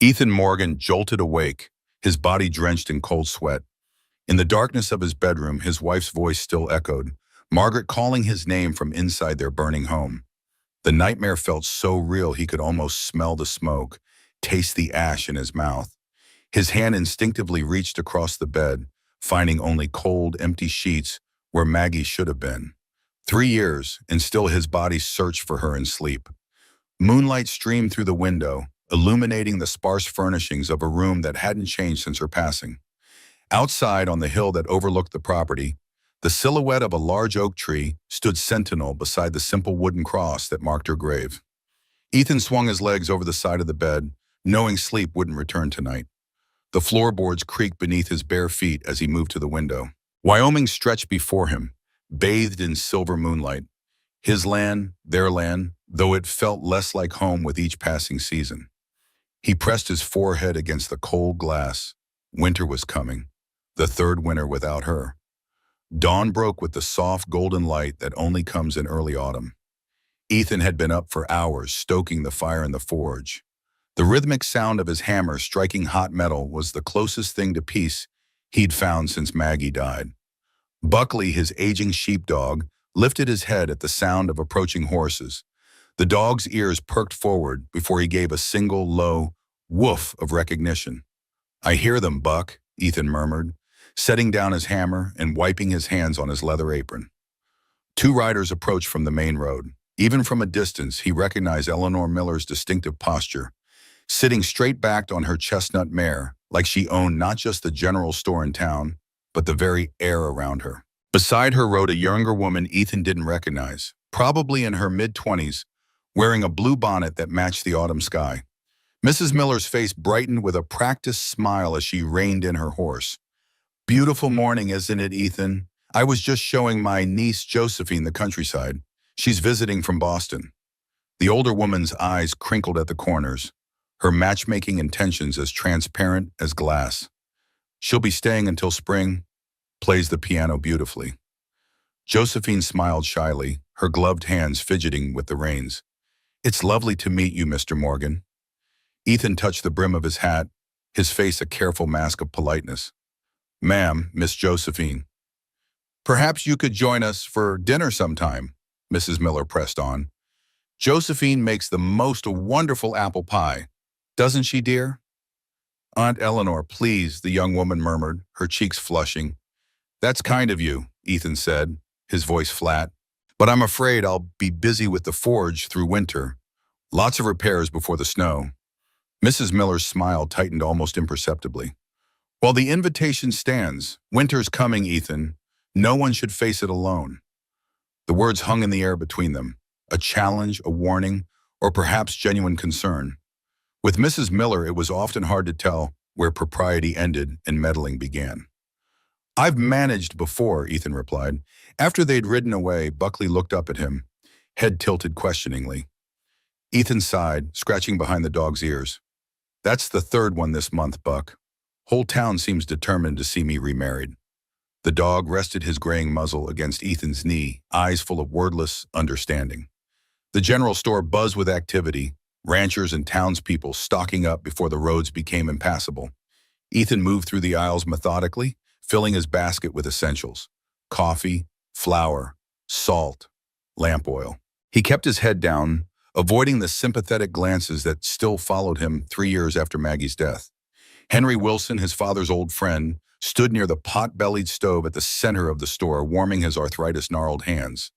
Ethan Morgan jolted awake, his body drenched in cold sweat. In the darkness of his bedroom, his wife's voice still echoed, Margaret calling his name from inside their burning home. The nightmare felt so real he could almost smell the smoke, taste the ash in his mouth. His hand instinctively reached across the bed, finding only cold, empty sheets where Maggie should have been. 3 years, and still his body searched for her in sleep. Moonlight streamed through the window, illuminating the sparse furnishings of a room that hadn't changed since her passing. Outside, on the hill that overlooked the property, the silhouette of a large oak tree stood sentinel beside the simple wooden cross that marked her grave. Ethan swung his legs over the side of the bed, knowing sleep wouldn't return tonight. The floorboards creaked beneath his bare feet as he moved to the window. Wyoming stretched before him, bathed in silver moonlight. His land, their land, though it felt less like home with each passing season. He pressed his forehead against the cold glass. Winter was coming, the third winter without her. Dawn broke with the soft golden light that only comes in early autumn. Ethan had been up for hours, stoking the fire in the forge. The rhythmic sound of his hammer striking hot metal was the closest thing to peace he'd found since Maggie died. Buckley, his aging sheepdog, lifted his head at the sound of approaching horses. The dog's ears perked forward before he gave a single, low woof of recognition. "I hear them, Buck," Ethan murmured, setting down his hammer and wiping his hands on his leather apron. Two riders approached from the main road. Even from a distance, he recognized Eleanor Miller's distinctive posture, sitting straight-backed on her chestnut mare, like she owned not just the general store in town, but the very air around her. Beside her rode a younger woman Ethan didn't recognize, probably in her mid-20s, wearing a blue bonnet that matched the autumn sky. Mrs. Miller's face brightened with a practiced smile as she reined in her horse. "Beautiful morning, isn't it, Ethan? I was just showing my niece Josephine the countryside. She's visiting from Boston." The older woman's eyes crinkled at the corners, her matchmaking intentions as transparent as glass. "She'll be staying until spring," plays the piano beautifully. Josephine smiled shyly, her gloved hands fidgeting with the reins. "It's lovely to meet you, Mr. Morgan." Ethan touched the brim of his hat, his face a careful mask of politeness. "Ma'am, Miss Josephine." "Perhaps you could join us for dinner sometime," Mrs. Miller pressed on. "Josephine makes the most wonderful apple pie. Doesn't she, dear?" "Aunt Eleanor, please," the young woman murmured, her cheeks flushing. "That's kind of you," Ethan said, his voice flat. "But I'm afraid I'll be busy with the forge through winter. Lots of repairs before the snow." Mrs. Miller's smile tightened almost imperceptibly. "Well, the invitation stands. Winter's coming, Ethan. No one should face it alone." The words hung in the air between them, a challenge, a warning, or perhaps genuine concern. With Mrs. Miller, it was often hard to tell where propriety ended and meddling began. "I've managed before," Ethan replied. After they'd ridden away, Buckley looked up at him, head tilted questioningly. Ethan sighed, scratching behind the dog's ears. "That's the third one this month, Buck. Whole town seems determined to see me remarried." The dog rested his graying muzzle against Ethan's knee, eyes full of wordless understanding. The general store buzzed with activity, ranchers and townspeople stocking up before the roads became impassable. Ethan moved through the aisles methodically, filling his basket with essentials: coffee, flour, salt, lamp oil. He kept his head down, avoiding the sympathetic glances that still followed him 3 years after Maggie's death. Henry Wilson, his father's old friend, stood near the pot-bellied stove at the center of the store, warming his arthritis-gnarled hands.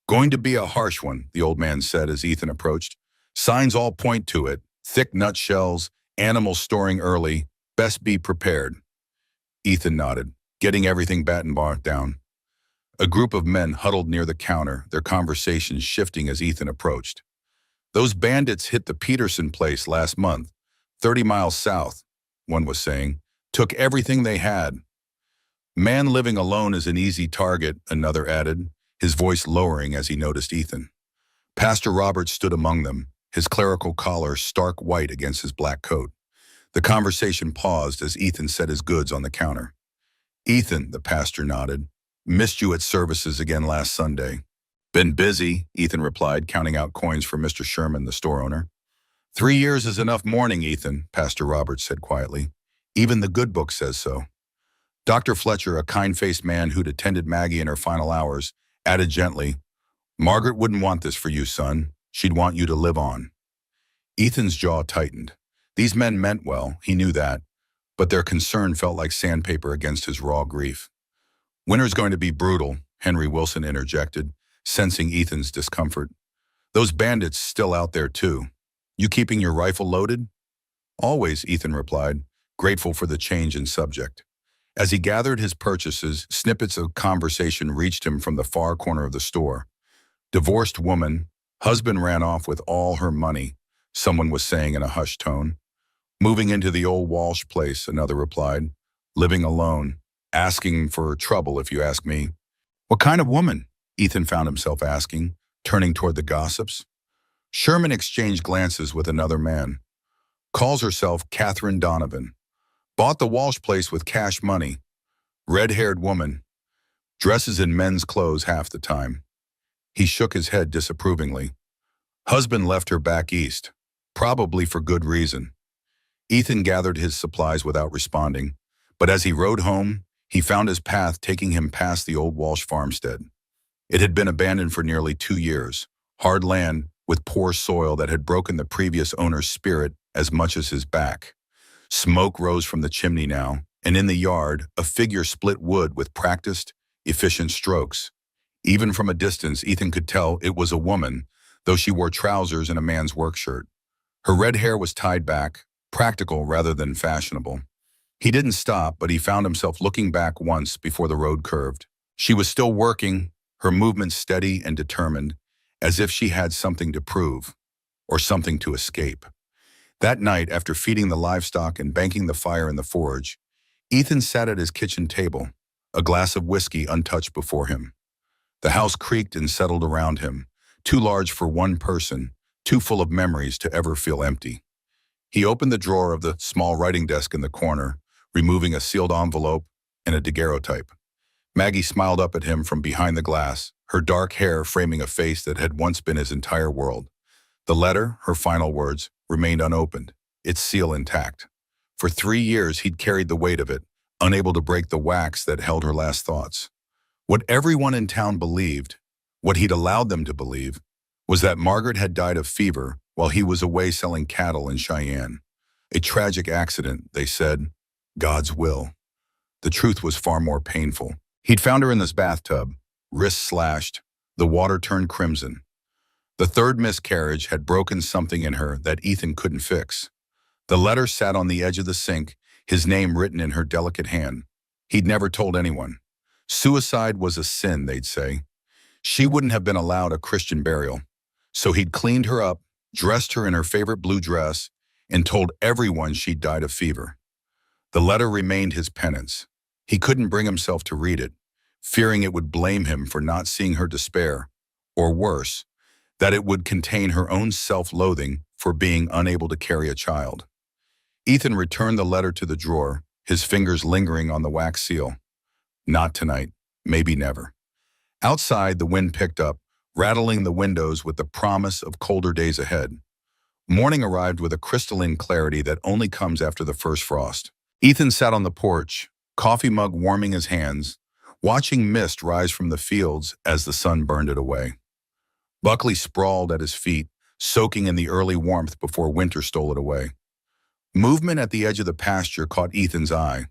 "Going to be a harsh one," the old man said as Ethan approached. "Signs all point to it. Thick nutshells, animals storing early. Best be prepared." Ethan nodded, getting everything battened down. A group of men huddled near the counter, their conversations shifting as Ethan approached. "Those bandits hit the Peterson place last month, 30 miles south," one was saying. "Took everything they had." "Man living alone is an easy target," another added, his voice lowering as he noticed Ethan. Pastor Roberts stood among them, his clerical collar stark white against his black coat. The conversation paused as Ethan set his goods on the counter. "Ethan," the pastor nodded, "missed you at services again last Sunday." "Been busy," Ethan replied, counting out coins for Mr. Sherman, the store owner. 3 years is enough mourning, Ethan, Pastor Roberts said quietly. Even the good book says so. Dr. Fletcher, a kind-faced man who'd attended Maggie in her final hours, added gently, Margaret wouldn't want this for you, son. She'd want you to live on. Ethan's jaw tightened. These men meant well, he knew that, but their concern felt like sandpaper against his raw grief. Winter's going to be brutal, Henry Wilson interjected, sensing Ethan's discomfort. Those bandits still out there too. You keeping your rifle loaded? Always, Ethan replied, grateful for the change in subject. As he gathered his purchases, snippets of conversation reached him from the far corner of the store. Divorced woman, husband ran off with all her money, someone was saying in a hushed tone. Moving into the old Walsh place, another replied. Living alone, asking for trouble if you ask me. What kind of woman? Ethan found himself asking, turning toward the gossips. Sherman exchanged glances with another man. Calls herself Catherine Donovan. Bought the Walsh place with cash money. Red-haired woman. Dresses in men's clothes half the time. He shook his head disapprovingly. Husband left her back east. Probably for good reason. Ethan gathered his supplies without responding, but as he rode home, he found his path taking him past the old Walsh farmstead. It had been abandoned for nearly 2 years, hard land with poor soil that had broken the previous owner's spirit as much as his back. Smoke rose from the chimney now, and in the yard, a figure split wood with practiced, efficient strokes. Even from a distance, Ethan could tell it was a woman, though she wore trousers and a man's work shirt. Her red hair was tied back, practical rather than fashionable. He didn't stop, but he found himself looking back once before the road curved. She was still working, her movements steady and determined, as if she had something to prove, or something to escape. That night, after feeding the livestock and banking the fire in the forge, Ethan sat at his kitchen table, a glass of whiskey untouched before him. The house creaked and settled around him, too large for one person, too full of memories to ever feel empty. He opened the drawer of the small writing desk in the corner, removing a sealed envelope and a daguerreotype. Maggie smiled up at him from behind the glass, her dark hair framing a face that had once been his entire world. The letter, her final words, remained unopened, its seal intact. For 3 years he'd carried the weight of it, unable to break the wax that held her last thoughts. What everyone in town believed, what he'd allowed them to believe, was that Margaret had died of fever while he was away selling cattle in Cheyenne. A tragic accident, they said. God's will. The truth was far more painful. He'd found her in this bathtub, wrists slashed, the water turned crimson. The third miscarriage had broken something in her that Ethan couldn't fix. The letter sat on the edge of the sink, his name written in her delicate hand. He'd never told anyone. Suicide was a sin, they'd say. She wouldn't have been allowed a Christian burial. So he'd cleaned her up, dressed her in her favorite blue dress, and told everyone she'd died of fever. The letter remained his penance. He couldn't bring himself to read it, fearing it would blame him for not seeing her despair, or worse, that it would contain her own self-loathing for being unable to carry a child. Ethan returned the letter to the drawer, his fingers lingering on the wax seal. Not tonight, maybe never. Outside, the wind picked up, rattling the windows with the promise of colder days ahead. Morning arrived with a crystalline clarity that only comes after the first frost. Ethan sat on the porch, coffee mug warming his hands, watching mist rise from the fields as the sun burned it away. Buckley sprawled at his feet, soaking in the early warmth before winter stole it away. Movement at the edge of the pasture caught Ethan's eye.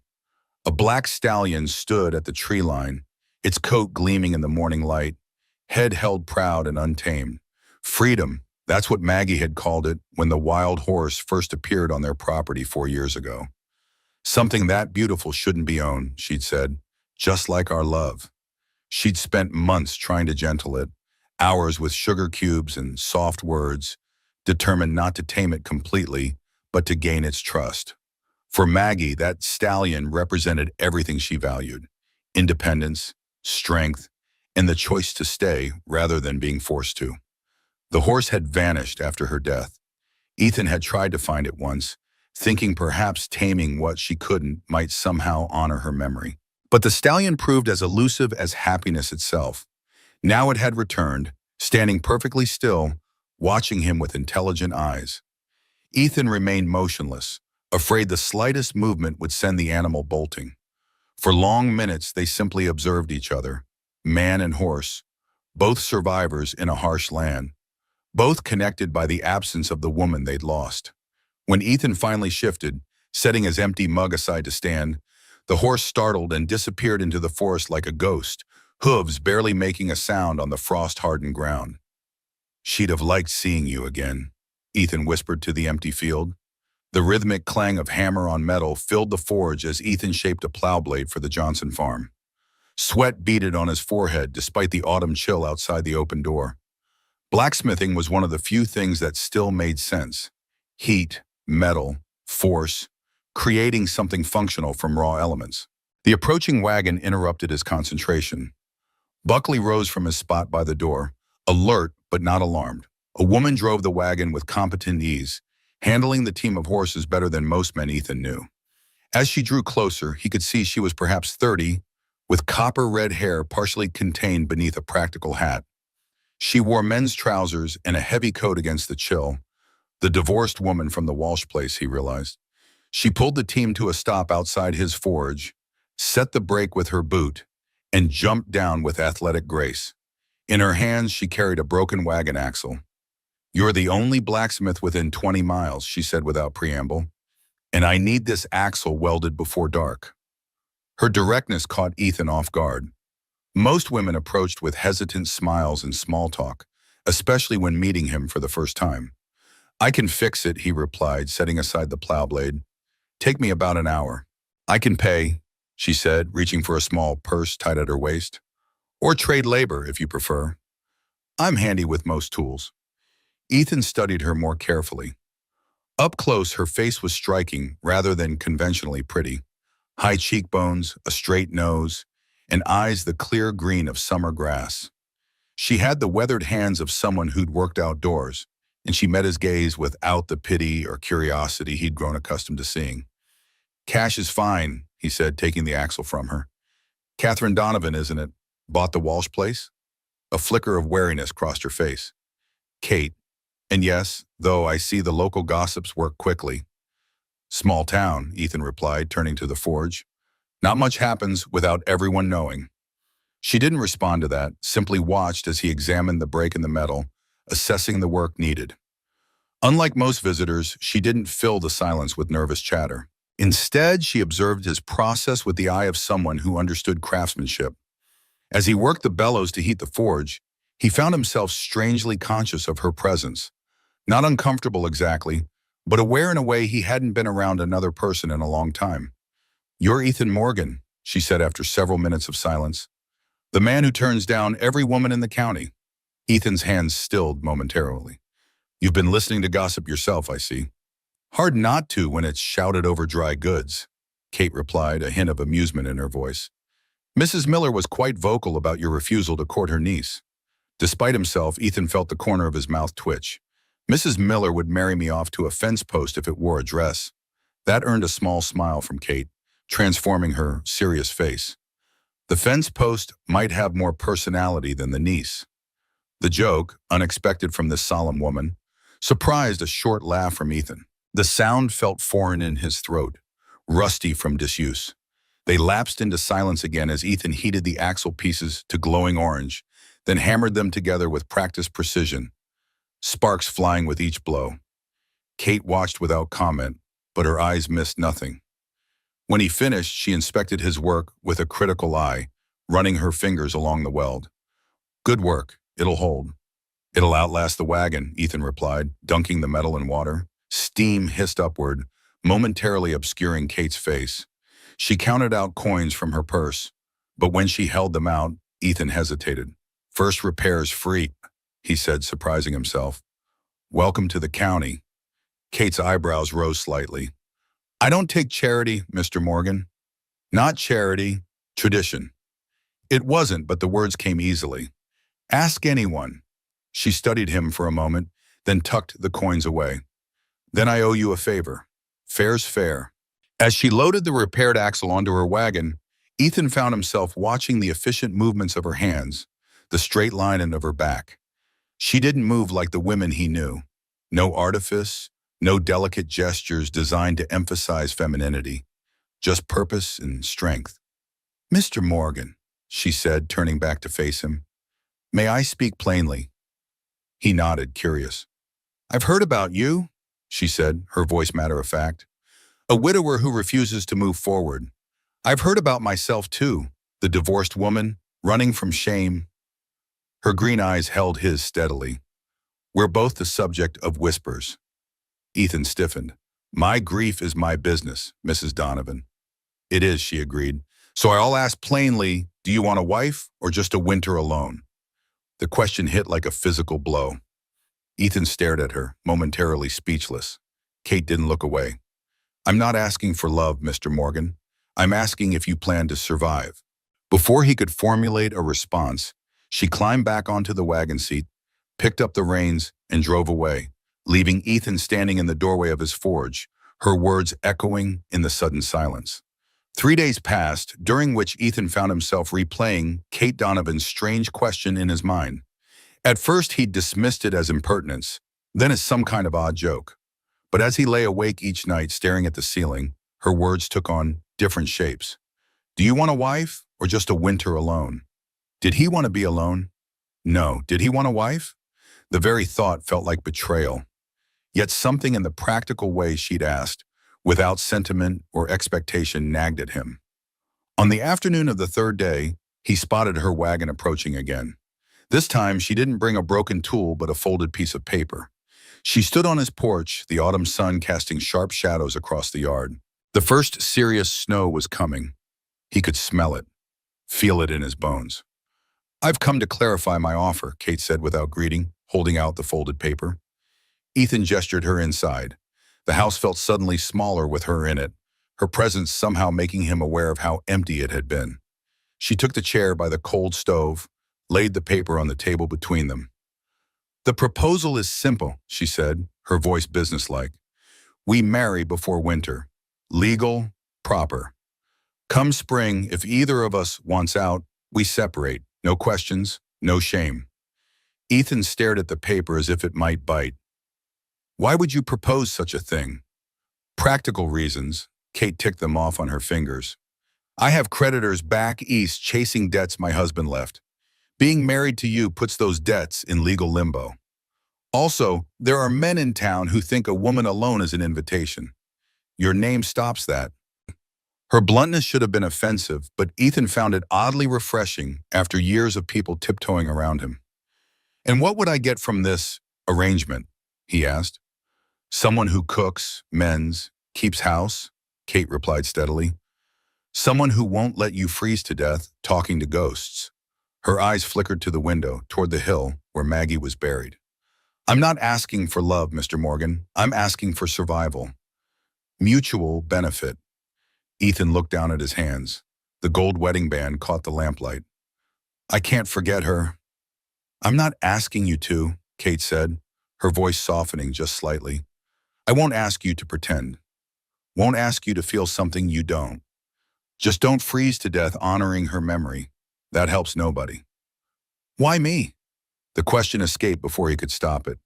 A black stallion stood at the tree line, its coat gleaming in the morning light, head held proud and untamed. Freedom, that's what Maggie had called it when the wild horse first appeared on their property 4 years ago. Something that beautiful shouldn't be owned, she'd said, just like our love. She'd spent months trying to gentle it, hours with sugar cubes and soft words, determined not to tame it completely, but to gain its trust. For Maggie, that stallion represented everything she valued: independence, strength, and the choice to stay rather than being forced to. The horse had vanished after her death. Ethan had tried to find it once, thinking perhaps taming what she couldn't might somehow honor her memory. But the stallion proved as elusive as happiness itself. Now it had returned, standing perfectly still, watching him with intelligent eyes. Ethan remained motionless, afraid the slightest movement would send the animal bolting. For long minutes, they simply observed each other, man and horse, both survivors in a harsh land, both connected by the absence of the woman they'd lost. When Ethan finally shifted, setting his empty mug aside to stand, the horse startled and disappeared into the forest like a ghost, hooves barely making a sound on the frost-hardened ground. "She'd have liked seeing you again," Ethan whispered to the empty field. The rhythmic clang of hammer on metal filled the forge as Ethan shaped a plow blade for the Johnson farm. Sweat beaded on his forehead despite the autumn chill outside the open door. Blacksmithing was one of the few things that still made sense. Heat, metal, force, creating something functional from raw elements. The approaching wagon interrupted his concentration. Buckley rose from his spot by the door, alert but not alarmed. A woman drove the wagon with competent ease, handling the team of horses better than most men Ethan knew. As she drew closer, he could see she was perhaps 30, with copper-red hair partially contained beneath a practical hat. She wore men's trousers and a heavy coat against the chill. The divorced woman from the Walsh place, he realized. She pulled the team to a stop outside his forge, set the brake with her boot, and jumped down with athletic grace. In her hands, she carried a broken wagon axle. "You're the only blacksmith within 20 miles, she said without preamble, "and I need this axle welded before dark." Her directness caught Ethan off guard. Most women approached with hesitant smiles and small talk, especially when meeting him for the first time. "I can fix it," he replied, setting aside the plow blade. "Take me about an hour." "I can pay," she said, reaching for a small purse tied at her waist. "Or trade labor, if you prefer. I'm handy with most tools." Ethan studied her more carefully. Up close, her face was striking rather than conventionally pretty. High cheekbones, a straight nose, and eyes the clear green of summer grass. She had the weathered hands of someone who'd worked outdoors, and she met his gaze without the pity or curiosity he'd grown accustomed to seeing. "Cash is fine," he said, taking the axle from her. "Catherine Donovan, isn't it? Bought the Walsh place?" A flicker of wariness crossed her face. "Kate. And yes, though I see the local gossips work quickly." "Small town," Ethan replied, turning to the forge. "Not much happens without everyone knowing." She didn't respond to that, simply watched as he examined the break in the metal, assessing the work needed. Unlike most visitors, she didn't fill the silence with nervous chatter. Instead, she observed his process with the eye of someone who understood craftsmanship. As he worked the bellows to heat the forge, he found himself strangely conscious of her presence. Not uncomfortable exactly, but aware in a way he hadn't been around another person in a long time. "You're Ethan Morgan," she said after several minutes of silence. "The man who turns down every woman in the county." Ethan's hands stilled momentarily. "You've been listening to gossip yourself, I see." "Hard not to when it's shouted over dry goods," Kate replied, a hint of amusement in her voice. "Mrs. Miller was quite vocal about your refusal to court her niece." Despite himself, Ethan felt the corner of his mouth twitch. "Mrs. Miller would marry me off to a fence post if it wore a dress." That earned a small smile from Kate, transforming her serious face. "The fence post might have more personality than the niece." The joke, unexpected from this solemn woman, surprised a short laugh from Ethan. The sound felt foreign in his throat, rusty from disuse. They lapsed into silence again as Ethan heated the axle pieces to glowing orange, then hammered them together with practiced precision, sparks flying with each blow. Kate watched without comment, but her eyes missed nothing. When he finished, she inspected his work with a critical eye, running her fingers along the weld. "Good work. It'll hold." "It'll outlast the wagon," Ethan replied, dunking the metal in water. Steam hissed upward, momentarily obscuring Kate's face. She counted out coins from her purse, but when she held them out, Ethan hesitated. "First repairs free," he said, surprising himself. "Welcome to the county." Kate's eyebrows rose slightly. "I don't take charity, Mr. Morgan." "Not charity, tradition." It wasn't, but the words came easily. "Ask anyone." She studied him for a moment, then tucked the coins away. "Then I owe you a favor. Fair's fair." As she loaded the repaired axle onto her wagon, Ethan found himself watching the efficient movements of her hands, the straight line of her back. She didn't move like the women he knew. No artifice, No delicate gestures designed to emphasize femininity, just purpose and strength. "Mr. Morgan," she said, turning back to face him, "may I speak plainly?" He nodded, curious. "I've heard about you," she said, her voice matter-of-fact. "A widower who refuses to move forward. I've heard about myself too, the divorced woman, running from shame." Her green eyes held his steadily. "We're both the subject of whispers." Ethan stiffened. "My grief is my business, Mrs. Donovan." "It is," she agreed. "So I'll ask plainly, do you want a wife or just a winter alone?" The question hit like a physical blow. Ethan stared at her, momentarily speechless. Kate didn't look away. "I'm not asking for love, Mr. Morgan. I'm asking if you plan to survive." Before he could formulate a response, she climbed back onto the wagon seat, picked up the reins, and drove away, leaving Ethan standing in the doorway of his forge, her words echoing in the sudden silence. 3 days passed, during which Ethan found himself replaying Kate Donovan's strange question in his mind. At first, he dismissed it as impertinence, then as some kind of odd joke. But as he lay awake each night staring at the ceiling, her words took on different shapes. "Do you want a wife or just a winter alone?" Did he want to be alone? No. Did he want a wife? The very thought felt like betrayal. Yet something in the practical way she'd asked, without sentiment or expectation, nagged at him. On the afternoon of the third day, he spotted her wagon approaching again. This time, she didn't bring a broken tool but a folded piece of paper. She stood on his porch, the autumn sun casting sharp shadows across the yard. The first serious snow was coming. He could smell it, feel it in his bones. "I've come to clarify my offer," Kate said without greeting, holding out the folded paper. Ethan gestured her inside. The house felt suddenly smaller with her in it, her presence somehow making him aware of how empty it had been. She took the chair by the cold stove, laid the paper on the table between them. "The proposal is simple," she said, her voice businesslike. "We marry before winter. Legal, proper. Come spring, if either of us wants out, we separate. No questions, no shame." Ethan stared at the paper as if it might bite. "Why would you propose such a thing?" "Practical reasons." Kate ticked them off on her fingers. "I have creditors back east chasing debts my husband left. Being married to you puts those debts in legal limbo. Also, there are men in town who think a woman alone is an invitation. Your name stops that." Her bluntness should have been offensive, but Ethan found it oddly refreshing after years of people tiptoeing around him. "And what would I get from this arrangement?" he asked. "Someone who cooks, mends, keeps house," Kate replied steadily. "Someone who won't let you freeze to death talking to ghosts." Her eyes flickered to the window, toward the hill where Maggie was buried. "I'm not asking for love, Mr. Morgan. I'm asking for survival. Mutual benefit." Ethan looked down at his hands. The gold wedding band caught the lamplight. "I can't forget her." "I'm not asking you to," Kate said, her voice softening just slightly. "I won't ask you to pretend. Won't ask you to feel something you don't. Just don't freeze to death honoring her memory. That helps nobody." "Why me?" The question escaped before he could stop it.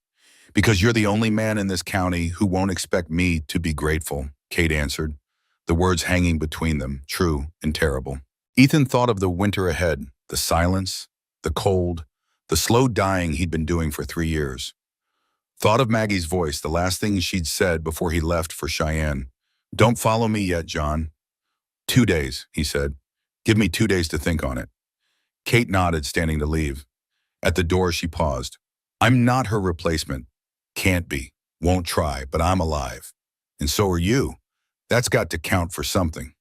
"Because you're the only man in this county who won't expect me to be grateful," Kate answered, the words hanging between them, true and terrible. Ethan thought of the winter ahead, the silence, the cold, the slow dying he'd been doing for 3 years. Thought of Maggie's voice, the last thing she'd said before he left for Cheyenne. "Don't follow me yet, John." 2 days, he said. "Give me 2 days to think on it." Kate nodded, standing to leave. At the door, she paused. "I'm not her replacement. Can't be. Won't try, but I'm alive. And so are you. That's got to count for something."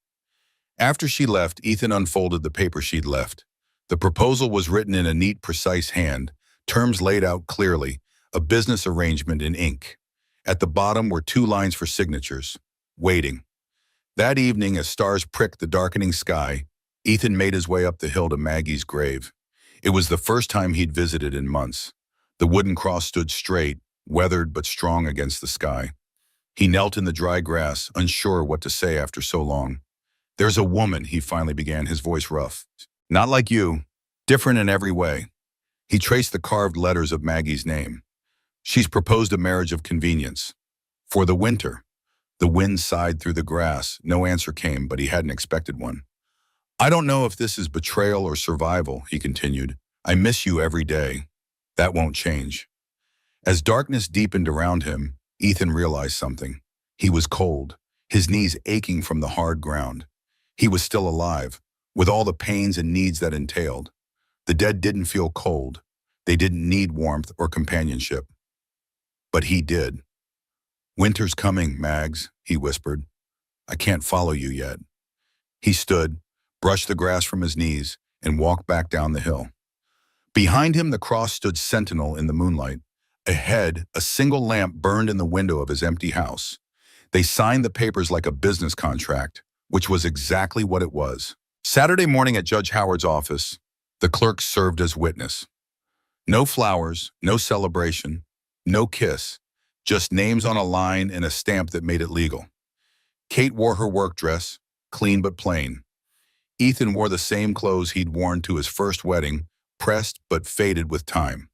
After she left, Ethan unfolded the paper she'd left. The proposal was written in a neat, precise hand, terms laid out clearly, a business arrangement in ink. At the bottom were 2 lines for signatures. Waiting. That evening, as stars pricked the darkening sky, Ethan made his way up the hill to Maggie's grave. It was the first time he'd visited in months. The wooden cross stood straight, weathered but strong against the sky. He knelt in the dry grass, unsure what to say after so long. "There's a woman," he finally began, his voice rough. "Not like you. Different in every way." He traced the carved letters of Maggie's name. "She's proposed a marriage of convenience. For the winter. The wind sighed through the grass. No answer came, but he hadn't expected one. I don't know if this is betrayal or survival, he continued. I miss you every day. That won't change. As darkness deepened around him, Ethan realized something. He was cold, his knees aching from the hard ground. He was still alive, with all the pains and needs that entailed. The dead didn't feel cold. They didn't need warmth or companionship. But he did. Winter's coming, Mags, he whispered. I can't follow you yet. He stood, brushed the grass from his knees, and walked back down the hill. Behind him, the cross stood sentinel in the moonlight. Ahead, a single lamp burned in the window of his empty house. They signed the papers like a business contract, which was exactly what it was. Saturday morning at Judge Howard's office, the clerk served as witness. No flowers, no celebration, no kiss, just names on a line and a stamp that made it legal. Kate wore her work dress, clean but plain. Ethan wore the same clothes he'd worn to his first wedding, pressed but faded with time.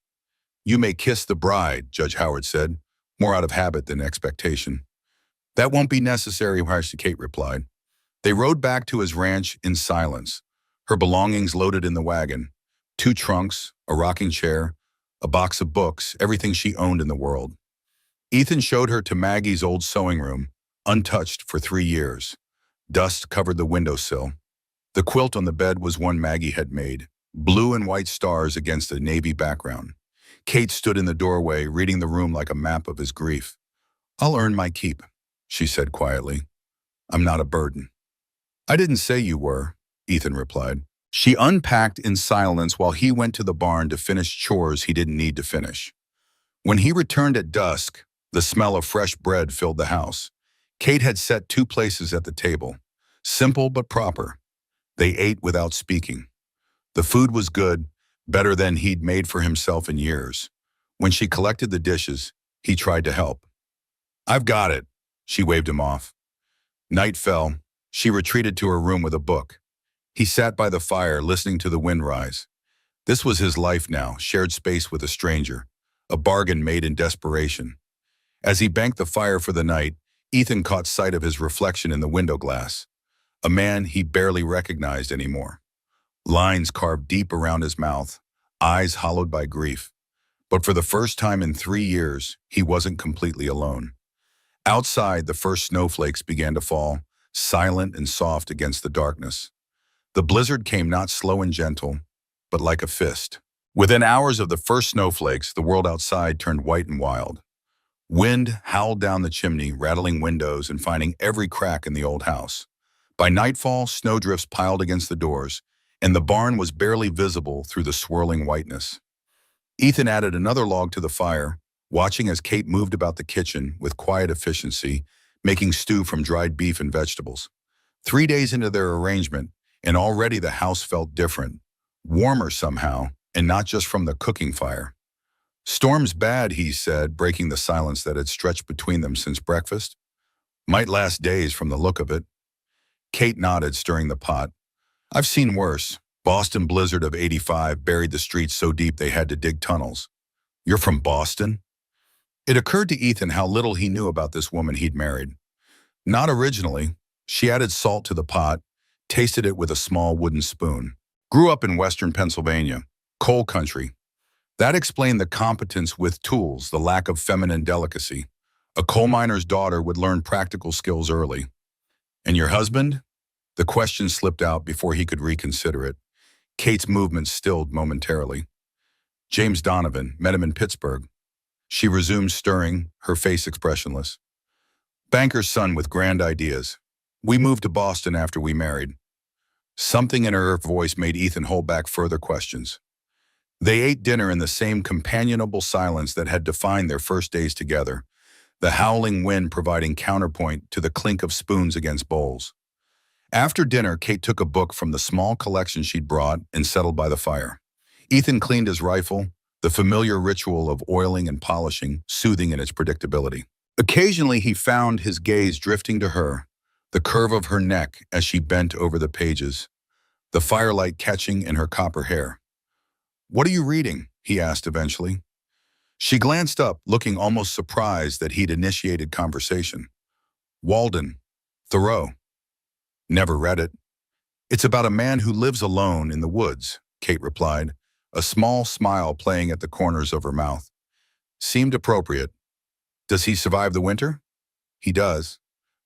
You may kiss the bride, Judge Howard said, more out of habit than expectation. That won't be necessary, Kate replied. They rode back to his ranch in silence, her belongings loaded in the wagon. 2 trunks, a rocking chair, a box of books, everything she owned in the world. Ethan showed her to Maggie's old sewing room, untouched for 3 years. Dust covered the windowsill. The quilt on the bed was one Maggie had made, blue and white stars against a navy background. Kate stood in the doorway, reading the room like a map of his grief. I'll earn my keep, she said quietly. I'm not a burden. I didn't say you were, Ethan replied. She unpacked in silence while he went to the barn to finish chores he didn't need to finish. When he returned at dusk, the smell of fresh bread filled the house. Kate had set 2 places at the table, simple but proper. They ate without speaking. The food was good, better than he'd made for himself in years. When she collected the dishes, he tried to help. I've got it, she waved him off. Night fell. She retreated to her room with a book. He sat by the fire, listening to the wind rise. This was his life now, shared space with a stranger, a bargain made in desperation. As he banked the fire for the night, Ethan caught sight of his reflection in the window glass, a man he barely recognized anymore. Lines carved deep around his mouth, eyes hollowed by grief. But for the first time in 3 years, he wasn't completely alone. Outside, the first snowflakes began to fall, silent and soft against the darkness. The blizzard came not slow and gentle, but like a fist. Within hours of the first snowflakes, the world outside turned white and wild. Wind howled down the chimney, rattling windows and finding every crack in the old house. By nightfall, snowdrifts piled against the doors, and the barn was barely visible through the swirling whiteness. Ethan added another log to the fire, watching as Kate moved about the kitchen with quiet efficiency, making stew from dried beef and vegetables. 3 days into their arrangement, and already the house felt different, warmer somehow, and not just from the cooking fire. Storm's bad, he said, breaking the silence that had stretched between them since breakfast. Might last days from the look of it. Kate nodded, stirring the pot. I've seen worse. Boston blizzard of '85 buried the streets so deep they had to dig tunnels. You're from Boston? It occurred to Ethan how little he knew about this woman he'd married. Not originally. She added salt to the pot, tasted it with a small wooden spoon. Grew up in western Pennsylvania, coal country. That explained the competence with tools, the lack of feminine delicacy. A coal miner's daughter would learn practical skills early. And your husband? The question slipped out before he could reconsider it. Kate's movement stilled momentarily. James Donovan, met him in Pittsburgh. She resumed stirring, her face expressionless. Banker's son with grand ideas. We moved to Boston after we married. Something in her voice made Ethan hold back further questions. They ate dinner in the same companionable silence that had defined their first days together, the howling wind providing counterpoint to the clink of spoons against bowls. After dinner, Kate took a book from the small collection she'd brought and settled by the fire. Ethan cleaned his rifle, the familiar ritual of oiling and polishing, soothing in its predictability. Occasionally, he found his gaze drifting to her, the curve of her neck as she bent over the pages, the firelight catching in her copper hair. What are you reading? He asked eventually. She glanced up, looking almost surprised that he'd initiated conversation. Walden. Thoreau. Never read it. It's about a man who lives alone in the woods, Kate replied, a small smile playing at the corners of her mouth. Seemed appropriate. Does he survive the winter? He does.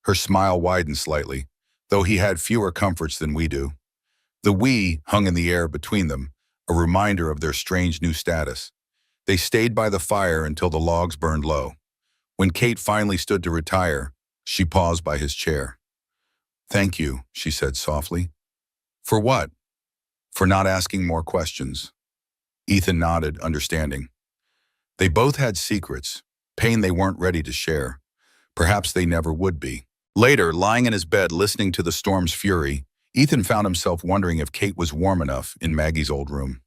Her smile widened slightly, though he had fewer comforts than we do. The we hung in the air between them, a reminder of their strange new status. They stayed by the fire until the logs burned low. When Kate finally stood to retire, she paused by his chair. Thank you, she said softly. For what? For not asking more questions. Ethan nodded, understanding. They both had secrets, pain they weren't ready to share. Perhaps they never would be. Later, lying in his bed listening to the storm's fury, Ethan found himself wondering if Kate was warm enough in Maggie's old room.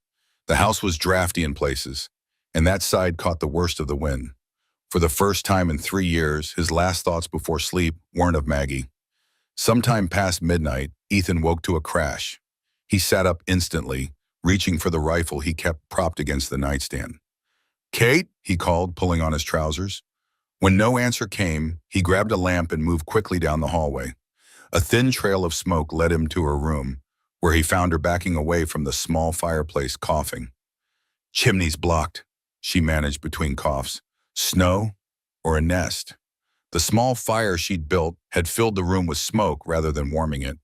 The house was drafty in places, and that side caught the worst of the wind. For the first time in 3 years, his last thoughts before sleep weren't of Maggie. Sometime past midnight, Ethan woke to a crash. He sat up instantly, reaching for the rifle he kept propped against the nightstand. Kate, he called, pulling on his trousers. When no answer came, he grabbed a lamp and moved quickly down the hallway. A thin trail of smoke led him to her room, where he found her backing away from the small fireplace, coughing. Chimney's blocked, she managed between coughs. Snow or a nest? The small fire she'd built had filled the room with smoke rather than warming it.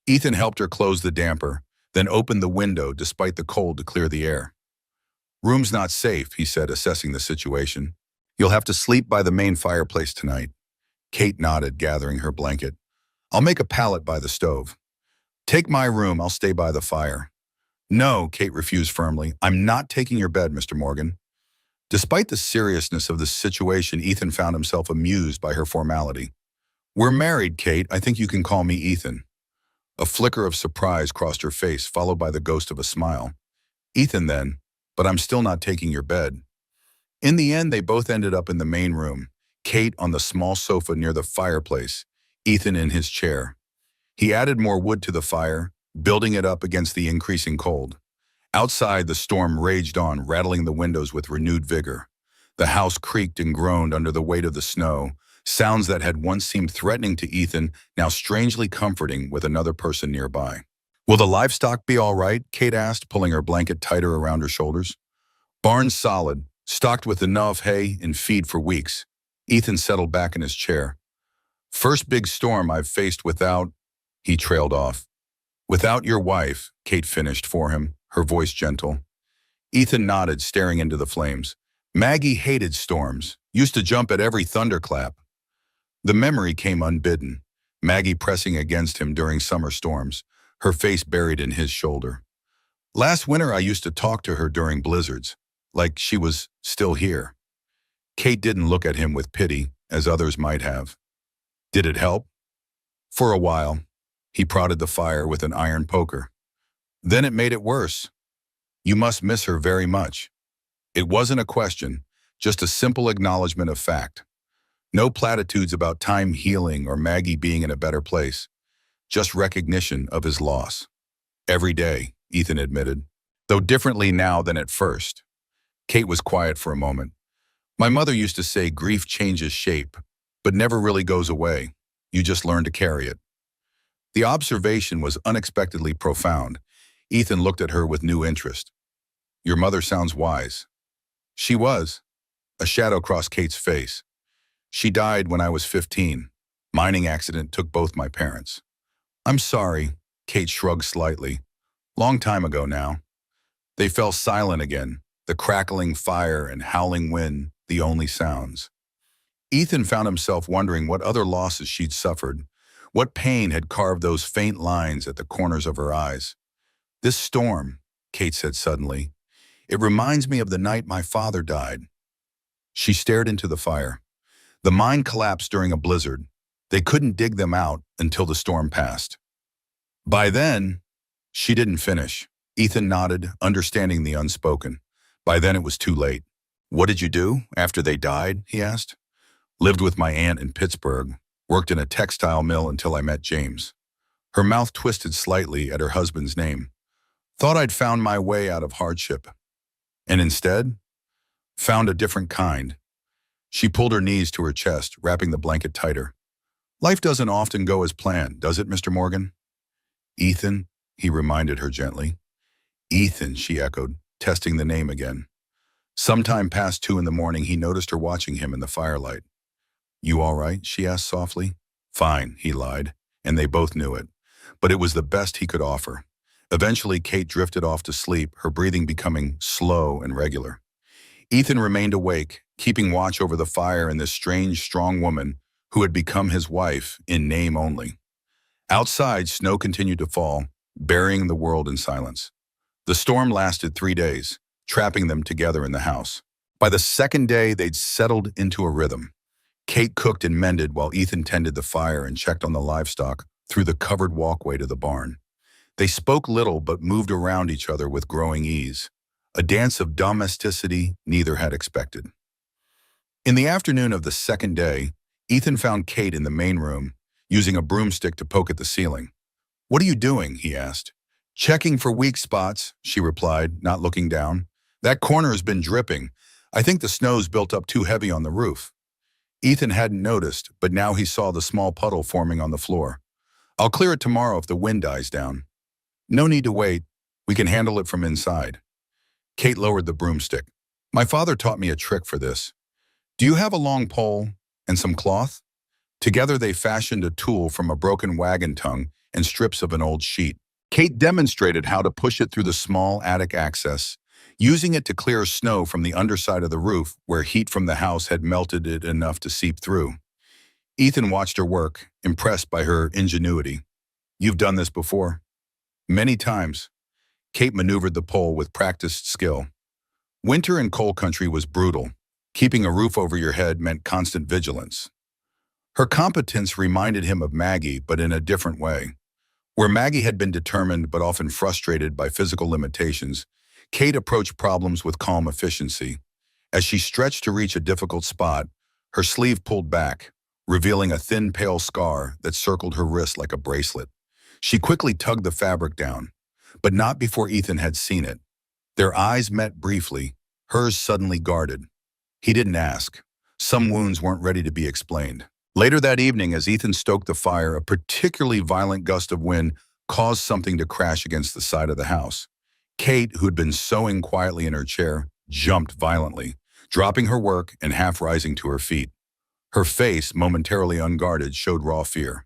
Ethan helped her close the damper, then opened the window despite the cold to clear the air. Room's not safe, he said, assessing the situation. You'll have to sleep by the main fireplace tonight. Kate nodded, gathering her blanket. I'll make a pallet by the stove. Take my room, I'll stay by the fire. No, Kate refused firmly. I'm not taking your bed, Mr. Morgan. Despite the seriousness of the situation, Ethan found himself amused by her formality. We're married, Kate. I think you can call me Ethan. A flicker of surprise crossed her face, followed by the ghost of a smile. Ethan, then, but I'm still not taking your bed. In the end, they both ended up in the main room, Kate on the small sofa near the fireplace, Ethan in his chair. He added more wood to the fire, building it up against the increasing cold. Outside, the storm raged on, rattling the windows with renewed vigor. The house creaked and groaned under the weight of the snow, sounds that had once seemed threatening to Ethan, now strangely comforting with another person nearby. Will the livestock be all right? Kate asked, pulling her blanket tighter around her shoulders. Barn's solid, stocked with enough hay and feed for weeks. Ethan settled back in his chair. First big storm I've faced without, he trailed off. Without your wife, Kate finished for him, her voice gentle. Ethan nodded, staring into the flames. Maggie hated storms, used to jump at every thunderclap. The memory came unbidden, Maggie pressing against him during summer storms, her face buried in his shoulder. Last winter I used to talk to her during blizzards, like she was still here. Kate didn't look at him with pity, as others might have. Did it help? For a while. He prodded the fire with an iron poker. Then it made it worse. You must miss her very much. It wasn't a question, just a simple acknowledgement of fact. No platitudes about time healing or Maggie being in a better place. Just recognition of his loss. Every day, Ethan admitted, though differently now than at first. Kate was quiet for a moment. My mother used to say grief changes shape, but never really goes away. You just learn to carry it. The observation was unexpectedly profound. Ethan looked at her with new interest. Your mother sounds wise. She was. A shadow crossed Kate's face. She died when I was 15. Mining accident took both my parents. I'm sorry, Kate shrugged slightly. Long time ago now. They fell silent again, the crackling fire and howling wind, the only sounds. Ethan found himself wondering what other losses she'd suffered, what pain had carved those faint lines at the corners of her eyes. This storm, Kate said suddenly, it reminds me of the night my father died. She stared into the fire. The mine collapsed during a blizzard. They couldn't dig them out until the storm passed. By then, she didn't finish. Ethan nodded, understanding the unspoken. By then it was too late. What did you do after they died? He asked. Lived with my aunt in Pittsburgh. Worked in a textile mill until I met James. Her mouth twisted slightly at her husband's name. Thought I'd found my way out of hardship. And instead, Found a different kind. She pulled her knees to her chest, wrapping the blanket tighter. Life doesn't often go as planned, does it, Mr. Morgan? Ethan, he reminded her gently. Ethan, she echoed, testing the name again. Sometime past 2 in the morning, he noticed her watching him in the firelight. You all right? She asked softly. Fine, he lied, and they both knew it. But it was the best he could offer. Eventually, Kate drifted off to sleep, her breathing becoming slow and regular. Ethan remained awake, keeping watch over the fire and this strange, strong woman who had become his wife in name only. Outside, snow continued to fall, burying the world in silence. The storm lasted 3 days, trapping them together in the house. By the second day, they'd settled into a rhythm. Kate cooked and mended while Ethan tended the fire and checked on the livestock through the covered walkway to the barn. They spoke little but moved around each other with growing ease, a dance of domesticity neither had expected. In the afternoon of the second day, Ethan found Kate in the main room, using a broomstick to poke at the ceiling. What are you doing? He asked. Checking for weak spots, she replied, not looking down. That corner has been dripping. I think the snow's built up too heavy on the roof. Ethan hadn't noticed, but now he saw the small puddle forming on the floor. I'll clear it tomorrow if the wind dies down. No need to wait. We can handle it from inside. Kate lowered the broomstick. My father taught me a trick for this. Do you have a long pole and some cloth? Together they fashioned a tool from a broken wagon tongue and strips of an old sheet. Kate demonstrated how to push it through the small attic access, using it to clear snow from the underside of the roof where heat from the house had melted it enough to seep through. Ethan watched her work, impressed by her ingenuity. You've done this before? Many times. Kate maneuvered the pole with practiced skill. Winter in coal country was brutal. Keeping a roof over your head meant constant vigilance. Her competence reminded him of Maggie, but in a different way. Where Maggie had been determined but often frustrated by physical limitations, Kate approached problems with calm efficiency. As she stretched to reach a difficult spot, her sleeve pulled back, revealing a thin, pale scar that circled her wrist like a bracelet. She quickly tugged the fabric down, but not before Ethan had seen it. Their eyes met briefly, hers suddenly guarded. He didn't ask. Some wounds weren't ready to be explained. Later that evening, as Ethan stoked the fire, a particularly violent gust of wind caused something to crash against the side of the house. Kate, who'd been sewing quietly in her chair, jumped violently, dropping her work and half rising to her feet. Her face, momentarily unguarded, showed raw fear.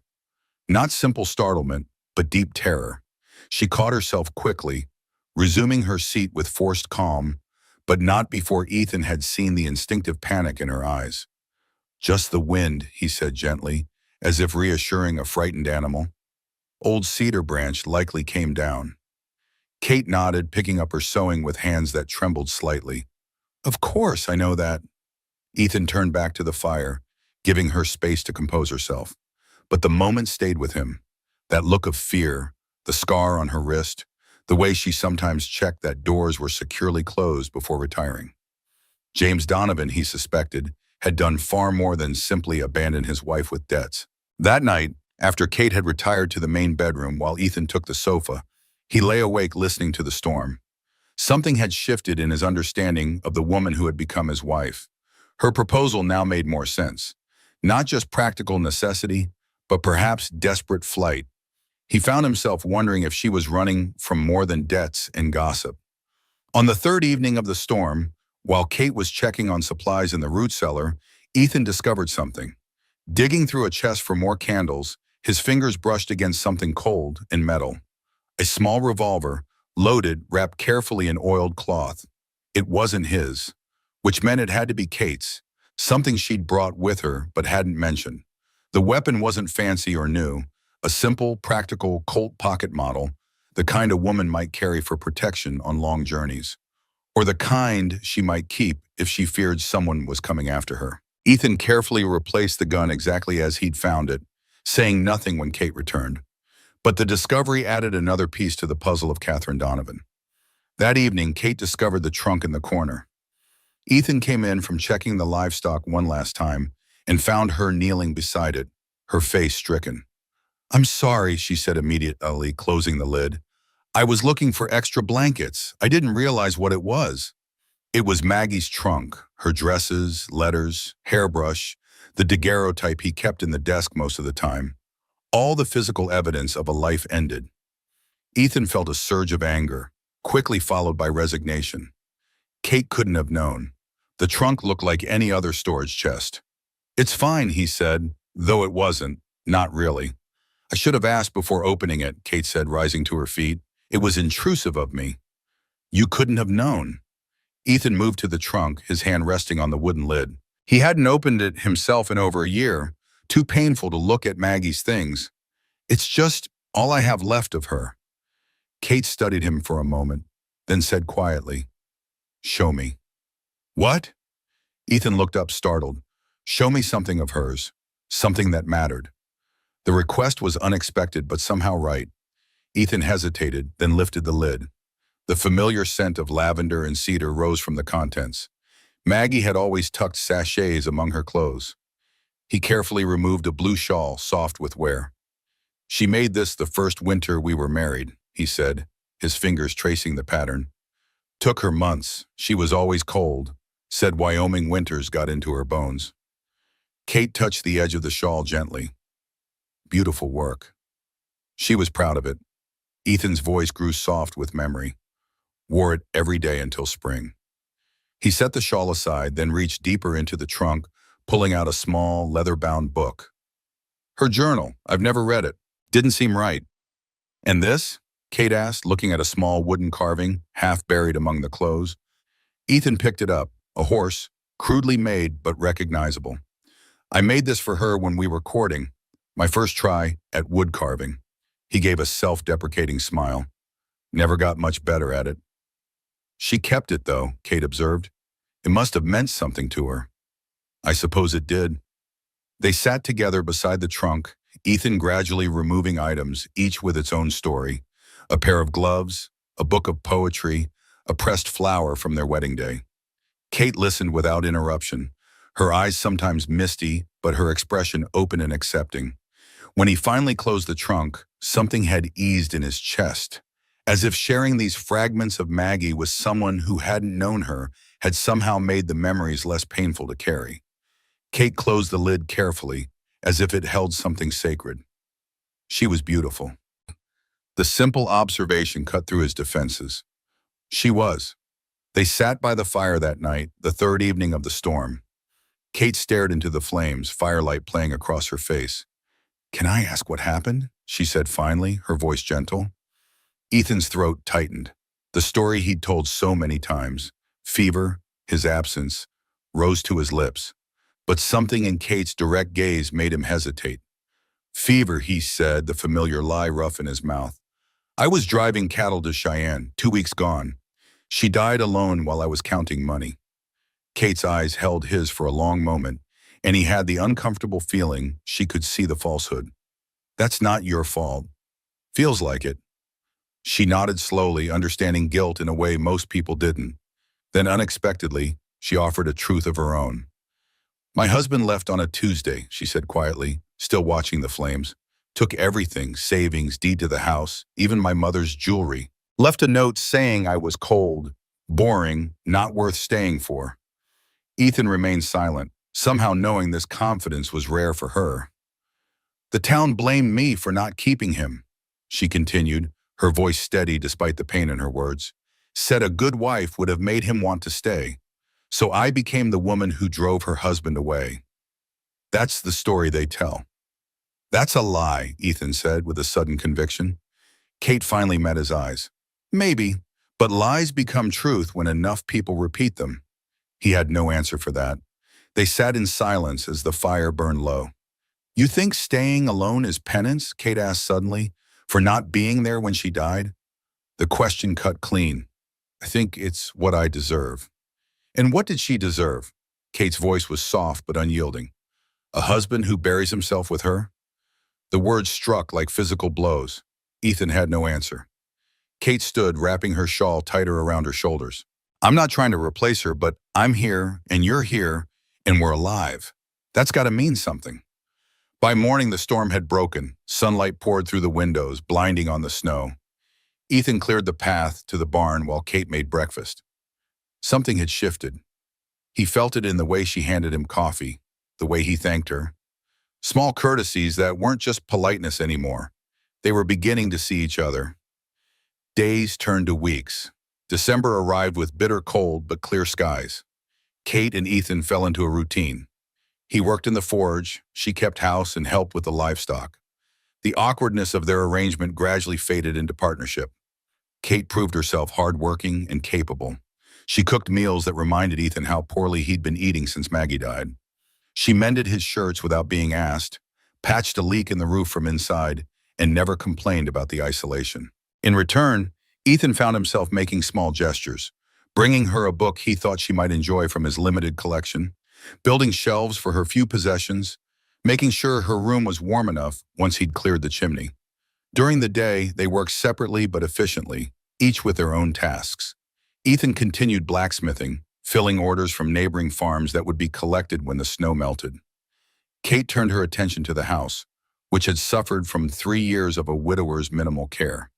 Not simple startlement, but deep terror. She caught herself quickly, resuming her seat with forced calm, but not before Ethan had seen the instinctive panic in her eyes. Just the wind, he said gently, as if reassuring a frightened animal. Old cedar branch likely came down. Kate nodded, picking up her sewing with hands that trembled slightly. Of course, I know that. Ethan turned back to the fire, giving her space to compose herself. But the moment stayed with him. That look of fear, the scar on her wrist, the way she sometimes checked that doors were securely closed before retiring. James Donovan, he suspected, had done far more than simply abandon his wife with debts. That night, after Kate had retired to the main bedroom while Ethan took the sofa, he lay awake listening to the storm. Something had shifted in his understanding of the woman who had become his wife. Her proposal now made more sense. Not just practical necessity, but perhaps desperate flight. He found himself wondering if she was running from more than debts and gossip. On the third evening of the storm, while Kate was checking on supplies in the root cellar, Ethan discovered something. Digging through a chest for more candles, his fingers brushed against something cold and metal. A small revolver, loaded, wrapped carefully in oiled cloth. It wasn't his, which meant it had to be Kate's, something she'd brought with her but hadn't mentioned. The weapon wasn't fancy or new, a simple, practical Colt pocket model, the kind a woman might carry for protection on long journeys, or the kind she might keep if she feared someone was coming after her. Ethan carefully replaced the gun exactly as he'd found it, saying nothing when Kate returned. But the discovery added another piece to the puzzle of Catherine Donovan. That evening, Kate discovered the trunk in the corner. Ethan came in from checking the livestock one last time and found her kneeling beside it, her face stricken. I'm sorry, she said immediately, closing the lid. I was looking for extra blankets. I didn't realize what it was. It was Maggie's trunk, her dresses, letters, hairbrush, the daguerreotype he kept in the desk most of the time. All the physical evidence of a life ended. Ethan felt a surge of anger, quickly followed by resignation. Kate couldn't have known. The trunk looked like any other storage chest. "It's fine," he said, though it wasn't. Not really. "I should have asked before opening it," Kate said, rising to her feet. "It was intrusive of me." "You couldn't have known." Ethan moved to the trunk, his hand resting on the wooden lid. He hadn't opened it himself in over a year, too painful to look at Maggie's things. "It's just all I have left of her." Kate studied him for a moment, then said quietly, "Show me." "What?" Ethan looked up startled. "Show me something of hers, something that mattered." The request was unexpected but somehow right. Ethan hesitated, then lifted the lid. The familiar scent of lavender and cedar rose from the contents. Maggie had always tucked sachets among her clothes. He carefully removed a blue shawl, soft with wear. "She made this the first winter we were married," he said, his fingers tracing the pattern. "Took her months. She was always cold. Said Wyoming winters got into her bones." Kate touched the edge of the shawl gently. "Beautiful work." She was proud of it. Ethan's voice grew soft with memory. "Wore it every day until spring." He set the shawl aside, then reached deeper into the trunk, pulling out a small, leather-bound book. "Her journal. I've never read it. Didn't seem right." "And this?" Kate asked, looking at a small wooden carving, half buried among the clothes. Ethan picked it up, a horse, crudely made but recognizable. "I made this for her when we were courting, my first try at wood carving." He gave a self-deprecating smile. "Never got much better at it." "She kept it, though," Kate observed. "It must have meant something to her." "I suppose it did." They sat together beside the trunk, Ethan gradually removing items, each with its own story. A pair of gloves, a book of poetry, a pressed flower from their wedding day. Kate listened without interruption, her eyes sometimes misty, but her expression open and accepting. When he finally closed the trunk, something had eased in his chest, as if sharing these fragments of Maggie with someone who hadn't known her had somehow made the memories less painful to carry. Kate closed the lid carefully, as if it held something sacred. She was beautiful. The simple observation cut through his defenses. She was. They sat by the fire that night, the third evening of the storm. Kate stared into the flames, firelight playing across her face. "Can I ask what happened?" she said finally, her voice gentle. Ethan's throat tightened. The story he'd told so many times, fever, his absence, rose to his lips. But something in Kate's direct gaze made him hesitate. "Fever," he said, the familiar lie rough in his mouth. "I was driving cattle to Cheyenne, 2 weeks gone. She died alone while I was counting money." Kate's eyes held his for a long moment, and he had the uncomfortable feeling she could see the falsehood. "That's not your fault." "Feels like it." She nodded slowly, understanding guilt in a way most people didn't. Then unexpectedly, she offered a truth of her own. "My husband left on a Tuesday," she said quietly, still watching the flames. "Took everything, savings, deed to the house, even my mother's jewelry. Left a note saying I was cold, boring, not worth staying for." Ethan remained silent, somehow knowing this confidence was rare for her. "The town blamed me for not keeping him," she continued, her voice steady despite the pain in her words. "Said a good wife would have made him want to stay. So I became the woman who drove her husband away." That's the story they tell. "That's a lie," Ethan said with a sudden conviction. Kate finally met his eyes. "Maybe, but lies become truth when enough people repeat them." He had no answer for that. They sat in silence as the fire burned low. "You think staying alone is penance?" Kate asked suddenly, "for not being there when she died?" The question cut clean. "I think it's what I deserve." "And what did she deserve?" Kate's voice was soft but unyielding. "A husband who buries himself with her?" The words struck like physical blows. Ethan had no answer. Kate stood, wrapping her shawl tighter around her shoulders. "I'm not trying to replace her, but I'm here, and you're here, and we're alive. That's got to mean something." By morning, the storm had broken. Sunlight poured through the windows, blinding on the snow. Ethan cleared the path to the barn while Kate made breakfast. Something had shifted. He felt it in the way she handed him coffee, the way he thanked her. Small courtesies that weren't just politeness anymore. They were beginning to see each other. Days turned to weeks. December arrived with bitter cold but clear skies. Kate and Ethan fell into a routine. He worked in the forge, she kept house and helped with the livestock. The awkwardness of their arrangement gradually faded into partnership. Kate proved herself hardworking and capable. She cooked meals that reminded Ethan how poorly he'd been eating since Maggie died. She mended his shirts without being asked, patched a leak in the roof from inside, and never complained about the isolation. In return, Ethan found himself making small gestures, bringing her a book he thought she might enjoy from his limited collection, building shelves for her few possessions, making sure her room was warm enough once he'd cleared the chimney. During the day, they worked separately but efficiently, each with their own tasks. Ethan continued blacksmithing, filling orders from neighboring farms that would be collected when the snow melted. Kate turned her attention to the house, which had suffered from 3 years of a widower's minimal care.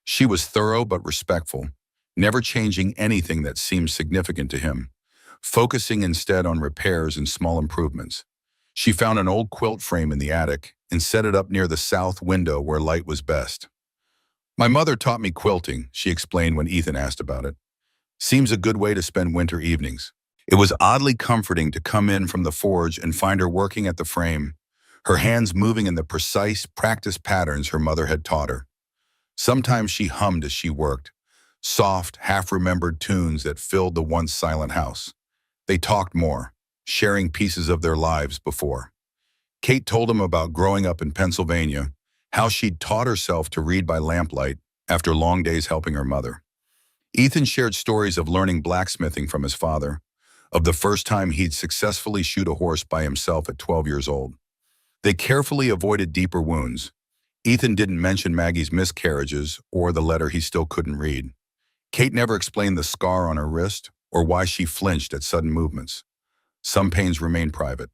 She was thorough but respectful, never changing anything that seemed significant to him, focusing instead on repairs and small improvements. She found an old quilt frame in the attic and set it up near the south window where light was best. "My mother taught me quilting," she explained when Ethan asked about it. "Seems a good way to spend winter evenings." It was oddly comforting to come in from the forge and find her working at the frame, her hands moving in the precise, practiced patterns her mother had taught her. Sometimes she hummed as she worked, soft, half-remembered tunes that filled the once silent house. They talked more, sharing pieces of their lives before. Kate told him about growing up in Pennsylvania, how she'd taught herself to read by lamplight after long days helping her mother. Ethan shared stories of learning blacksmithing from his father, of the first time he'd successfully shoot a horse by himself at 12 years old. They carefully avoided deeper wounds. Ethan didn't mention Maggie's miscarriages or the letter he still couldn't read. Kate never explained the scar on her wrist or why she flinched at sudden movements. Some pains remained private.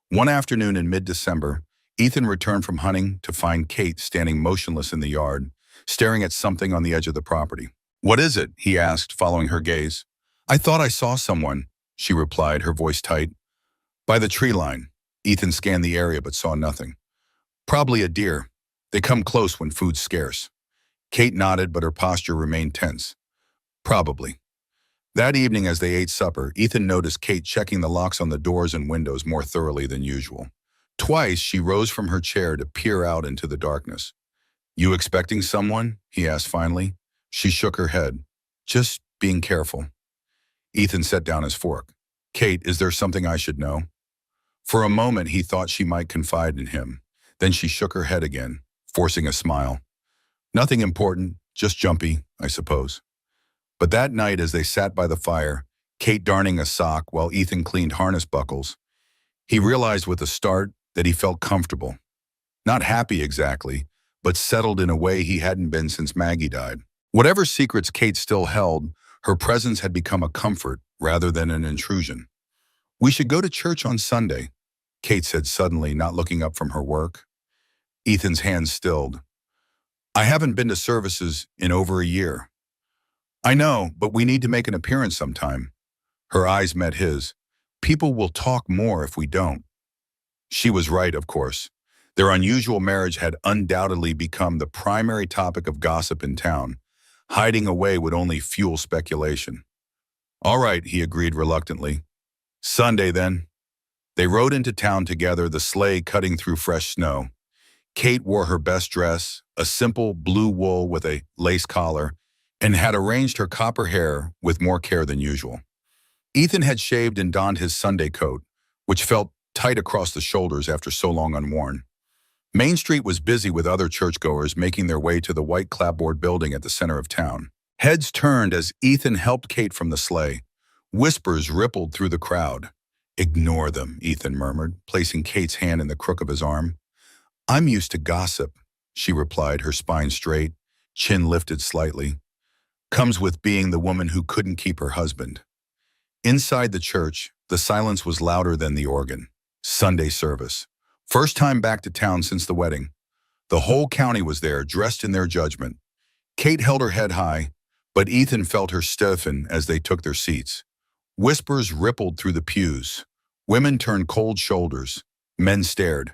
One afternoon in mid-December, Ethan returned from hunting to find Kate standing motionless in the yard, staring at something on the edge of the property. "What is it?" he asked, following her gaze. "I thought I saw someone," she replied, her voice tight. "By the tree line." Ethan scanned the area but saw nothing. "Probably a deer. They come close when food's scarce." Kate nodded, but her posture remained tense. "Probably." That evening as they ate supper, Ethan noticed Kate checking the locks on the doors and windows more thoroughly than usual. Twice, she rose from her chair to peer out into the darkness. "You expecting someone?" he asked finally. She shook her head. "Just being careful." Ethan set down his fork. "Kate, is there something I should know?" For a moment, he thought she might confide in him. Then she shook her head again, forcing a smile. "Nothing important, just jumpy, I suppose." But that night, as they sat by the fire, Kate darning a sock while Ethan cleaned harness buckles, he realized with a start that he felt comfortable. Not happy exactly, but settled in a way he hadn't been since Maggie died. Whatever secrets Kate still held, her presence had become a comfort rather than an intrusion. "We should go to church on Sunday," Kate said suddenly, not looking up from her work. Ethan's hands stilled. "I haven't been to services in over a year." "I know, but we need to make an appearance sometime." Her eyes met his. "People will talk more if we don't." She was right, of course. Their unusual marriage had undoubtedly become the primary topic of gossip in town. Hiding away would only fuel speculation. "All right," he agreed reluctantly. "Sunday, then." They rode into town together, the sleigh cutting through fresh snow. Kate wore her best dress, a simple blue wool with a lace collar, and had arranged her copper hair with more care than usual. Ethan had shaved and donned his Sunday coat, which felt tight across the shoulders after so long unworn. Main Street was busy with other churchgoers making their way to the white clapboard building at the center of town. Heads turned as Ethan helped Kate from the sleigh. Whispers rippled through the crowd. "Ignore them," Ethan murmured, placing Kate's hand in the crook of his arm. "I'm used to gossip," she replied, her spine straight, chin lifted slightly. "Comes with being the woman who couldn't keep her husband." Inside the church, the silence was louder than the organ. Sunday service. First time back to town since the wedding. The whole county was there, dressed in their judgment. Kate held her head high, But Ethan felt her stiffen as they took their seats. Whispers rippled through the pews. Women turned cold shoulders. Men stared.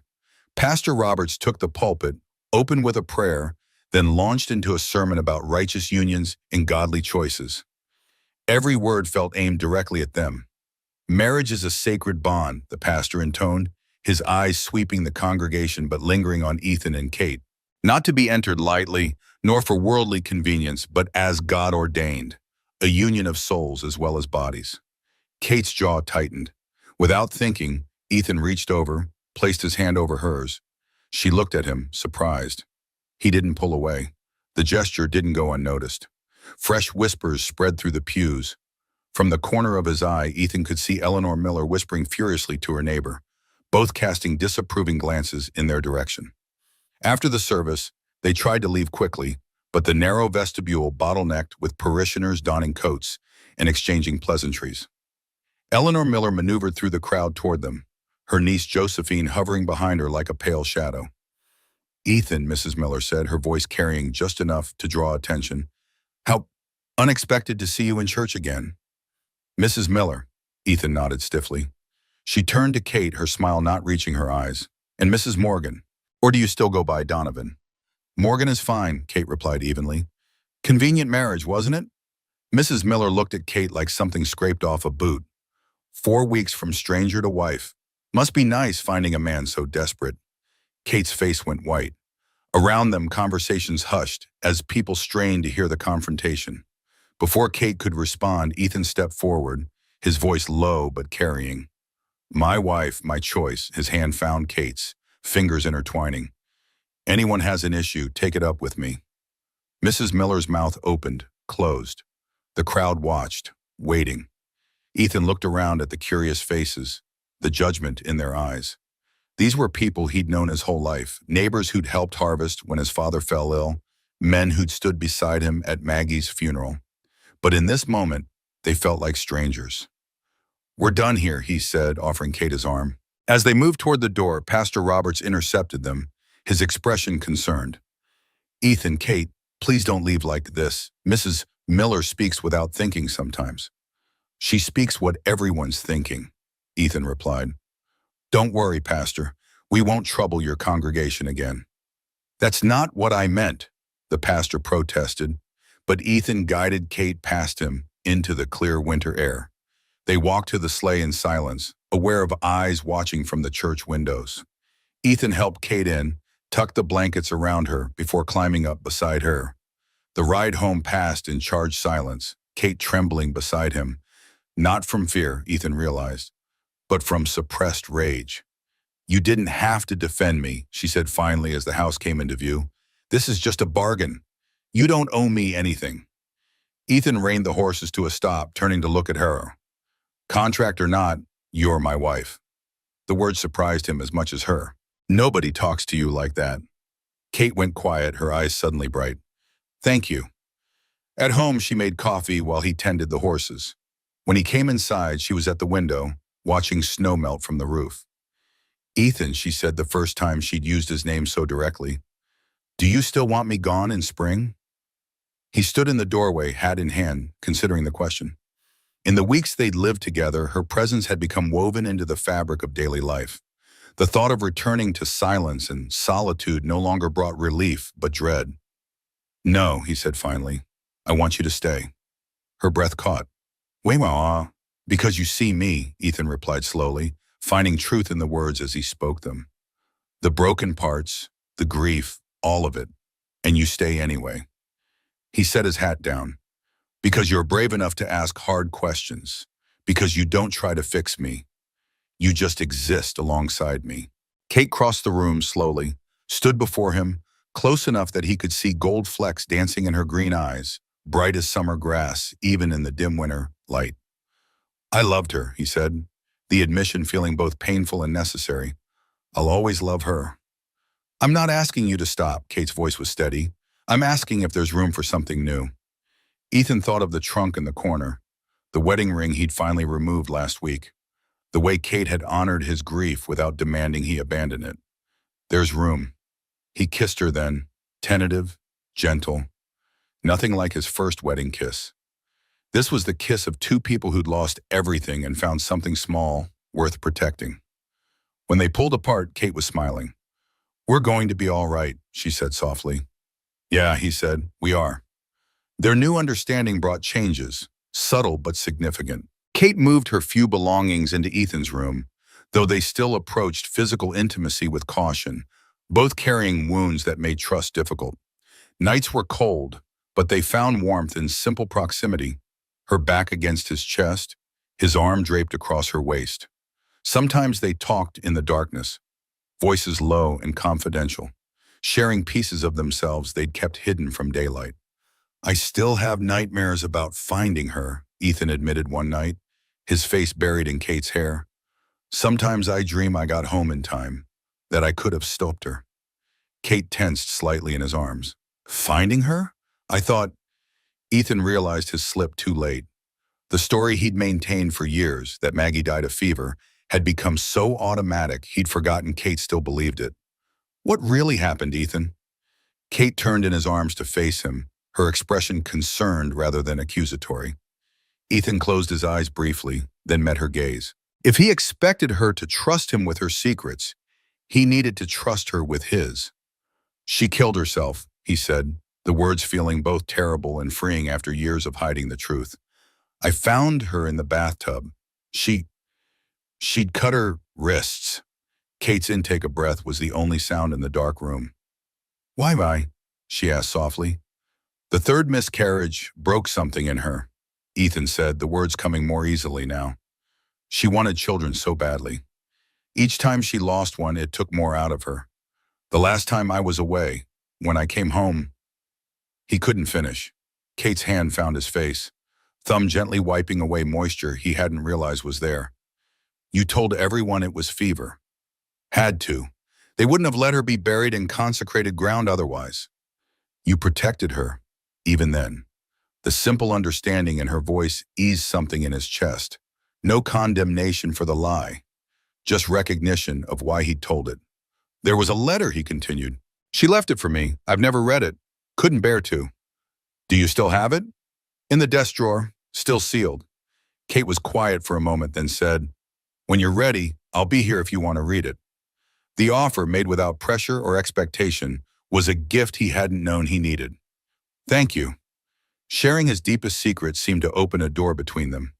Pastor Roberts took the pulpit, opened with a prayer, then launched into a sermon about righteous unions and godly choices. Every word felt aimed directly at them. Marriage is a sacred bond, the pastor intoned, his eyes sweeping the congregation but lingering on Ethan and Kate. Not to be entered lightly, nor for worldly convenience, but as God ordained, a union of souls as well as bodies. Kate's jaw tightened. Without thinking, Ethan reached over, placed his hand over hers. She looked at him, surprised. He didn't pull away. The gesture didn't go unnoticed. Fresh whispers spread through the pews. From the corner of his eye, Ethan could see Eleanor Miller whispering furiously to her neighbor, both casting disapproving glances in their direction. After the service, they tried to leave quickly, but the narrow vestibule bottlenecked with parishioners donning coats and exchanging pleasantries. Eleanor Miller maneuvered through the crowd toward them, her niece Josephine hovering behind her like a pale shadow. "Ethan," Mrs. Miller said, her voice carrying just enough to draw attention. "How unexpected to see you in church again." "Mrs. Miller," Ethan nodded stiffly. She turned to Kate, her smile not reaching her eyes. "And Mrs. Morgan, or do you still go by Donovan?" "Morgan is fine," Kate replied evenly. "Convenient marriage, wasn't it?" Mrs. Miller looked at Kate like something scraped off a boot. 4 weeks from stranger to wife. Must be nice finding a man so desperate. Kate's face went white. Around them, conversations hushed as people strained to hear the confrontation. Before Kate could respond, Ethan stepped forward, his voice low but carrying. "My wife, my choice," his hand found Kate's, fingers intertwining. "Anyone has an issue, take it up with me." Mrs. Miller's mouth opened, closed. The crowd watched, waiting. Ethan looked around at the curious faces, the judgment in their eyes. These were people he'd known his whole life, neighbors who'd helped harvest when his father fell ill, men who'd stood beside him at Maggie's funeral. But in this moment, they felt like strangers. "We're done here," he said, offering Kate his arm. As they moved toward the door, Pastor Roberts intercepted them, his expression concerned. "Ethan, Kate, please don't leave like this. Mrs. Miller speaks without thinking sometimes." "She speaks what everyone's thinking," Ethan replied. "Don't worry, Pastor. We won't trouble your congregation again." "That's not what I meant," the pastor protested, but Ethan guided Kate past him into the clear winter air. They walked to the sleigh in silence, aware of eyes watching from the church windows. Ethan helped Kate in, tucked the blankets around her before climbing up beside her. The ride home passed in charged silence, Kate trembling beside him. Not from fear, Ethan realized, but from suppressed rage. "You didn't have to defend me," she said finally as the house came into view. "This is just a bargain. You don't owe me anything." Ethan reined the horses to a stop, turning to look at her. "Contract or not, you're my wife." The word surprised him as much as her. "Nobody talks to you like that." Kate went quiet, her eyes suddenly bright. "Thank you." At home, she made coffee while he tended the horses. When he came inside, she was at the window, watching snow melt from the roof. "Ethan," she said the first time she'd used his name so directly, "do you still want me gone in spring?" He stood in the doorway, hat in hand, considering the question. In the weeks they'd lived together, her presence had become woven into the fabric of daily life. The thought of returning to silence and solitude no longer brought relief, but dread. "No," he said finally. "I want you to stay." Her breath caught. "Wait, because you see me," Ethan replied slowly, finding truth in the words as he spoke them. "The broken parts, the grief, all of it, and you stay anyway." He set his hat down. "Because you're brave enough to ask hard questions. Because you don't try to fix me. You just exist alongside me." Kate crossed the room slowly, stood before him, close enough that he could see gold flecks dancing in her green eyes, bright as summer grass, even in the dim winter light. "I loved her," he said, the admission feeling both painful and necessary. "I'll always love her." "I'm not asking you to stop," Kate's voice was steady. "I'm asking if there's room for something new." Ethan thought of the trunk in the corner, the wedding ring he'd finally removed last week, the way Kate had honored his grief without demanding he abandon it. "There's room." He kissed her then, tentative, gentle. Nothing like his first wedding kiss. This was the kiss of two people who'd lost everything and found something small, worth protecting. When they pulled apart, Kate was smiling. "We're going to be all right," she said softly. "Yeah," he said, "we are." Their new understanding brought changes, subtle but significant. Kate moved her few belongings into Ethan's room, though they still approached physical intimacy with caution, both carrying wounds that made trust difficult. Nights were cold, but they found warmth in simple proximity, her back against his chest, his arm draped across her waist. Sometimes they talked in the darkness, voices low and confidential, sharing pieces of themselves they'd kept hidden from daylight. "I still have nightmares about finding her," Ethan admitted one night, his face buried in Kate's hair. "Sometimes I dream I got home in time, that I could have stopped her." Kate tensed slightly in his arms. "Finding her? I thought—" Ethan realized his slip too late. The story he'd maintained for years, that Maggie died of fever, had become so automatic he'd forgotten Kate still believed it. "What really happened, Ethan?" Kate turned in his arms to face him, her expression concerned rather than accusatory. Ethan closed his eyes briefly, then met her gaze. If he expected her to trust him with her secrets, he needed to trust her with his. "She killed herself," he said, the words feeling both terrible and freeing after years of hiding the truth. "I found her in the bathtub. She'd cut her wrists." Kate's intake of breath was the only sound in the dark room. "Why?" she asked softly. "The third miscarriage broke something in her," Ethan said, the words coming more easily now. "She wanted children so badly. Each time she lost one, it took more out of her. The last time I was away, when I came home—" He couldn't finish. Kate's hand found his face, thumb gently wiping away moisture he hadn't realized was there. "You told everyone it was fever." "Had to. They wouldn't have let her be buried in consecrated ground otherwise." "You protected her, even then." The simple understanding in her voice eased something in his chest. No condemnation for the lie, just recognition of why he'd told it. "There was a letter," he continued. "She left it for me. I've never read it. Couldn't bear to." "Do you still have it?" "In the desk drawer, still sealed." Kate was quiet for a moment, then said, "When you're ready, I'll be here if you want to read it." The offer, made without pressure or expectation, was a gift he hadn't known he needed. "Thank you." Sharing his deepest secret seemed to open a door between them.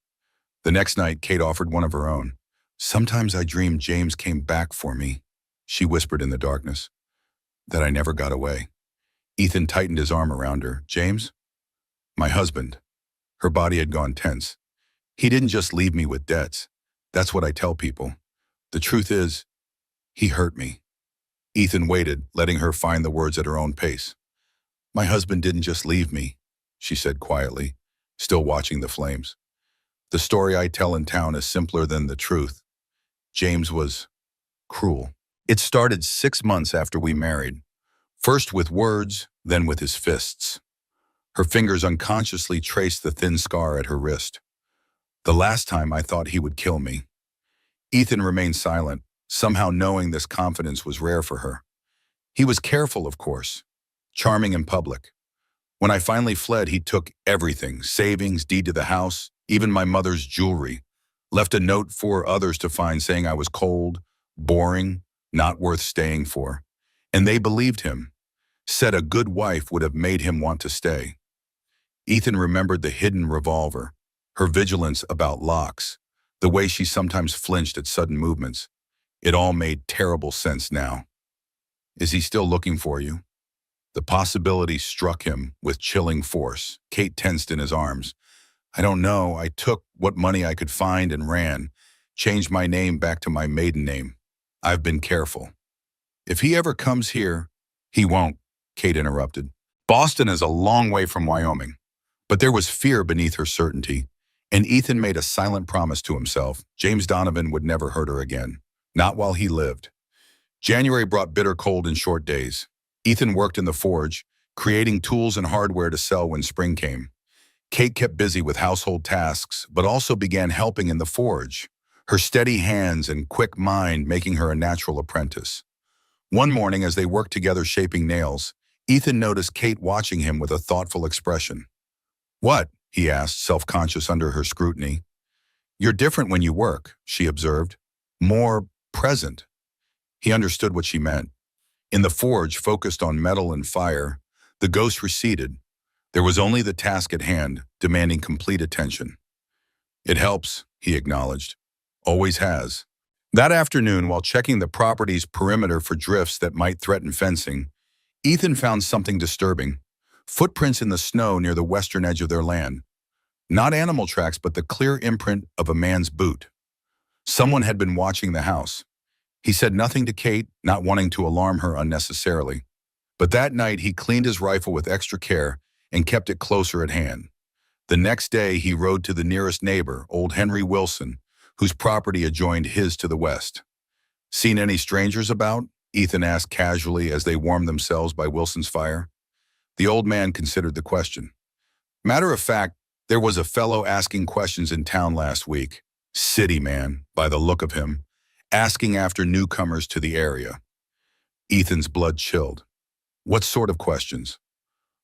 The next night, Kate offered one of her own. "Sometimes I dream James came back for me," she whispered in the darkness. "That I never got away." Ethan tightened his arm around her. "James?" "My husband." Her body had gone tense. "He didn't just leave me with debts. That's what I tell people. The truth is, he hurt me." Ethan waited, letting her find the words at her own pace. "My husband didn't just leave me," she said quietly, still watching the flames. "The story I tell in town is simpler than the truth. James was cruel. It started 6 months after we married. First with words, then with his fists." Her fingers unconsciously traced the thin scar at her wrist. "The last time I thought he would kill me." Ethan remained silent, somehow knowing this confidence was rare for her. He was careful, of course, charming in public. "When I finally fled, he took everything, savings, deed to the house, even my mother's jewelry. Left a note for others to find saying I was cold, boring, not worth staying for. And they believed him. Said a good wife would have made him want to stay." Ethan remembered the hidden revolver, her vigilance about locks, the way she sometimes flinched at sudden movements. It all made terrible sense now. "Is he still looking for you?" The possibility struck him with chilling force. Kate tensed in his arms. "I don't know. I took what money I could find and ran. Changed my name back to my maiden name. I've been careful. If he ever comes here—" "He won't," Kate interrupted. "Boston is a long way from Wyoming." But there was fear beneath her certainty, and Ethan made a silent promise to himself. James Donovan would never hurt her again. Not while he lived. January brought bitter cold and short days. Ethan worked in the forge, creating tools and hardware to sell when spring came. Kate kept busy with household tasks, but also began helping in the forge, her steady hands and quick mind making her a natural apprentice. One morning, as they worked together shaping nails, Ethan noticed Kate watching him with a thoughtful expression. "What?" he asked, self-conscious under her scrutiny. "You're different when you work," she observed. "More present." He understood what she meant. In the forge, focused on metal and fire, the ghost receded. There was only the task at hand, demanding complete attention. "It helps," he acknowledged. "Always has." That afternoon, while checking the property's perimeter for drifts that might threaten fencing, Ethan found something disturbing. Footprints in the snow near the western edge of their land. Not animal tracks, but the clear imprint of a man's boot. Someone had been watching the house. He said nothing to Kate, not wanting to alarm her unnecessarily. But that night, he cleaned his rifle with extra care and kept it closer at hand. The next day, he rode to the nearest neighbor, old Henry Wilson, whose property adjoined his to the west. "Seen any strangers about?" Ethan asked casually as they warmed themselves by Wilson's fire. The old man considered the question. "Matter of fact, there was a fellow asking questions in town last week. City man, by the look of him, asking after newcomers to the area." Ethan's blood chilled. What sort of questions?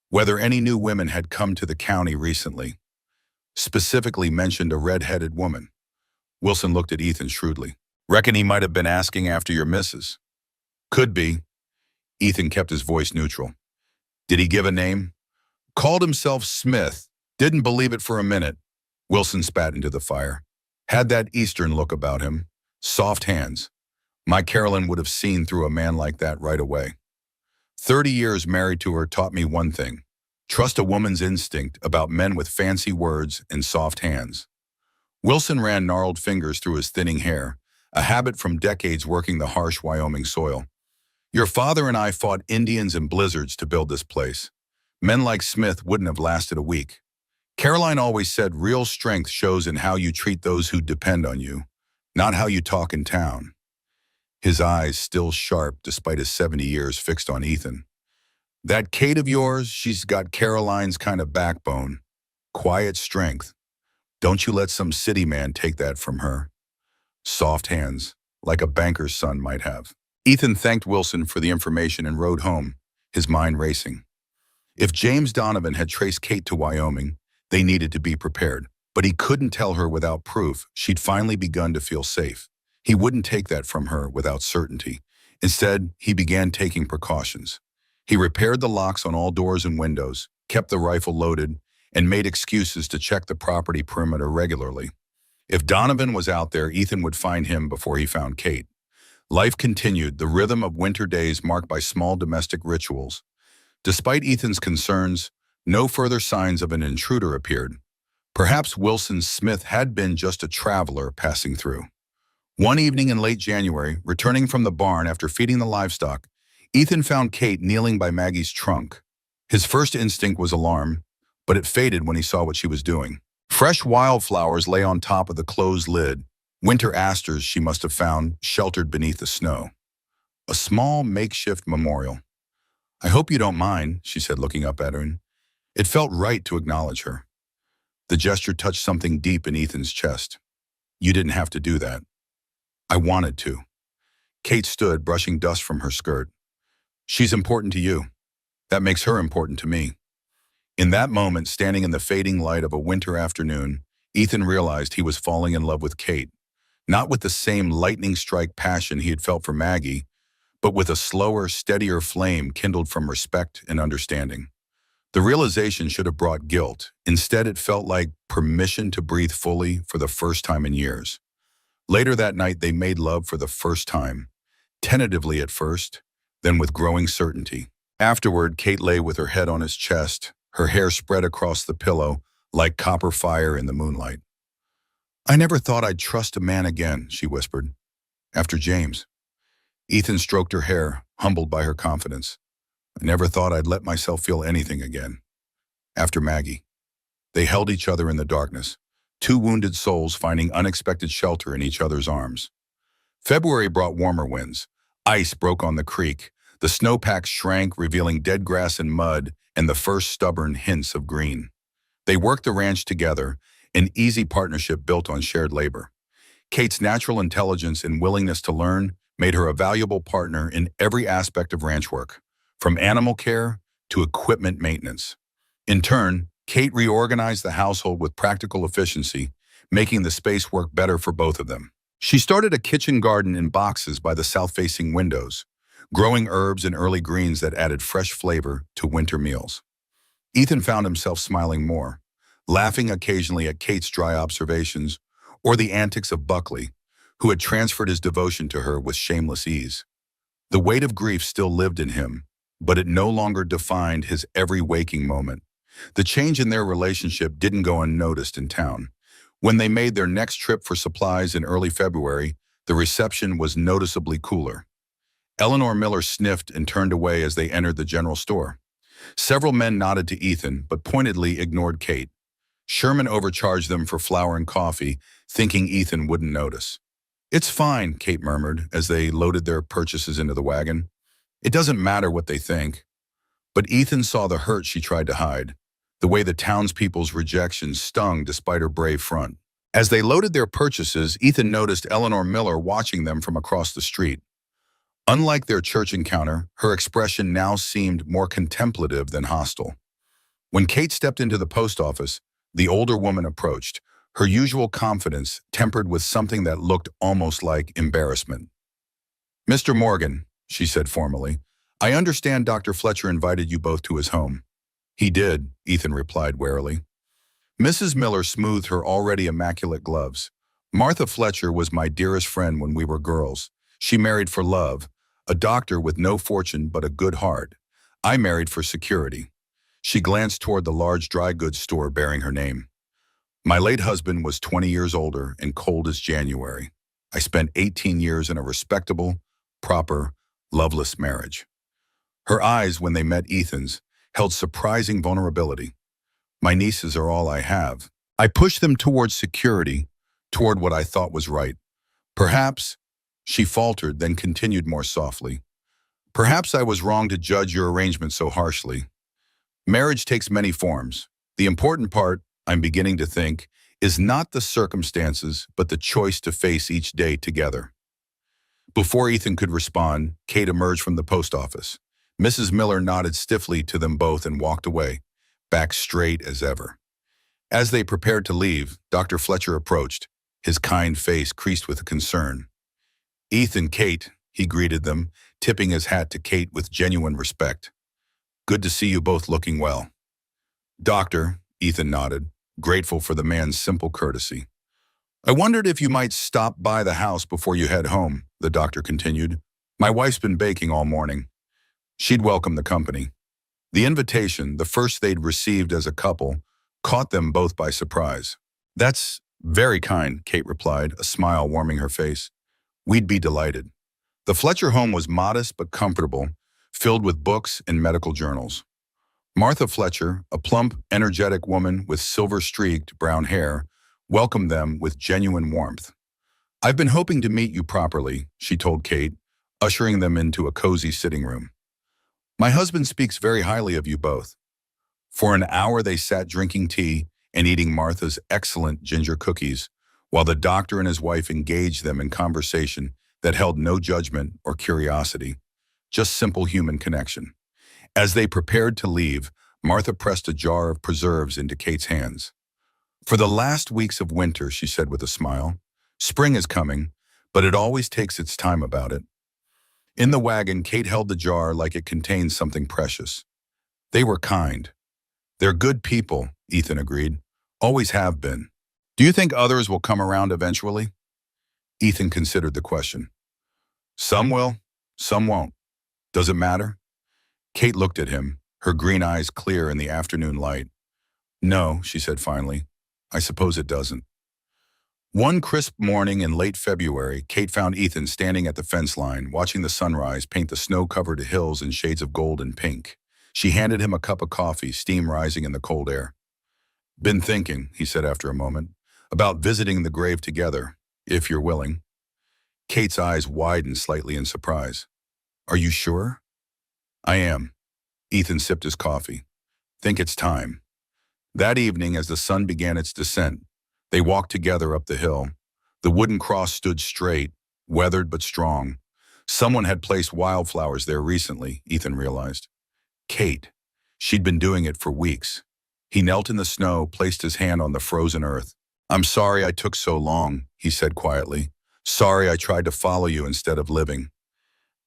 Whether any new women had come to the county recently. Specifically mentioned a red-headed woman. Wilson looked at Ethan shrewdly. "Reckon he might have been asking after your missus." "Could be." Ethan kept his voice neutral. "Did he give a name?" "Called himself Smith. Didn't believe it for a minute." Wilson spat into the fire. "Had that Eastern look about him. Soft hands. My Carolyn would have seen through a man like that right away. 30 years married to her taught me one thing. Trust a woman's instinct about men with fancy words and soft hands." Wilson ran gnarled fingers through his thinning hair, a habit from decades working the harsh Wyoming soil. "Your father and I fought Indians and blizzards to build this place. Men like Smith wouldn't have lasted a week. Caroline always said real strength shows in how you treat those who depend on you, not how you talk in town." His eyes still sharp despite his 70 years fixed on Ethan. "That Kate of yours, she's got Caroline's kind of backbone. Quiet strength. Don't you let some city man take that from her. Soft hands, like a banker's son might have." Ethan thanked Wilson for the information and rode home, his mind racing. If James Donovan had traced Kate to Wyoming, they needed to be prepared. But he couldn't tell her without proof she'd finally begun to feel safe. He wouldn't take that from her without certainty. Instead, he began taking precautions. He repaired the locks on all doors and windows, kept the rifle loaded, and made excuses to check the property perimeter regularly. If Donovan was out there, Ethan would find him before he found Kate. Life continued, the rhythm of winter days marked by small domestic rituals. Despite Ethan's concerns, no further signs of an intruder appeared. Perhaps Wilson Smith had been just a traveler passing through. One evening in late January, returning from the barn after feeding the livestock, Ethan found Kate kneeling by Maggie's trunk. His first instinct was alarm, but it faded when he saw what she was doing. Fresh wildflowers lay on top of the closed lid, winter asters she must have found sheltered beneath the snow. A small makeshift memorial. "I hope you don't mind," she said, looking up at her. It felt right to acknowledge her. The gesture touched something deep in Ethan's chest. "You didn't have to do that." "I wanted to." Kate stood, brushing dust from her skirt. "She's important to you. That makes her important to me." In that moment, standing in the fading light of a winter afternoon, Ethan realized he was falling in love with Kate, not with the same lightning strike passion he had felt for Maggie, but with a slower, steadier flame kindled from respect and understanding. The realization should have brought guilt. Instead, it felt like permission to breathe fully for the first time in years. Later that night, they made love for the first time, tentatively at first, then with growing certainty. Afterward, Kate lay with her head on his chest, her hair spread across the pillow like copper fire in the moonlight. "I never thought I'd trust a man again," she whispered. "After James." Ethan stroked her hair, humbled by her confidence. "I never thought I'd let myself feel anything again. After Maggie." They held each other in the darkness, two wounded souls finding unexpected shelter in each other's arms. February brought warmer winds. Ice broke on the creek. The snowpack shrank, revealing dead grass and mud and the first stubborn hints of green. They worked the ranch together, an easy partnership built on shared labor. Kate's natural intelligence and willingness to learn made her a valuable partner in every aspect of ranch work, from animal care to equipment maintenance. In turn, Kate reorganized the household with practical efficiency, making the space work better for both of them. She started a kitchen garden in boxes by the south-facing windows, growing herbs and early greens that added fresh flavor to winter meals. Ethan found himself smiling more, laughing occasionally at Kate's dry observations or the antics of Buckley, who had transferred his devotion to her with shameless ease. The weight of grief still lived in him, but it no longer defined his every waking moment. The change in their relationship didn't go unnoticed in town. When they made their next trip for supplies in early February, the reception was noticeably cooler. Eleanor Miller sniffed and turned away as they entered the general store. Several men nodded to Ethan, but pointedly ignored Kate. Sherman overcharged them for flour and coffee, thinking Ethan wouldn't notice. "It's fine," Kate murmured as they loaded their purchases into the wagon. "It doesn't matter what they think." But Ethan saw the hurt she tried to hide, the way the townspeople's rejection stung despite her brave front. As they loaded their purchases, Ethan noticed Eleanor Miller watching them from across the street. Unlike their church encounter, her expression now seemed more contemplative than hostile. When Kate stepped into the post office, the older woman approached, her usual confidence tempered with something that looked almost like embarrassment. "Mr. Morgan," she said formally, "I understand Dr. Fletcher invited you both to his home." "He did," Ethan replied warily. Mrs. Miller smoothed her already immaculate gloves. "Martha Fletcher was my dearest friend when we were girls. She married for love, a doctor with no fortune but a good heart. I married for security." She glanced toward the large dry goods store bearing her name. "My late husband was 20 years older and cold as January. I spent 18 years in a respectable, proper, loveless marriage." Her eyes, when they met Ethan's, held surprising vulnerability. "My nieces are all I have. I pushed them toward security, toward what I thought was right. Perhaps," she faltered, then continued more softly, "perhaps I was wrong to judge your arrangement so harshly. Marriage takes many forms. The important part, I'm beginning to think, is not the circumstances, but the choice to face each day together." Before Ethan could respond, Kate emerged from the post office. Mrs. Miller nodded stiffly to them both and walked away, back straight as ever. As they prepared to leave, Dr. Fletcher approached, his kind face creased with concern. "Ethan, Kate," he greeted them, tipping his hat to Kate with genuine respect. "Good to see you both looking well." "Doctor," Ethan nodded, grateful for the man's simple courtesy. "I wondered if you might stop by the house before you head home," the doctor continued. "My wife's been baking all morning." She'd welcome the company. The invitation, the first they'd received as a couple, caught them both by surprise. "That's very kind," Kate replied, a smile warming her face. "We'd be delighted." The Fletcher home was modest but comfortable, filled with books and medical journals. Martha Fletcher, a plump, energetic woman with silver-streaked brown hair, welcomed them with genuine warmth. "I've been hoping to meet you properly," she told Kate, ushering them into a cozy sitting room. "My husband speaks very highly of you both." For an hour they sat drinking tea and eating Martha's excellent ginger cookies, while the doctor and his wife engaged them in conversation that held no judgment or curiosity, just simple human connection. As they prepared to leave, Martha pressed a jar of preserves into Kate's hands. "For the last weeks of winter," she said with a smile. "Spring is coming, but it always takes its time about it." In the wagon, Kate held the jar like it contained something precious. "They were kind. They're good people," Ethan agreed. "Always have been. Do you think others will come around eventually?" Ethan considered the question. "Some will, some won't. Does it matter?" Kate looked at him, her green eyes clear in the afternoon light. "No," she said finally. "I suppose it doesn't." One crisp morning in late February, Kate found Ethan standing at the fence line, watching the sunrise paint the snow-covered hills in shades of gold and pink. She handed him a cup of coffee, steam rising in the cold air. "Been thinking," he said after a moment, "about visiting the grave together, if you're willing." Kate's eyes widened slightly in surprise. "Are you sure?" "I am." Ethan sipped his coffee. "Think it's time." That evening, as the sun began its descent, they walked together up the hill. The wooden cross stood straight, weathered but strong. Someone had placed wildflowers there recently, Ethan realized. "Kate." She'd been doing it for weeks. He knelt in the snow, placed his hand on the frozen earth. "I'm sorry I took so long," he said quietly. "Sorry I tried to follow you instead of living."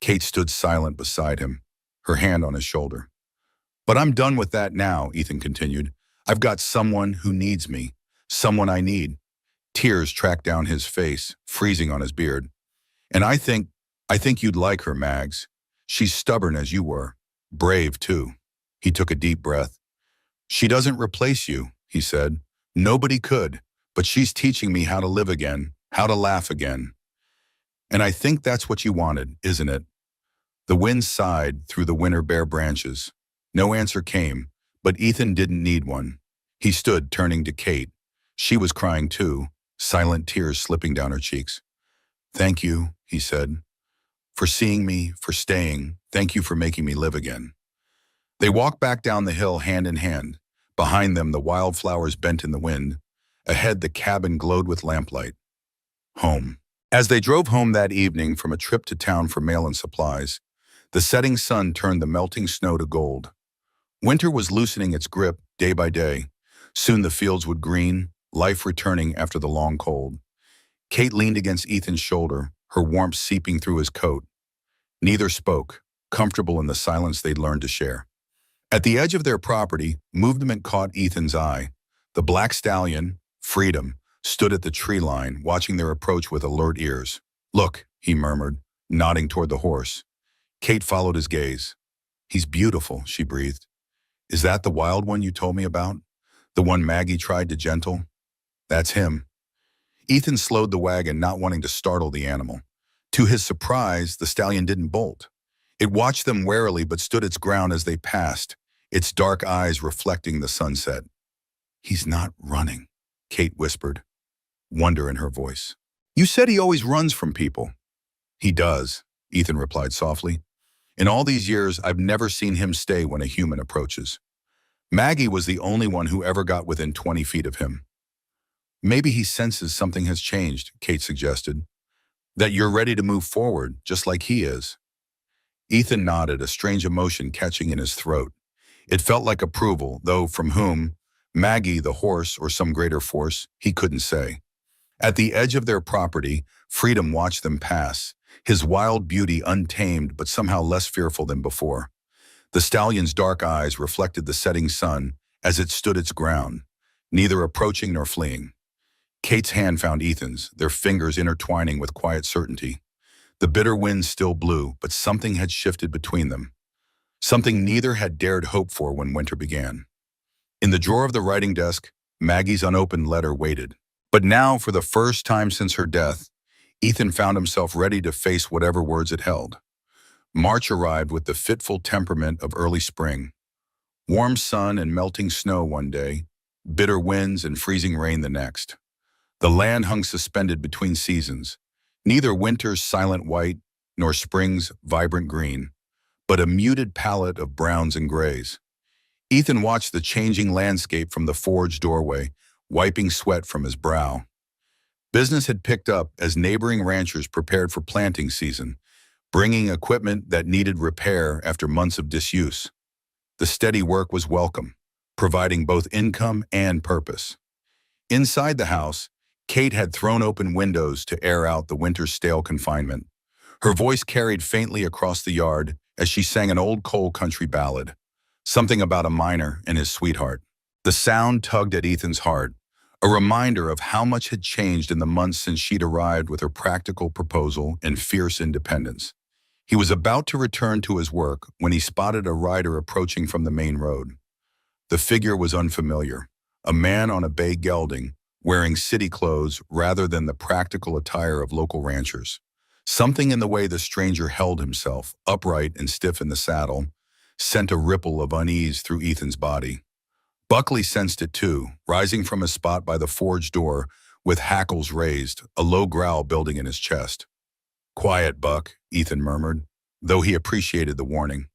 Kate stood silent beside him, her hand on his shoulder. "But I'm done with that now," Ethan continued. "I've got someone who needs me, someone I need." Tears tracked down his face, freezing on his beard. "And I think you'd like her, Mags. She's stubborn as you were. Brave, too." He took a deep breath. "She doesn't replace you," he said. "Nobody could, but she's teaching me how to live again, how to laugh again. And I think that's what you wanted, isn't it?" The wind sighed through the winter bare branches. No answer came, but Ethan didn't need one. He stood, turning to Kate. She was crying too, silent tears slipping down her cheeks. "Thank you," he said, "for seeing me, for staying. Thank you for making me live again." They walked back down the hill hand in hand. Behind them, the wildflowers bent in the wind. Ahead, the cabin glowed with lamplight. Home. As they drove home that evening from a trip to town for mail and supplies, the setting sun turned the melting snow to gold. Winter was loosening its grip day by day. Soon the fields would green, life returning after the long cold. Kate leaned against Ethan's shoulder, her warmth seeping through his coat. Neither spoke, comfortable in the silence they'd learned to share. At the edge of their property, movement caught Ethan's eye. The black stallion, Freedom, stood at the tree line, watching their approach with alert ears. "Look," he murmured, nodding toward the horse. Kate followed his gaze. "He's beautiful," she breathed. "Is that the wild one you told me about? The one Maggie tried to gentle?" "That's him." Ethan slowed the wagon, not wanting to startle the animal. To his surprise, the stallion didn't bolt. It watched them warily but stood its ground as they passed, its dark eyes reflecting the sunset. "He's not running," Kate whispered, wonder in her voice. "You said he always runs from people." "He does," Ethan replied softly. "In all these years, I've never seen him stay when a human approaches. Maggie was the only one who ever got within 20 feet of him." "Maybe he senses something has changed," Kate suggested. "That you're ready to move forward, just like he is." Ethan nodded, a strange emotion catching in his throat. It felt like approval, though from whom, Maggie, the horse, or some greater force, he couldn't say. At the edge of their property, Freedom watched them pass, his wild beauty untamed but somehow less fearful than before. The stallion's dark eyes reflected the setting sun as it stood its ground, neither approaching nor fleeing. Kate's hand found Ethan's, their fingers intertwining with quiet certainty. The bitter wind still blew, but something had shifted between them. Something neither had dared hope for when winter began. In the drawer of the writing desk, Maggie's unopened letter waited. But now, for the first time since her death, Ethan found himself ready to face whatever words it held. March arrived with the fitful temperament of early spring. Warm sun and melting snow one day, bitter winds and freezing rain the next. The land hung suspended between seasons, neither winter's silent white nor spring's vibrant green, but a muted palette of browns and grays. Ethan watched the changing landscape from the forge doorway, wiping sweat from his brow. Business had picked up as neighboring ranchers prepared for planting season, bringing equipment that needed repair after months of disuse. The steady work was welcome, providing both income and purpose. Inside the house, Kate had thrown open windows to air out the winter's stale confinement. Her voice carried faintly across the yard as she sang an old coal country ballad, something about a miner and his sweetheart. The sound tugged at Ethan's heart, a reminder of how much had changed in the months since she'd arrived with her practical proposal and fierce independence. He was about to return to his work when he spotted a rider approaching from the main road. The figure was unfamiliar, a man on a bay gelding, wearing city clothes rather than the practical attire of local ranchers. Something in the way the stranger held himself, upright and stiff in the saddle, sent a ripple of unease through Ethan's body. Buckley sensed it too, rising from his spot by the forge door with hackles raised, a low growl building in his chest. "Quiet, Buck," Ethan murmured, though he appreciated the warning.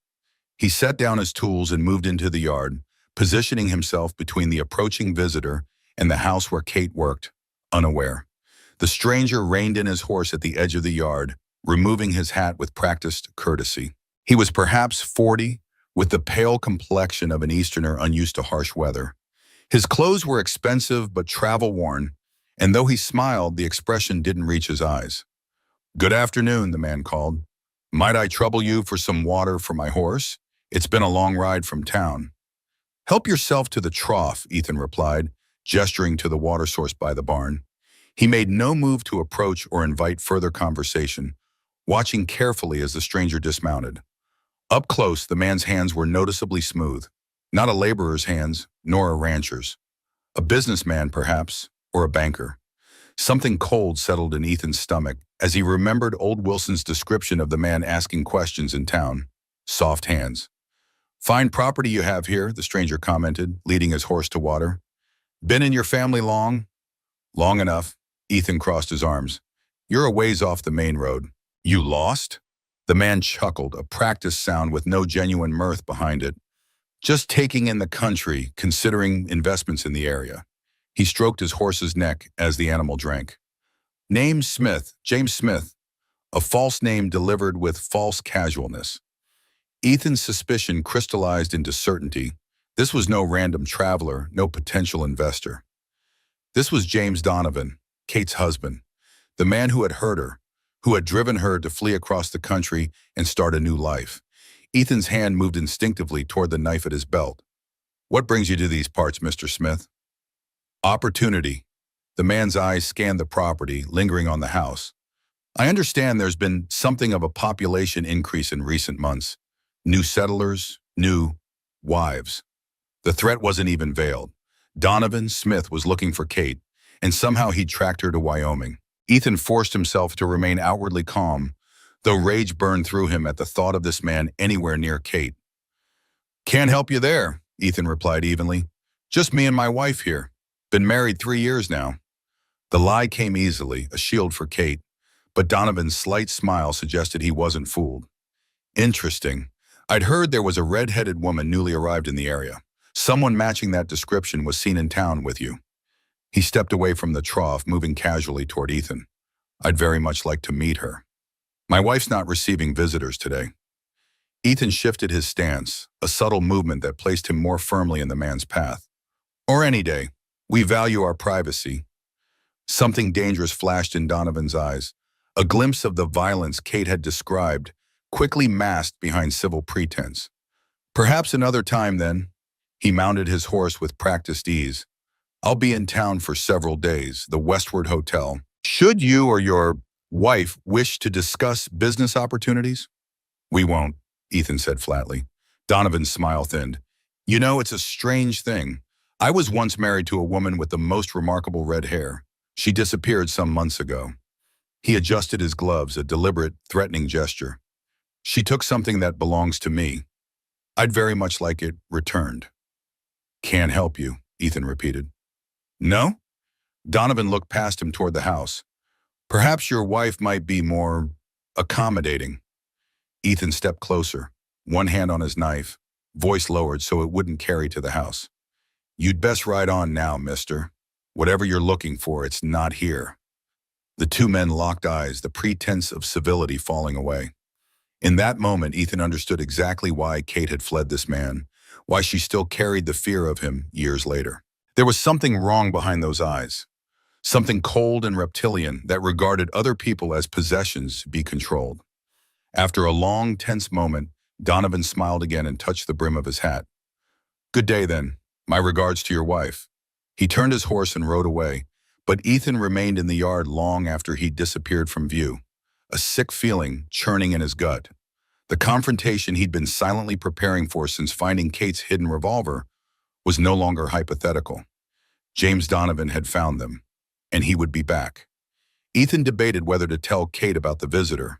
He set down his tools and moved into the yard, positioning himself between the approaching visitor and the house where Kate worked, unaware. The stranger reined in his horse at the edge of the yard, removing his hat with practiced courtesy. He was perhaps 40, with the pale complexion of an Easterner unused to harsh weather. His clothes were expensive but travel-worn, and though he smiled, the expression didn't reach his eyes. "Good afternoon," the man called. "Might I trouble you for some water for my horse? It's been a long ride from town." "Help yourself to the trough," Ethan replied, gesturing to the water source by the barn. He made no move to approach or invite further conversation, watching carefully as the stranger dismounted. Up close, the man's hands were noticeably smooth. Not a laborer's hands, nor a rancher's. A businessman, perhaps, or a banker. Something cold settled in Ethan's stomach as he remembered old Wilson's description of the man asking questions in town. Soft hands. "Fine property you have here," the stranger commented, leading his horse to water. "Been in your family long?" "Long enough." Ethan crossed his arms. "You're a ways off the main road." "You lost?" The man chuckled, a practice sound with no genuine mirth behind it. "Just taking in the country, considering investments in the area." He stroked his horse's neck as the animal drank. "Name Smith, James Smith." A false name delivered with false casualness. Ethan's suspicion crystallized into certainty. This was no random traveler, no potential investor. This was James Donovan, Kate's husband, the man who had hurt her, who had driven her to flee across the country and start a new life. Ethan's hand moved instinctively toward the knife at his belt. "What brings you to these parts, Mr. Smith?" "Opportunity." The man's eyes scanned the property, lingering on the house. "I understand there's been something of a population increase in recent months. New settlers, new wives." The threat wasn't even veiled. Donovan Smith was looking for Kate, and somehow he'd tracked her to Wyoming. Ethan forced himself to remain outwardly calm, though rage burned through him at the thought of this man anywhere near Kate. "Can't help you there," Ethan replied evenly. "Just me and my wife here. Been married 3 years now." The lie came easily, a shield for Kate, but Donovan's slight smile suggested he wasn't fooled. "Interesting. I'd heard there was a red-headed woman newly arrived in the area. Someone matching that description was seen in town with you." He stepped away from the trough, moving casually toward Ethan. "I'd very much like to meet her. My wife's not receiving visitors today." Ethan shifted his stance, a subtle movement that placed him more firmly in the man's path. "Or any day. We value our privacy." Something dangerous flashed in Donovan's eyes, a glimpse of the violence Kate had described, quickly masked behind civil pretense. "Perhaps another time, then." He mounted his horse with practiced ease. "I'll be in town for several days, the Westward Hotel. Should you or your wife wish to discuss business opportunities?" "We won't," Ethan said flatly. Donovan's smile thinned. "You know, it's a strange thing. I was once married to a woman with the most remarkable red hair. She disappeared some months ago." He adjusted his gloves, a deliberate, threatening gesture. "She took something that belongs to me. I'd very much like it returned." "Can't help you," Ethan repeated. "No?" Donovan looked past him toward the house. "Perhaps your wife might be more accommodating." Ethan stepped closer, one hand on his knife, voice lowered so it wouldn't carry to the house. "You'd best ride on now, mister. Whatever you're looking for, it's not here." The two men locked eyes, the pretense of civility falling away. In that moment, Ethan understood exactly why Kate had fled this man, why she still carried the fear of him years later. There was something wrong behind those eyes, something cold and reptilian that regarded other people as possessions to be controlled. After a long, tense moment, Donovan smiled again and touched the brim of his hat. "Good day, then. My regards to your wife." He turned his horse and rode away, but Ethan remained in the yard long after he disappeared from view, a sick feeling churning in his gut. The confrontation he'd been silently preparing for since finding Kate's hidden revolver was no longer hypothetical. James Donovan had found them, and he would be back. Ethan debated whether to tell Kate about the visitor.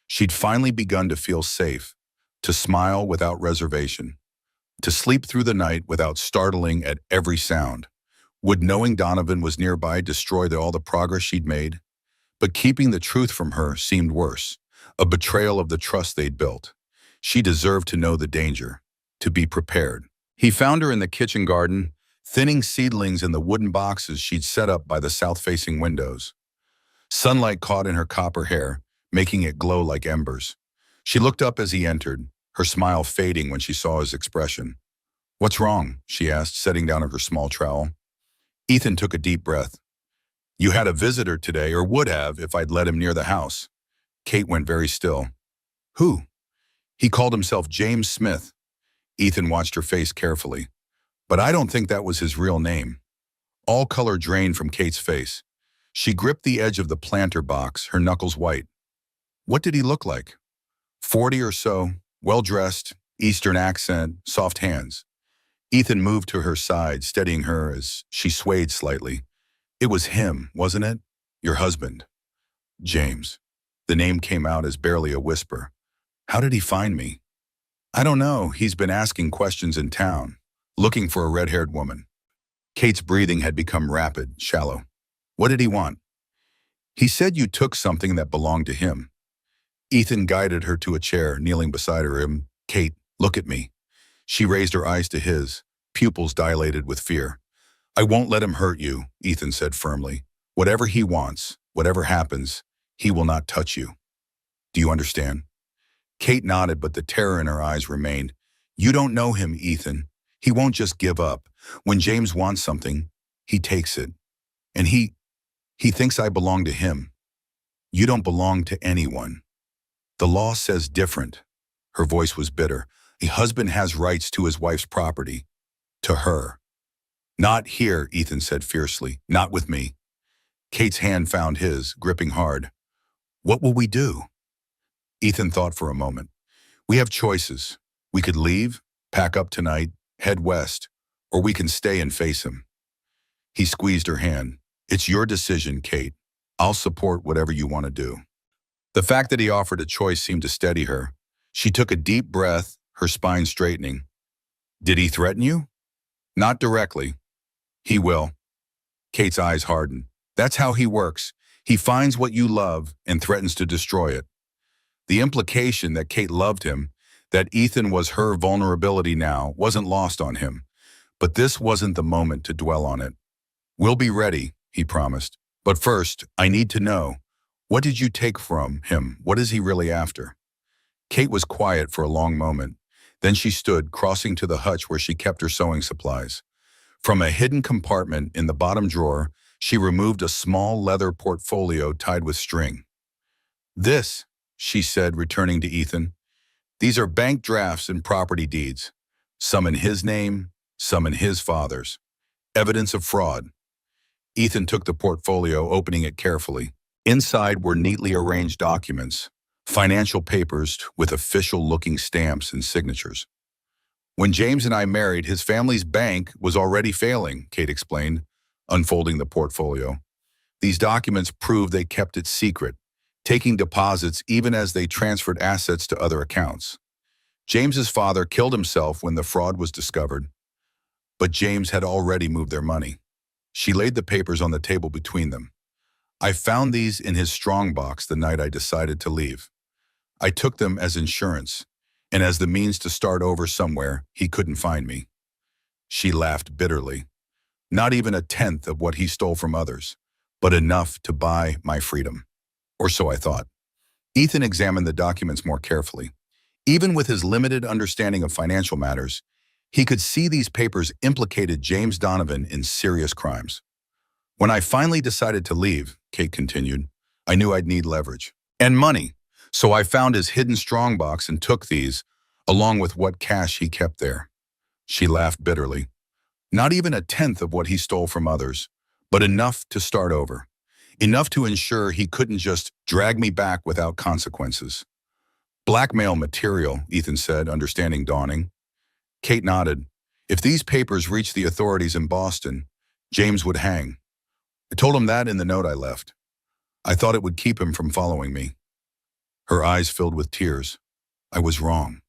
She'd finally begun to feel safe, to smile without reservation, to sleep through the night without startling at every sound. Would knowing Donovan was nearby destroy all the progress she'd made? But keeping the truth from her seemed worse, a betrayal of the trust they'd built. She deserved to know the danger, to be prepared. He found her in the kitchen garden, thinning seedlings in the wooden boxes she'd set up by the south-facing windows. Sunlight caught in her copper hair, making it glow like embers. She looked up as he entered, her smile fading when she saw his expression. "What's wrong?" she asked, setting down her small trowel. Ethan took a deep breath. "You had a visitor today, or would have if I'd let him near the house." Kate went very still. "Who?" "He called himself James Smith." Ethan watched her face carefully. "But I don't think that was his real name." All color drained from Kate's face. She gripped the edge of the planter box, her knuckles white. "What did he look like?" 40 or so, well-dressed, Eastern accent, soft hands. Ethan moved to her side, steadying her as she swayed slightly. "It was him, wasn't it? Your husband." "James." The name came out as barely a whisper. "How did he find me?" "I don't know. He's been asking questions in town, looking for a red-haired woman." Kate's breathing had become rapid, shallow. "What did he want?" "He said you took something that belonged to him." Ethan guided her to a chair, kneeling beside her. "Kate, look at me." She raised her eyes to his, pupils dilated with fear. "I won't let him hurt you," Ethan said firmly. "Whatever he wants, whatever happens, he will not touch you. Do you understand?" Kate nodded, but the terror in her eyes remained. "You don't know him, Ethan. He won't just give up. When James wants something, he takes it. And he thinks I belong to him. You don't belong to anyone. The law says different." Her voice was bitter. "A husband has rights to his wife's property. To her." "Not here," Ethan said fiercely. "Not with me." Kate's hand found his, gripping hard. "What will we do?" Ethan thought for a moment. "We have choices. We could leave, pack up tonight, head west, or we can stay and face him." He squeezed her hand. "It's your decision, Kate. I'll support whatever you want to do." The fact that he offered a choice seemed to steady her. She took a deep breath, her spine straightening. "Did he threaten you?" "Not directly." "He will." Kate's eyes hardened. "That's how he works. He finds what you love and threatens to destroy it." The implication that Kate loved him, that Ethan was her vulnerability now, wasn't lost on him. But this wasn't the moment to dwell on it. "We'll be ready," he promised. "But first, I need to know, what did you take from him? What is he really after?" Kate was quiet for a long moment. Then she stood, crossing to the hutch where she kept her sewing supplies. From a hidden compartment in the bottom drawer, she removed a small leather portfolio tied with string. "This," she said, returning to Ethan. "These are bank drafts and property deeds. Some in his name, some in his father's. Evidence of fraud." Ethan took the portfolio, opening it carefully. Inside were neatly arranged documents, financial papers with official-looking stamps and signatures. "When James and I married, his family's bank was already failing," Kate explained, unfolding the portfolio. "These documents prove they kept it secret, taking deposits even as they transferred assets to other accounts. James's father killed himself when the fraud was discovered, but James had already moved their money." She laid the papers on the table between them. "I found these in his strongbox the night I decided to leave. I took them as insurance, and as the means to start over somewhere he couldn't find me." She laughed bitterly. "Not even a tenth of what he stole from others, but enough to buy my freedom. Or so I thought." Ethan examined the documents more carefully. Even with his limited understanding of financial matters, he could see these papers implicated James Donovan in serious crimes. "When I finally decided to leave," Kate continued, "I knew I'd need leverage. And money. So I found his hidden strongbox and took these, along with what cash he kept there." She laughed bitterly. "Not even a tenth of what he stole from others, but enough to start over. Enough to ensure he couldn't just drag me back without consequences." "Blackmail material," Ethan said, understanding dawning. Kate nodded. "If these papers reached the authorities in Boston, James would hang. I told him that in the note I left. I thought it would keep him from following me." Her eyes filled with tears. "I was wrong."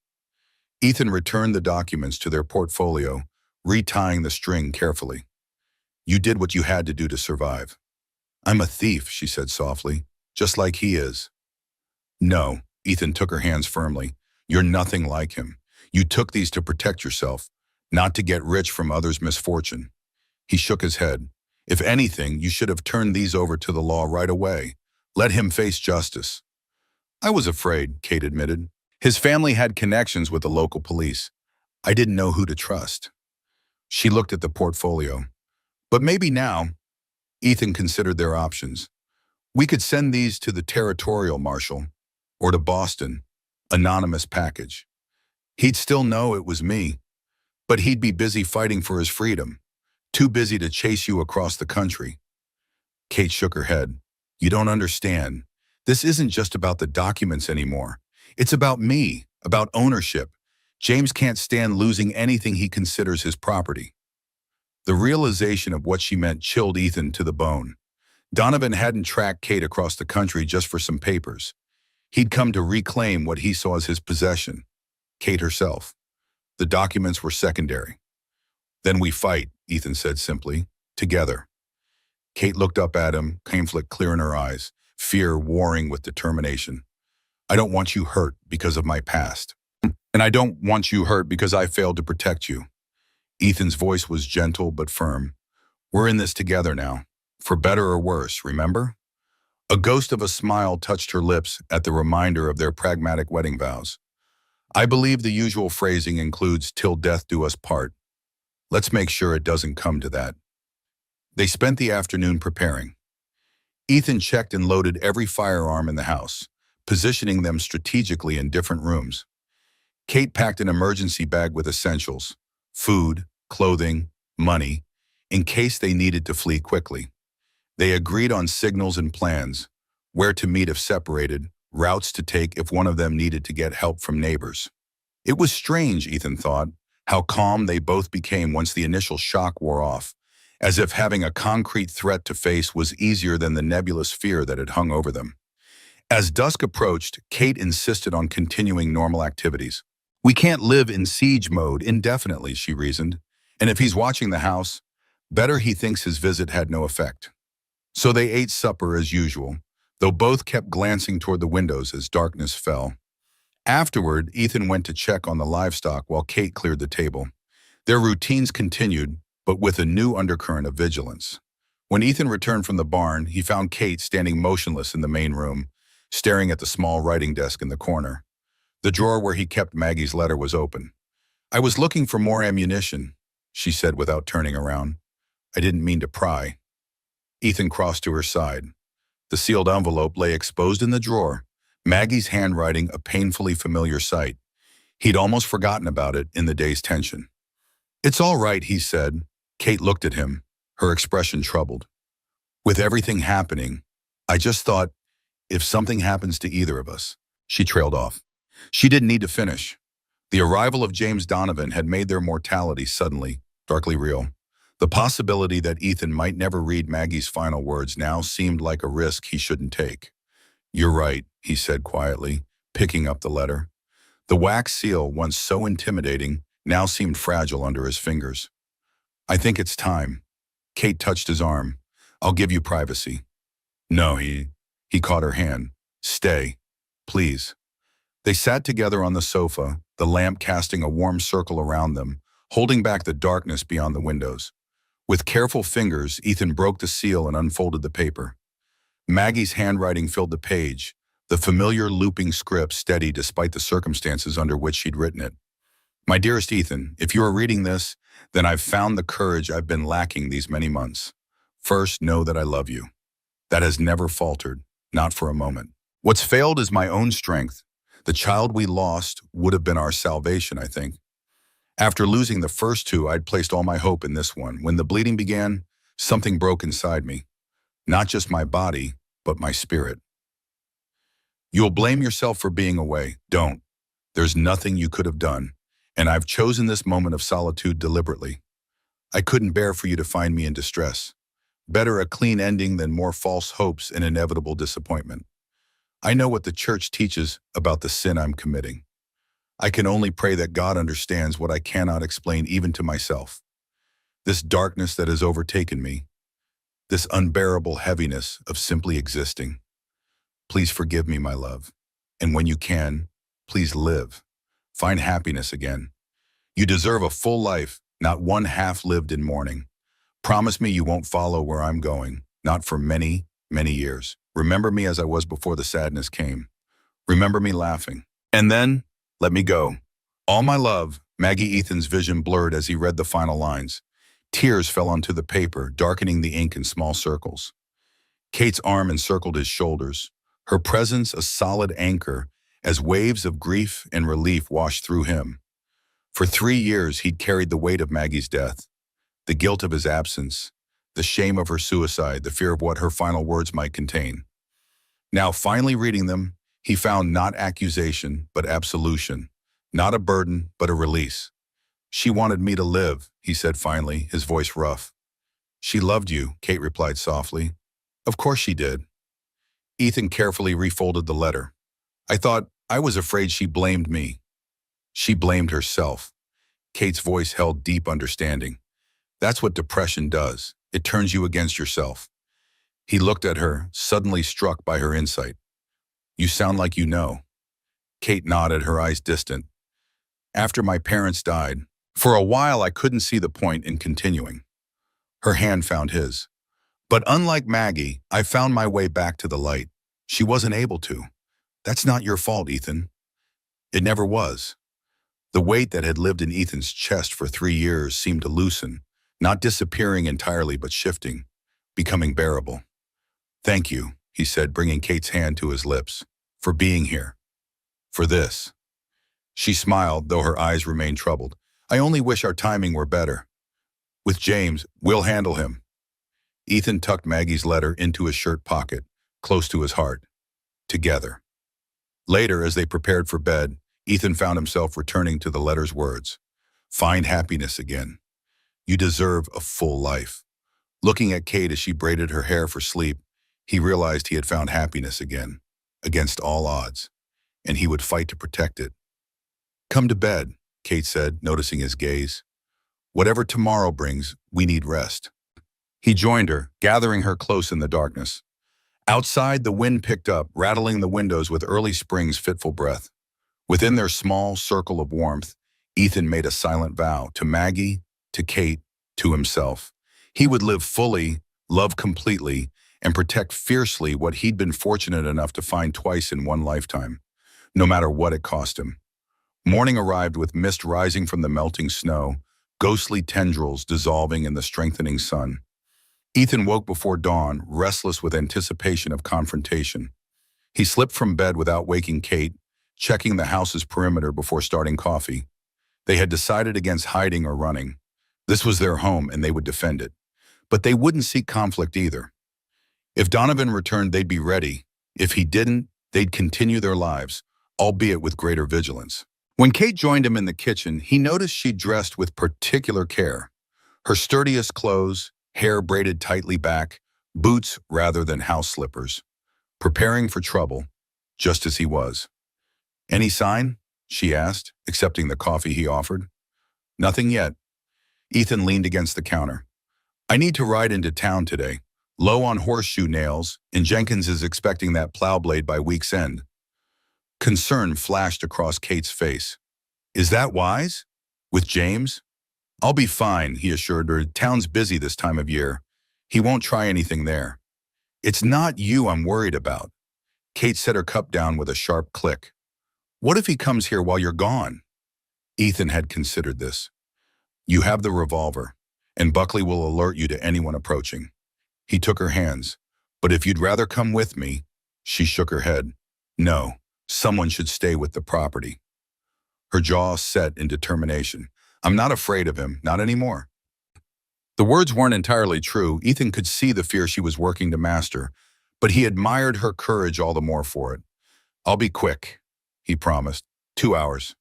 Ethan returned the documents to their portfolio, retying the string carefully. "You did what you had to do to survive." "I'm a thief," she said softly, "just like he is." "No," Ethan took her hands firmly. "You're nothing like him. You took these to protect yourself, not to get rich from others' misfortune." He shook his head. "If anything, you should have turned these over to the law right away. Let him face justice." "I was afraid," Kate admitted. His family had connections with the local police. I didn't know who to trust. She looked at the portfolio. But maybe now, Ethan considered their options. We could send these to the territorial marshal or to Boston, anonymous package. He'd still know it was me, but he'd be busy fighting for his freedom, too busy to chase you across the country. Kate shook her head. You don't understand. This isn't just about the documents anymore. It's about me, about ownership. James can't stand losing anything he considers his property. The realization of what she meant chilled Ethan to the bone. Donovan hadn't tracked Kate across the country just for some papers. He'd come to reclaim what he saw as his possession, Kate herself. The documents were secondary. Then we fight, Ethan said simply, together. Kate looked up at him, conflict clear in her eyes, fear warring with determination. I don't want you hurt because of my past. And I don't want you hurt because I failed to protect you. Ethan's voice was gentle but firm. We're in this together now, for better or worse, remember? A ghost of a smile touched her lips at the reminder of their pragmatic wedding vows. I believe the usual phrasing includes till death do us part. Let's make sure it doesn't come to that. They spent the afternoon preparing. Ethan checked and loaded every firearm in the house, positioning them strategically in different rooms. Kate packed an emergency bag with essentials, food, clothing, money, in case they needed to flee quickly. They agreed on signals and plans, where to meet if separated, routes to take if one of them needed to get help from neighbors. It was strange, Ethan thought, how calm they both became once the initial shock wore off, as if having a concrete threat to face was easier than the nebulous fear that had hung over them. As dusk approached, Kate insisted on continuing normal activities. We can't live in siege mode indefinitely, she reasoned, and if he's watching the house, better he thinks his visit had no effect. So they ate supper as usual, though both kept glancing toward the windows as darkness fell. Afterward, Ethan went to check on the livestock while Kate cleared the table. Their routines continued, but with a new undercurrent of vigilance. When Ethan returned from the barn, he found Kate standing motionless in the main room, staring at the small writing desk in the corner. The drawer where he kept Maggie's letter was open. I was looking for more ammunition, she said without turning around. I didn't mean to pry. Ethan crossed to her side. The sealed envelope lay exposed in the drawer, Maggie's handwriting a painfully familiar sight. He'd almost forgotten about it in the day's tension. It's all right, he said. Kate looked at him, her expression troubled. With everything happening, I just thought, if something happens to either of us, she trailed off. She didn't need to finish. The arrival of James Donovan had made their mortality suddenly, darkly real. The possibility that Ethan might never read Maggie's final words now seemed like a risk he shouldn't take. You're right, he said quietly, picking up the letter. The wax seal, once so intimidating, now seemed fragile under his fingers. I think it's time. Kate touched his arm. I'll give you privacy. No, he caught her hand. Stay, please. They sat together on the sofa, the lamp casting a warm circle around them, holding back the darkness beyond the windows. With careful fingers, Ethan broke the seal and unfolded the paper. Maggie's handwriting filled the page, the familiar looping script steady despite the circumstances under which she'd written it. My dearest Ethan, if you are reading this, then I've found the courage I've been lacking these many months. First, know that I love you. That has never faltered, not for a moment. What's failed is my own strength. The child we lost would have been our salvation, I think. After losing the first two, I'd placed all my hope in this one. When the bleeding began, something broke inside me. Not just my body, but my spirit. You'll blame yourself for being away. Don't. There's nothing you could have done. And I've chosen this moment of solitude deliberately. I couldn't bear for you to find me in distress. Better a clean ending than more false hopes and inevitable disappointment. I know what the church teaches about the sin I'm committing. I can only pray that God understands what I cannot explain even to myself. This darkness that has overtaken me, this unbearable heaviness of simply existing. Please forgive me, my love. And when you can, please live. Find happiness again. You deserve a full life, not one half lived in mourning. Promise me you won't follow where I'm going, not for many, many years. Remember me as I was before the sadness came. Remember me laughing, And then, let me go. All my love, Maggie. Ethan's vision blurred as he read the final lines. Tears fell onto the paper, darkening the ink in small circles. Kate's arm encircled his shoulders, her presence a solid anchor as waves of grief and relief washed through him. For 3 years, he'd carried the weight of Maggie's death, the guilt of his absence, the shame of her suicide, the fear of what her final words might contain. Now, finally reading them, he found not accusation, but absolution, not a burden, but a release. She wanted me to live, he said finally, his voice rough. She loved you, Kate replied softly. Of course she did. Ethan carefully refolded the letter. I was afraid she blamed me. She blamed herself. Kate's voice held deep understanding. That's what depression does. It turns you against yourself. He looked at her, suddenly struck by her insight. You sound like you know. Kate nodded, her eyes distant. After my parents died, for a while I couldn't see the point in continuing. Her hand found his. But unlike Maggie, I found my way back to the light. She wasn't able to. That's not your fault, Ethan. It never was. The weight that had lived in Ethan's chest for 3 years seemed to loosen, not disappearing entirely but shifting, becoming bearable. Thank you, he said, bringing Kate's hand to his lips, for being here. For this. She smiled, though her eyes remained troubled. I only wish our timing were better. With James, we'll handle him. Ethan tucked Maggie's letter into his shirt pocket, close to his heart. Together. Later, as they prepared for bed, Ethan found himself returning to the letter's words. Find happiness again. You deserve a full life. Looking at Kate as she braided her hair for sleep, he realized he had found happiness again, against all odds, and he would fight to protect it. Come to bed, Kate said, noticing his gaze. Whatever tomorrow brings, we need rest. He joined her, gathering her close in the darkness. Outside, the wind picked up, rattling the windows with early spring's fitful breath. Within their small circle of warmth, Ethan made a silent vow to Maggie, to Kate, to himself. He would live fully, love completely, and protect fiercely what he'd been fortunate enough to find twice in one lifetime, no matter what it cost him. Morning arrived with mist rising from the melting snow, ghostly tendrils dissolving in the strengthening sun. Ethan woke before dawn, restless with anticipation of confrontation. He slipped from bed without waking Kate, checking the house's perimeter before starting coffee. They had decided against hiding or running. This was their home and they would defend it. But they wouldn't seek conflict either. If Donovan returned, they'd be ready. If he didn't, they'd continue their lives, albeit with greater vigilance. When Kate joined him in the kitchen, he noticed she dressed with particular care. Her sturdiest clothes, hair braided tightly back, boots rather than house slippers. Preparing for trouble, just as he was. Any sign? She asked, accepting the coffee he offered. Nothing yet. Ethan leaned against the counter. I need to ride into town today. Low on horseshoe nails, and Jenkins is expecting that plow blade by week's end. Concern flashed across Kate's face. Is that wise? With James? I'll be fine, he assured her. Town's busy this time of year. He won't try anything there. It's not you I'm worried about. Kate set her cup down with a sharp click. What if he comes here while you're gone? Ethan had considered this. You have the revolver, and Buckley will alert you to anyone approaching. He took her hands. But if you'd rather come with me, she shook her head. No, someone should stay with the property. Her jaw set in determination. I'm not afraid of him, not anymore. The words weren't entirely true. Ethan could see the fear she was working to master, but he admired her courage all the more for it. I'll be quick, he promised. 2 hours.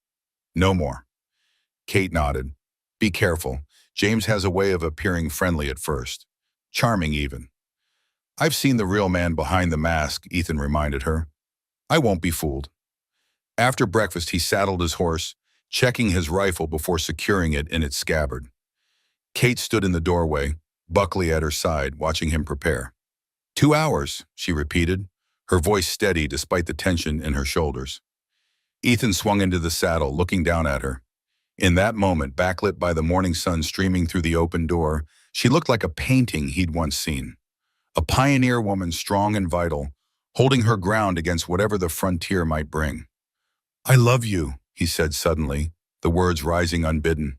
No more. Kate nodded. Be careful. James has a way of appearing friendly at first. Charming even. I've seen the real man behind the mask, Ethan reminded her. I won't be fooled. After breakfast, he saddled his horse, checking his rifle before securing it in its scabbard. Kate stood in the doorway, Buckley at her side, watching him prepare. 2 hours, she repeated, her voice steady despite the tension in her shoulders. Ethan swung into the saddle, looking down at her. In that moment, backlit by the morning sun streaming through the open door, she looked like a painting he'd once seen. A pioneer woman, strong and vital, holding her ground against whatever the frontier might bring. I love you, he said suddenly, the words rising unbidden.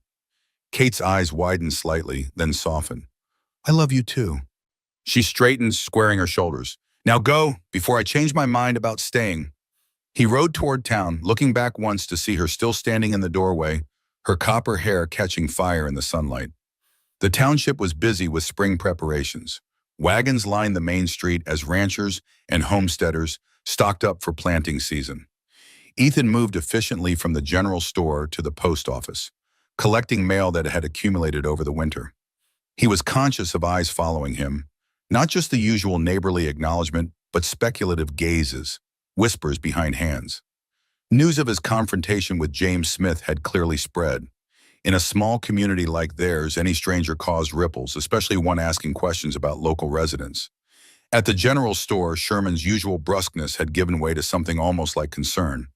Kate's eyes widened slightly, then softened. I love you too. She straightened, squaring her shoulders. Now go, before I change my mind about staying. He rode toward town, looking back once to see her still standing in the doorway, her copper hair catching fire in the sunlight. The township was busy with spring preparations. Wagons lined the main street as ranchers and homesteaders stocked up for planting season. Ethan moved efficiently from the general store to the post office, collecting mail that had accumulated over the winter. He was conscious of eyes following him, not just the usual neighborly acknowledgement, but speculative gazes, whispers behind hands. News of his confrontation with James Smith had clearly spread. In a small community like theirs, any stranger caused ripples, especially one asking questions about local residents. At the general store, Sherman's usual brusqueness had given way to something almost like concern.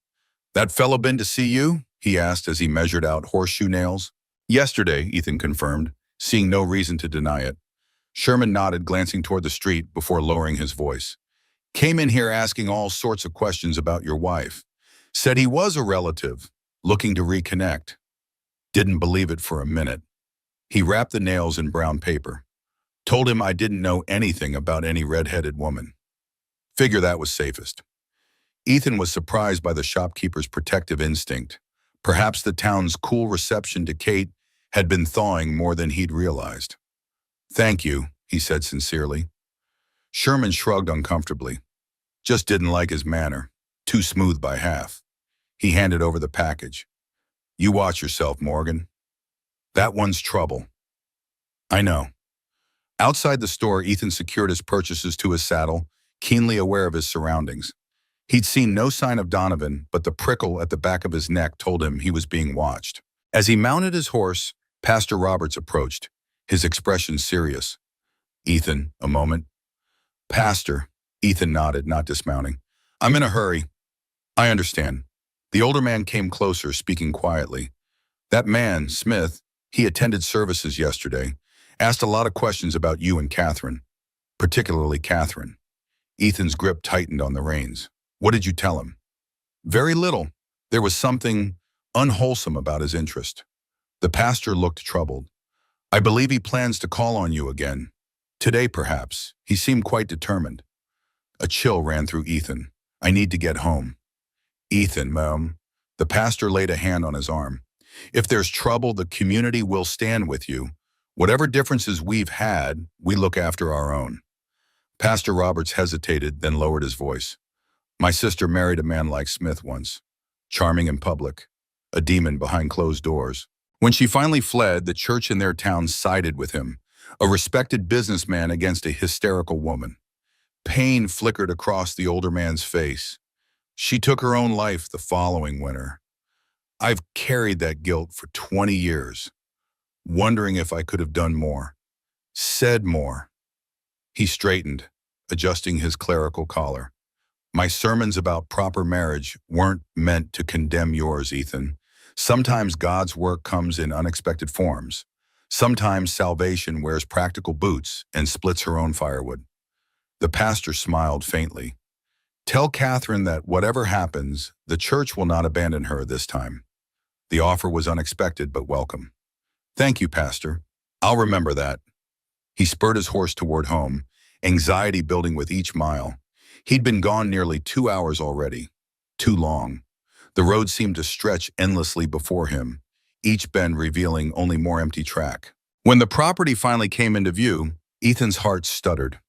That fellow been to see you? He asked as he measured out horseshoe nails. Yesterday, Ethan confirmed, seeing no reason to deny it. Sherman nodded, glancing toward the street before lowering his voice. Came in here asking all sorts of questions about your wife. Said he was a relative, looking to reconnect. Didn't believe it for a minute. He wrapped the nails in brown paper. Told him I didn't know anything about any red-headed woman. Figure that was safest. Ethan was surprised by the shopkeeper's protective instinct. Perhaps the town's cool reception to Kate had been thawing more than he'd realized. Thank you, he said sincerely. Sherman shrugged uncomfortably. Just didn't like his manner. Too smooth by half. He handed over the package. You watch yourself, Morgan. That one's trouble. I know. Outside the store, Ethan secured his purchases to his saddle, keenly aware of his surroundings. He'd seen no sign of Donovan, but the prickle at the back of his neck told him he was being watched. As he mounted his horse, Pastor Roberts approached, his expression serious. Ethan, a moment. Pastor, Ethan nodded, not dismounting. I'm in a hurry. I understand. The older man came closer, speaking quietly. That man, Smith, he attended services yesterday, asked a lot of questions about you and Catherine, particularly Catherine. Ethan's grip tightened on the reins. What did you tell him? Very little. There was something unwholesome about his interest. The pastor looked troubled. I believe he plans to call on you again. Today, perhaps. He seemed quite determined. A chill ran through Ethan. I need to get home. Ethan, Mom. The pastor laid a hand on his arm. If there's trouble, the community will stand with you. Whatever differences we've had, we look after our own. Pastor Roberts hesitated, then lowered his voice. My sister married a man like Smith once. Charming in public. A demon behind closed doors. When she finally fled, the church in their town sided with him. A respected businessman against a hysterical woman. Pain flickered across the older man's face. She took her own life the following winter. I've carried that guilt for 20 years, wondering if I could have done more, said more. He straightened, adjusting his clerical collar. My sermons about proper marriage weren't meant to condemn yours, Ethan. Sometimes God's work comes in unexpected forms. Sometimes salvation wears practical boots and splits her own firewood. The pastor smiled faintly. Tell Catherine that whatever happens, the church will not abandon her this time. The offer was unexpected but welcome. Thank you, Pastor. I'll remember that. He spurred his horse toward home, anxiety building with each mile. He'd been gone nearly 2 hours already. Too long. The road seemed to stretch endlessly before him, each bend revealing only more empty track. When the property finally came into view, Ethan's heart stuttered.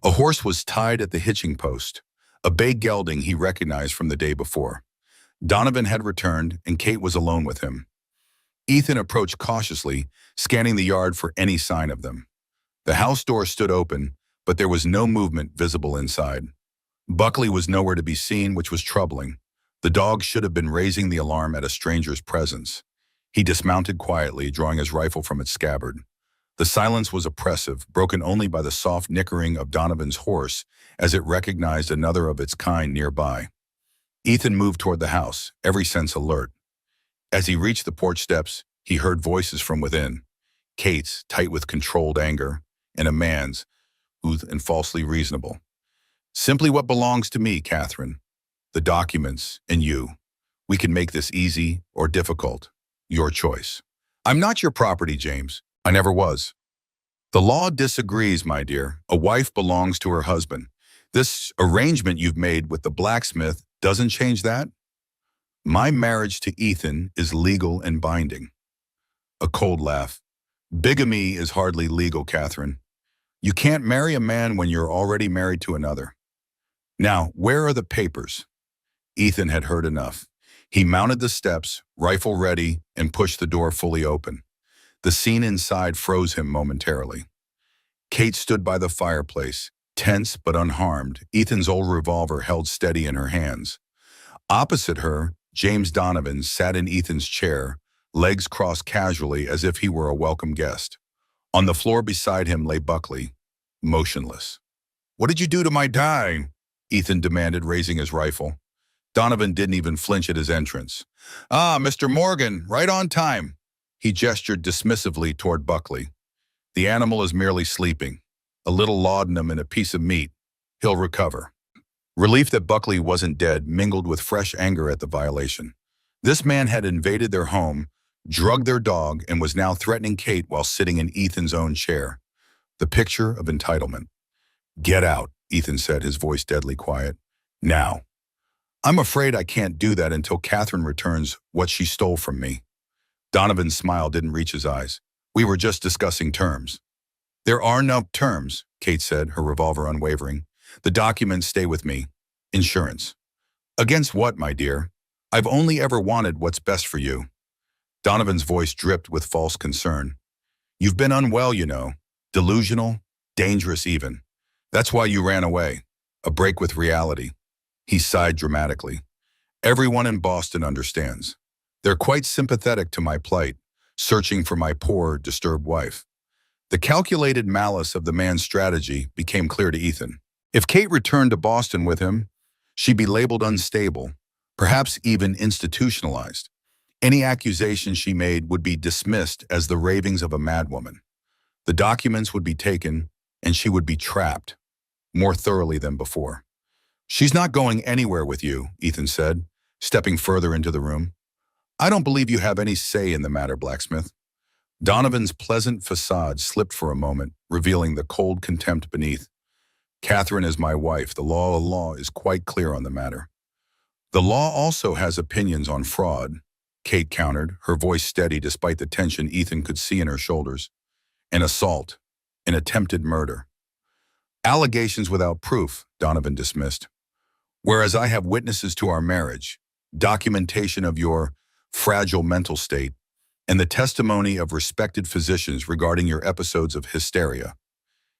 A horse was tied at the hitching post, a bay gelding he recognized from the day before. Donovan had returned, and Kate was alone with him. Ethan approached cautiously, scanning the yard for any sign of them. The house door stood open, but there was no movement visible inside. Buckley was nowhere to be seen, which was troubling. The dog should have been raising the alarm at a stranger's presence. He dismounted quietly, drawing his rifle from its scabbard. The silence was oppressive, broken only by the soft nickering of Donovan's horse as it recognized another of its kind nearby. Ethan moved toward the house, every sense alert. As he reached the porch steps, he heard voices from within. Kate's, tight with controlled anger, and a man's, smooth and falsely reasonable. Simply what belongs to me, Catherine. The documents, and you. We can make this easy or difficult. Your choice. I'm not your property, James. I never was. The law disagrees, my dear. A wife belongs to her husband. This arrangement you've made with the blacksmith doesn't change that. My marriage to Ethan is legal and binding. A cold laugh. Bigamy is hardly legal, Catherine. You can't marry a man when you're already married to another. Now, where are the papers? Ethan had heard enough. He mounted the steps, rifle ready, and pushed the door fully open. The scene inside froze him momentarily. Kate stood by the fireplace, tense but unharmed, Ethan's old revolver held steady in her hands. Opposite her, James Donovan sat in Ethan's chair, legs crossed casually as if he were a welcome guest. On the floor beside him lay Buckley, motionless. "What did you do to my dime?" Ethan demanded, raising his rifle. Donovan didn't even flinch at his entrance. "Ah, Mr. Morgan, right on time." He gestured dismissively toward Buckley. "The animal is merely sleeping. A little laudanum and a piece of meat. He'll recover." Relief that Buckley wasn't dead mingled with fresh anger at the violation. This man had invaded their home, drugged their dog, and was now threatening Kate while sitting in Ethan's own chair. The picture of entitlement. "Get out," Ethan said, his voice deadly quiet. "Now." "I'm afraid I can't do that until Catherine returns what she stole from me." Donovan's smile didn't reach his eyes. "We were just discussing terms." "There are no terms," Kate said, her revolver unwavering. "The documents stay with me. Insurance." "Against what, my dear? I've only ever wanted what's best for you." Donovan's voice dripped with false concern. "You've been unwell, you know. Delusional, dangerous even. That's why you ran away. A break with reality." He sighed dramatically. "Everyone in Boston understands. They're quite sympathetic to my plight, searching for my poor, disturbed wife." The calculated malice of the man's strategy became clear to Ethan. If Kate returned to Boston with him, she'd be labeled unstable, perhaps even institutionalized. Any accusation she made would be dismissed as the ravings of a madwoman. The documents would be taken, and she would be trapped, more thoroughly than before. "She's not going anywhere with you," Ethan said, stepping further into the room. "I don't believe you have any say in the matter, blacksmith." Donovan's pleasant facade slipped for a moment, revealing the cold contempt beneath. "Catherine is my wife. The law is quite clear on the matter." "The law also has opinions on fraud," Kate countered, her voice steady despite the tension Ethan could see in her shoulders. "An assault, an attempted murder." "Allegations without proof," Donovan dismissed. "Whereas I have witnesses to our marriage, documentation of your fragile mental state, and the testimony of respected physicians regarding your episodes of hysteria."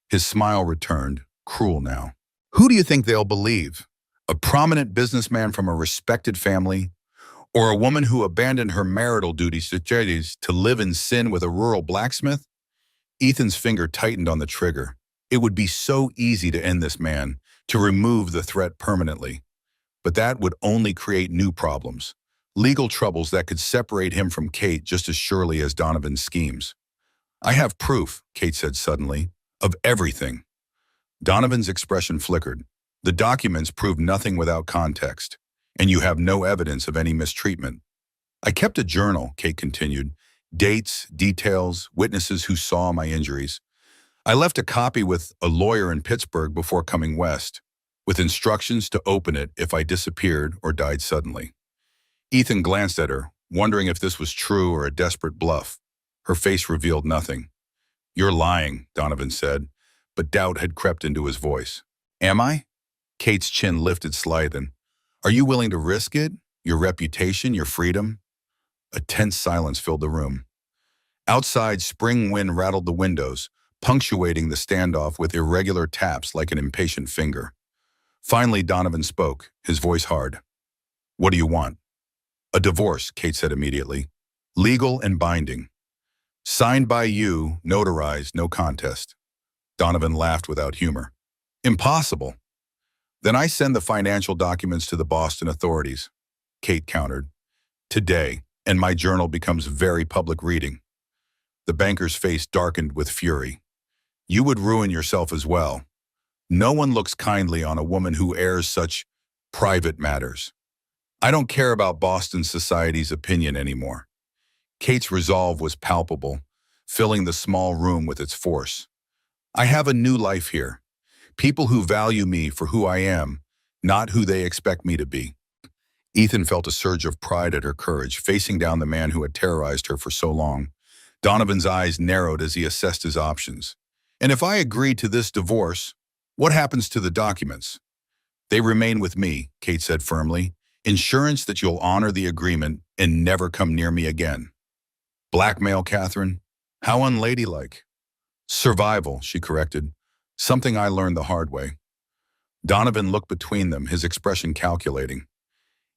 His smile returned, cruel now. "Who do you think they'll believe? A prominent businessman from a respected family, or a woman who abandoned her marital duties to live in sin with a rural blacksmith?" Ethan's finger tightened on the trigger. It would be so easy to end this man, to remove the threat permanently. But that would only create new problems, legal troubles that could separate him from Kate just as surely as Donovan's schemes. "I have proof," Kate said suddenly, "of everything." Donovan's expression flickered. "The documents prove nothing without context, and you have no evidence of any mistreatment." "I kept a journal," Kate continued. "Dates, details, witnesses who saw my injuries. I left a copy with a lawyer in Pittsburgh before coming west, with instructions to open it if I disappeared or died suddenly." Ethan glanced at her, wondering if this was true or a desperate bluff. Her face revealed nothing. "You're lying," Donovan said, but doubt had crept into his voice. "Am I?" Kate's chin lifted slightly. "Are you willing to risk it? Your reputation, your freedom?" A tense silence filled the room. Outside, spring wind rattled the windows, punctuating the standoff with irregular taps like an impatient finger. Finally, Donovan spoke, his voice hard. "What do you want?" "A divorce," Kate said immediately. "Legal and binding. Signed by you, notarized, no contest." Donovan laughed without humor. "Impossible." "Then I send the financial documents to the Boston authorities," Kate countered. "Today, and my journal becomes very public reading." The banker's face darkened with fury. "You would ruin yourself as well. No one looks kindly on a woman who airs such private matters." I don't care about Boston society's opinion anymore. Kate's resolve was palpable, filling the small room with its force. I have a new life here. People who value me for who I am, not who they expect me to be. Ethan felt a surge of pride at her courage, facing down the man who had terrorized her for so long. Donovan's eyes narrowed as he assessed his options. And if I agree to this divorce, what happens to the documents? They remain with me, Kate said firmly. Insurance that you'll honor the agreement and never come near me again. Blackmail, Catherine? How unladylike. Survival, she corrected. Something I learned the hard way. Donovan looked between them, his expression calculating.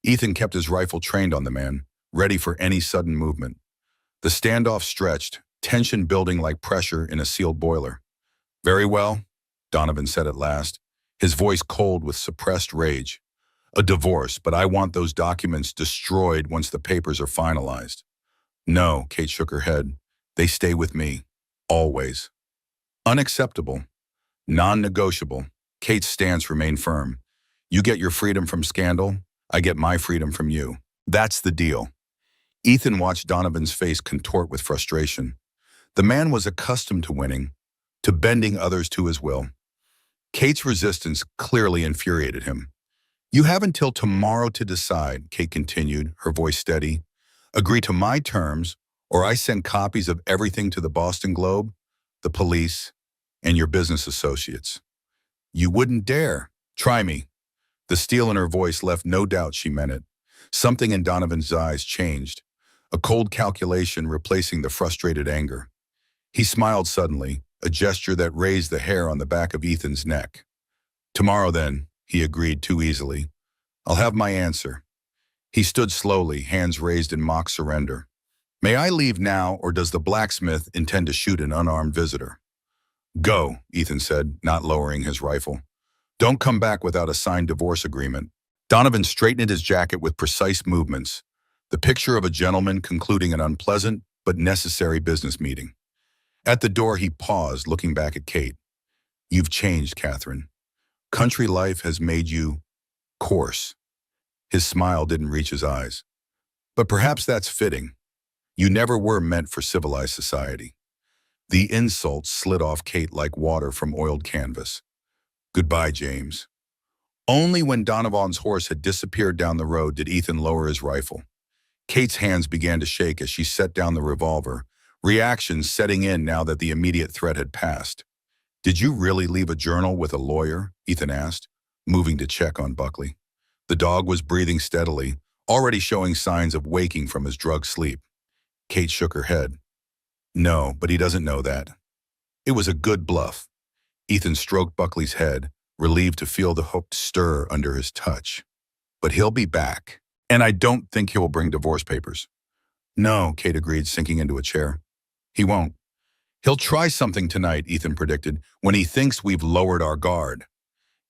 Ethan kept his rifle trained on the man, ready for any sudden movement. The standoff stretched, tension building like pressure in a sealed boiler. Very well, Donovan said at last, his voice cold with suppressed rage. A divorce, but I want those documents destroyed once the papers are finalized. No, Kate shook her head. They stay with me. Always. Unacceptable. Non-negotiable. Kate's stance remained firm. You get your freedom from scandal, I get my freedom from you. That's the deal. Ethan watched Donovan's face contort with frustration. The man was accustomed to winning, to bending others to his will. Kate's resistance clearly infuriated him. You have until tomorrow to decide, Kate continued, her voice steady. Agree to my terms, or I send copies of everything to the Boston Globe, the police, and your business associates. You wouldn't dare. Try me. The steel in her voice left no doubt she meant it. Something in Donovan's eyes changed, a cold calculation replacing the frustrated anger. He smiled suddenly, a gesture that raised the hair on the back of Ethan's neck. Tomorrow then, he agreed too easily. I'll have my answer. He stood slowly, hands raised in mock surrender. May I leave now, or does the blacksmith intend to shoot an unarmed visitor? Go, Ethan said, not lowering his rifle. Don't come back without a signed divorce agreement. Donovan straightened his jacket with precise movements, the picture of a gentleman concluding an unpleasant but necessary business meeting. At the door, he paused, looking back at Kate. You've changed, Catherine. Country life has made you coarse. His smile didn't reach his eyes. But perhaps that's fitting. You never were meant for civilized society. The insult slid off Kate like water from oiled canvas. Goodbye, James. Only when Donovan's horse had disappeared down the road did Ethan lower his rifle. Kate's hands began to shake as she set down the revolver, reactions setting in now that the immediate threat had passed. Did you really leave a journal with a lawyer? Ethan asked, moving to check on Buckley. The dog was breathing steadily, already showing signs of waking from his drug sleep. Kate shook her head. No, but he doesn't know that. It was a good bluff. Ethan stroked Buckley's head, relieved to feel the hook stir under his touch. But he'll be back, and I don't think he will bring divorce papers. No, Kate agreed, sinking into a chair. He won't. He'll try something tonight, Ethan predicted, when he thinks we've lowered our guard.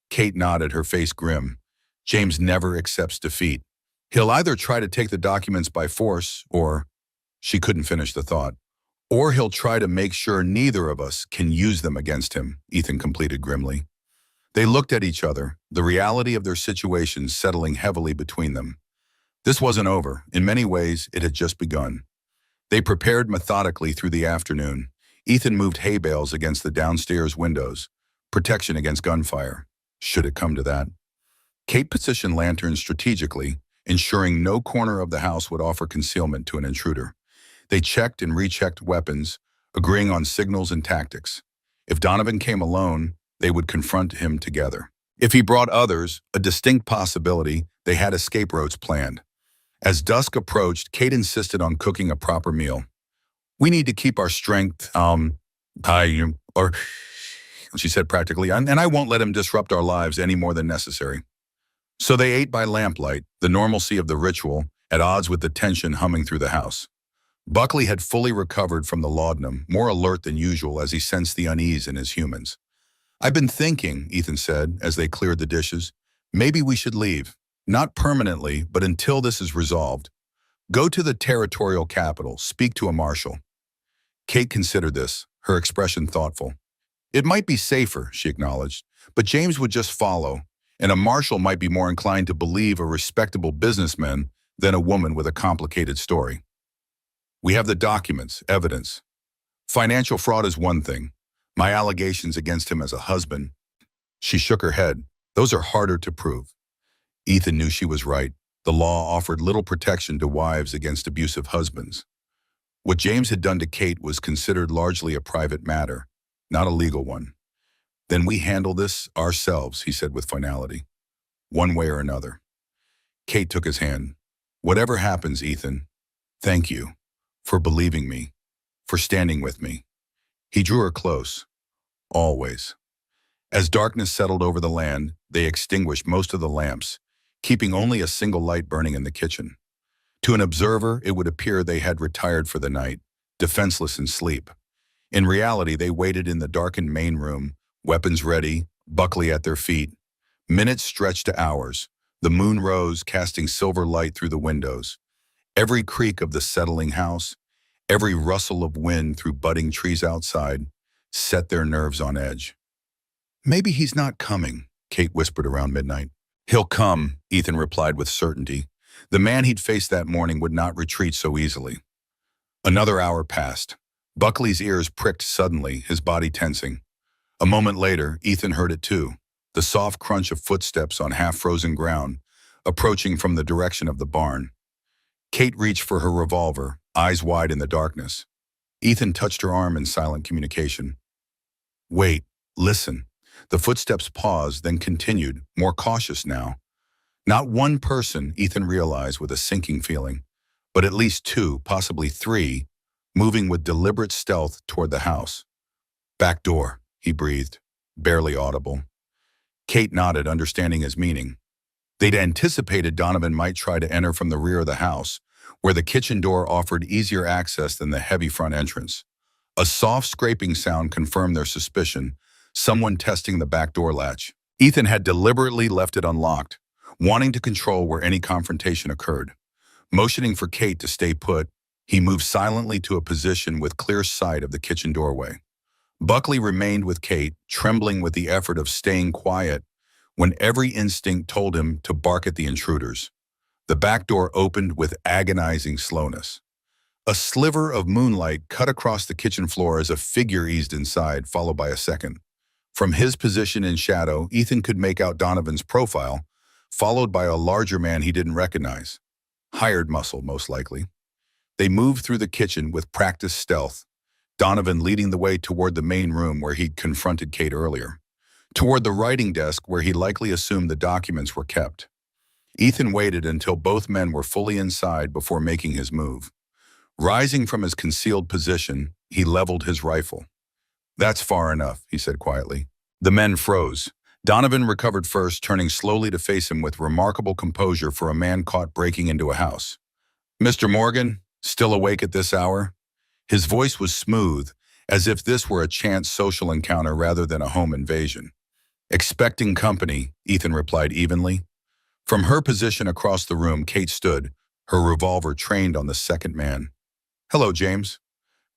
Kate nodded, her face grim. James never accepts defeat. He'll either try to take the documents by force, or... She couldn't finish the thought. Or he'll try to make sure neither of us can use them against him, Ethan completed grimly. They looked at each other, the reality of their situation settling heavily between them. This wasn't over. In many ways, it had just begun. They prepared methodically through the afternoon. Ethan moved hay bales against the downstairs windows, protection against gunfire, should it come to that. Kate positioned lanterns strategically, ensuring no corner of the house would offer concealment to an intruder. They checked and rechecked weapons, agreeing on signals and tactics. If Donovan came alone, they would confront him together. If he brought others, a distinct possibility, they had escape routes planned. As dusk approached, Kate insisted on cooking a proper meal. We need to keep our strength, she said practically, and I won't let him disrupt our lives any more than necessary. So they ate by lamplight, the normalcy of the ritual, at odds with the tension humming through the house. Buckley had fully recovered from the laudanum, more alert than usual as he sensed the unease in his humans. I've been thinking, Ethan said, as they cleared the dishes, maybe we should leave. Not permanently, but until this is resolved. Go to the territorial capital, speak to a marshal. Kate considered this, her expression thoughtful. It might be safer, she acknowledged, but James would just follow, and a marshal might be more inclined to believe a respectable businessman than a woman with a complicated story. We have the documents, evidence. Financial fraud is one thing. My allegations against him as a husband. She shook her head. Those are harder to prove. Ethan knew she was right. The law offered little protection to wives against abusive husbands. What James had done to Kate was considered largely a private matter, not a legal one. Then we handle this ourselves, he said with finality. One way or another. Kate took his hand. Whatever happens, Ethan, thank you for believing me, for standing with me. He drew her close. Always. As darkness settled over the land, they extinguished most of the lamps, keeping only a single light burning in the kitchen. To an observer, it would appear they had retired for the night, defenseless in sleep. In reality, they waited in the darkened main room, weapons ready, Buckley at their feet. Minutes stretched to hours. The moon rose, casting silver light through the windows. Every creak of the settling house, every rustle of wind through budding trees outside, set their nerves on edge. Maybe he's not coming, Kate whispered around midnight. He'll come, Ethan replied with certainty. The man he'd faced that morning would not retreat so easily. Another hour passed. Buckley's ears pricked suddenly, his body tensing. A moment later, Ethan heard it too, the soft crunch of footsteps on half-frozen ground, approaching from the direction of the barn. Kate reached for her revolver, eyes wide in the darkness. Ethan touched her arm in silent communication. Wait, listen. The footsteps paused, then continued, more cautious now. Not one person, Ethan realized with a sinking feeling, but at least two, possibly three, moving with deliberate stealth toward the house. Back door, he breathed, barely audible. Kate nodded, understanding his meaning. They'd anticipated Donovan might try to enter from the rear of the house, where the kitchen door offered easier access than the heavy front entrance. A soft scraping sound confirmed their suspicion, someone testing the back door latch. Ethan had deliberately left it unlocked, wanting to control where any confrontation occurred. Motioning for Kate to stay put, he moved silently to a position with clear sight of the kitchen doorway. Buckley remained with Kate, trembling with the effort of staying quiet, when every instinct told him to bark at the intruders. The back door opened with agonizing slowness. A sliver of moonlight cut across the kitchen floor as a figure eased inside, followed by a second. From his position in shadow, Ethan could make out Donovan's profile, followed by a larger man he didn't recognize. Hired muscle, most likely. They moved through the kitchen with practiced stealth, Donovan leading the way toward the main room where he'd confronted Kate earlier, toward the writing desk where he likely assumed the documents were kept. Ethan waited until both men were fully inside before making his move. Rising from his concealed position, he leveled his rifle. That's far enough, he said quietly. The men froze. Donovan recovered first, turning slowly to face him with remarkable composure for a man caught breaking into a house. Mr. Morgan, still awake at this hour? His voice was smooth, as if this were a chance social encounter rather than a home invasion. Expecting company, Ethan replied evenly. From her position across the room, Kate stood, her revolver trained on the second man. Hello, James.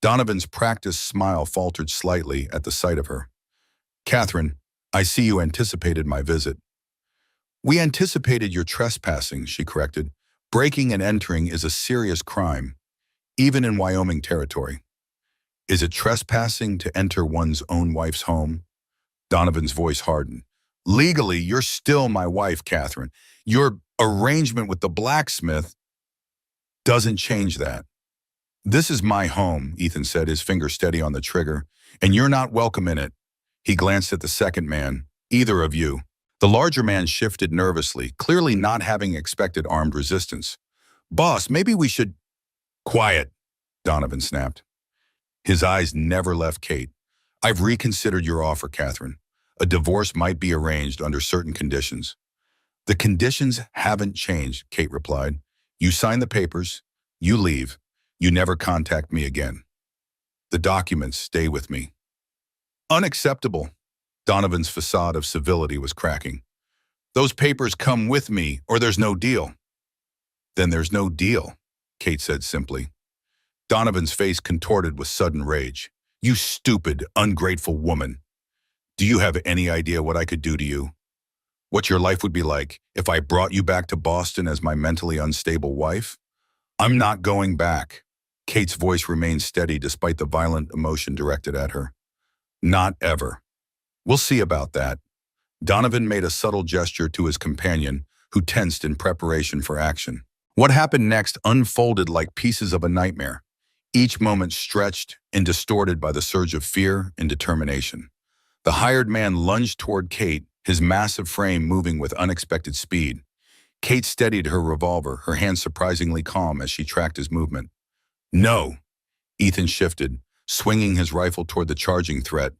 Donovan's practiced smile faltered slightly at the sight of her. Catherine, I see you anticipated my visit. We anticipated your trespassing, she corrected. Breaking and entering is a serious crime, even in Wyoming territory. Is it trespassing to enter one's own wife's home? Donovan's voice hardened. Legally, you're still my wife, Catherine. Your arrangement with the blacksmith doesn't change that. This is my home, Ethan said, his finger steady on the trigger, and you're not welcome in it. He glanced at the second man. Either of you. The larger man shifted nervously, clearly not having expected armed resistance. Boss, maybe we should... Quiet, Donovan snapped. His eyes never left Kate. I've reconsidered your offer, Catherine. A divorce might be arranged under certain conditions. The conditions haven't changed, Kate replied. You sign the papers, you leave, you never contact me again. The documents stay with me. Unacceptable. Donovan's facade of civility was cracking. Those papers come with me, or there's no deal. Then there's no deal, Kate said simply. Donovan's face contorted with sudden rage. You stupid, ungrateful woman. Do you have any idea what I could do to you? What your life would be like if I brought you back to Boston as my mentally unstable wife? I'm not going back. Kate's voice remained steady despite the violent emotion directed at her. Not ever. We'll see about that. Donovan made a subtle gesture to his companion, who tensed in preparation for action. What happened next unfolded like pieces of a nightmare, each moment stretched and distorted by the surge of fear and determination. The hired man lunged toward Kate, his massive frame moving with unexpected speed. Kate steadied her revolver, her hands surprisingly calm as she tracked his movement. No! Ethan shifted, swinging his rifle toward the charging threat.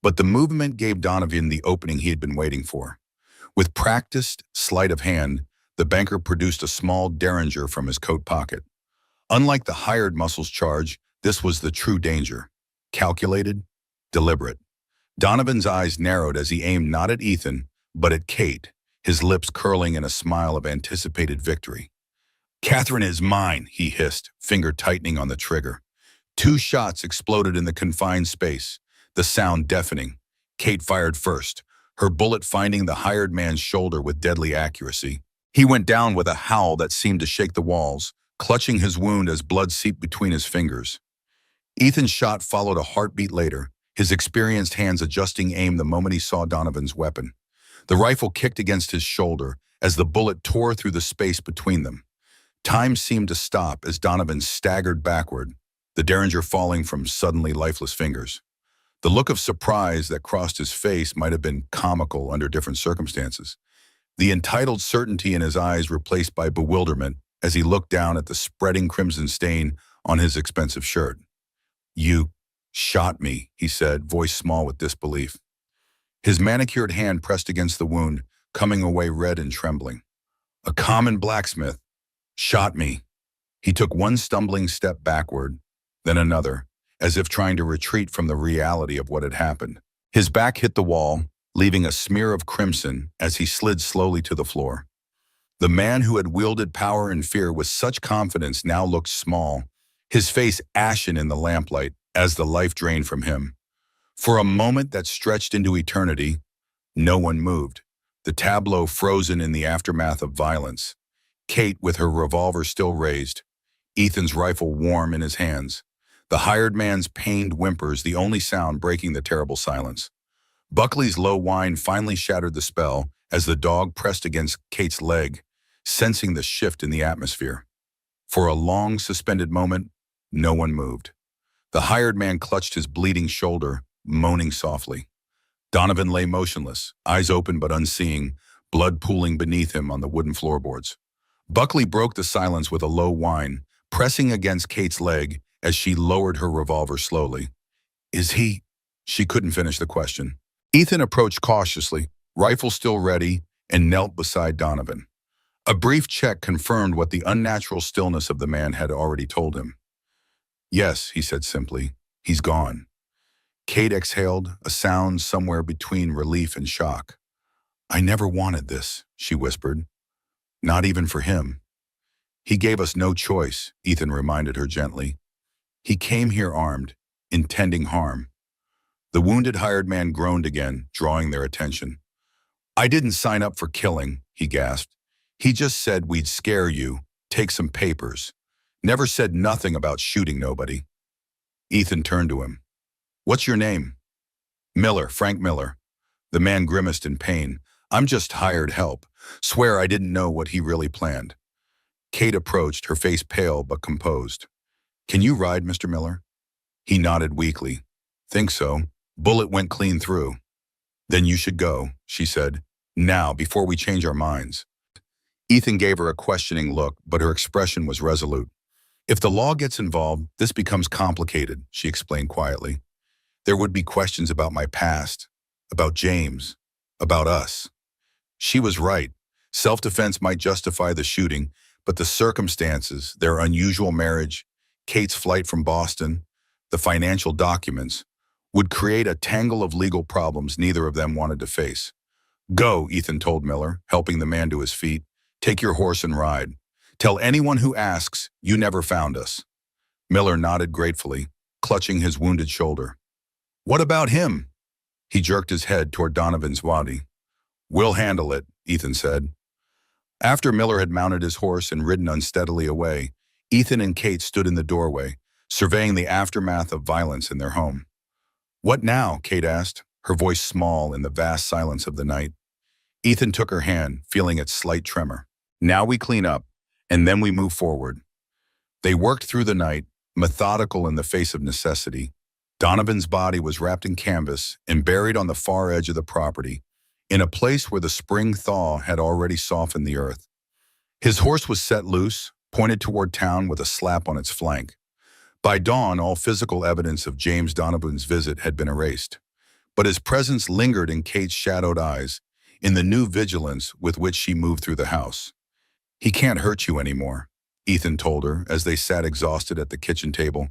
But the movement gave Donovan the opening he had been waiting for. With practiced sleight of hand, the banker produced a small derringer from his coat pocket. Unlike the hired muscle's charge, this was the true danger. Calculated, deliberate. Donovan's eyes narrowed as he aimed not at Ethan, but at Kate, his lips curling in a smile of anticipated victory. "Catherine is mine," he hissed, finger tightening on the trigger. Two shots exploded in the confined space, the sound deafening. Kate fired first, her bullet finding the hired man's shoulder with deadly accuracy. He went down with a howl that seemed to shake the walls, clutching his wound as blood seeped between his fingers. Ethan's shot followed a heartbeat later, his experienced hands adjusting aim the moment he saw Donovan's weapon. The rifle kicked against his shoulder as the bullet tore through the space between them. Time seemed to stop as Donovan staggered backward, the derringer falling from suddenly lifeless fingers. The look of surprise that crossed his face might have been comical under different circumstances. The entitled certainty in his eyes replaced by bewilderment as he looked down at the spreading crimson stain on his expensive shirt. "You shot me," he said, voice small with disbelief. His manicured hand pressed against the wound, coming away red and trembling. "A common blacksmith shot me." He took one stumbling step backward, then another, as if trying to retreat from the reality of what had happened. His back hit the wall, leaving a smear of crimson as he slid slowly to the floor. The man who had wielded power and fear with such confidence now looked small, his face ashen in the lamplight as the life drained from him. For a moment that stretched into eternity, no one moved, the tableau frozen in the aftermath of violence. Kate with her revolver still raised, Ethan's rifle warm in his hands. The hired man's pained whimpers the only sound breaking the terrible silence. Buckley's low whine finally shattered the spell as the dog pressed against Kate's leg, sensing the shift in the atmosphere. For a long, suspended moment, no one moved. The hired man clutched his bleeding shoulder, moaning softly. Donovan lay motionless, eyes open but unseeing, blood pooling beneath him on the wooden floorboards. Buckley broke the silence with a low whine, pressing against Kate's leg as she lowered her revolver slowly. "Is he?" She couldn't finish the question. Ethan approached cautiously, rifle still ready, and knelt beside Donovan. A brief check confirmed what the unnatural stillness of the man had already told him. "Yes," he said simply, "he's gone." Kate exhaled, a sound somewhere between relief and shock. "I never wanted this," she whispered. "Not even for him." "He gave us no choice," Ethan reminded her gently. "He came here armed, intending harm." The wounded hired man groaned again, drawing their attention. "I didn't sign up for killing," he gasped. "He just said we'd scare you, take some papers. Never said nothing about shooting nobody." Ethan turned to him. "What's your name?" "Miller, Frank Miller." The man grimaced in pain. "I'm just hired help. Swear I didn't know what he really planned." Kate approached, her face pale but composed. "Can you ride, Mr. Miller?" He nodded weakly. "Think so. Bullet went clean through." "Then you should go," she said. "Now, before we change our minds." Ethan gave her a questioning look, but her expression was resolute. "If the law gets involved, this becomes complicated," she explained quietly. "There would be questions about my past, about James, about us." She was right. Self-defense might justify the shooting, but the circumstances, their unusual marriage, Kate's flight from Boston, the financial documents, would create a tangle of legal problems neither of them wanted to face. "Go," Ethan told Miller, helping the man to his feet. "Take your horse and ride. Tell anyone who asks, you never found us." Miller nodded gratefully, clutching his wounded shoulder. "What about him?" He jerked his head toward Donovan's body. "We'll handle it," Ethan said. After Miller had mounted his horse and ridden unsteadily away, Ethan and Kate stood in the doorway, surveying the aftermath of violence in their home. "What now?" Kate asked, her voice small in the vast silence of the night. Ethan took her hand, feeling its slight tremor. "Now we clean up, and then we move forward." They worked through the night, methodical in the face of necessity. Donovan's body was wrapped in canvas and buried on the far edge of the property, in a place where the spring thaw had already softened the earth. His horse was set loose, pointed toward town with a slap on its flank. By dawn, all physical evidence of James Donovan's visit had been erased, but his presence lingered in Kate's shadowed eyes, in the new vigilance with which she moved through the house. "He can't hurt you anymore," Ethan told her as they sat exhausted at the kitchen table,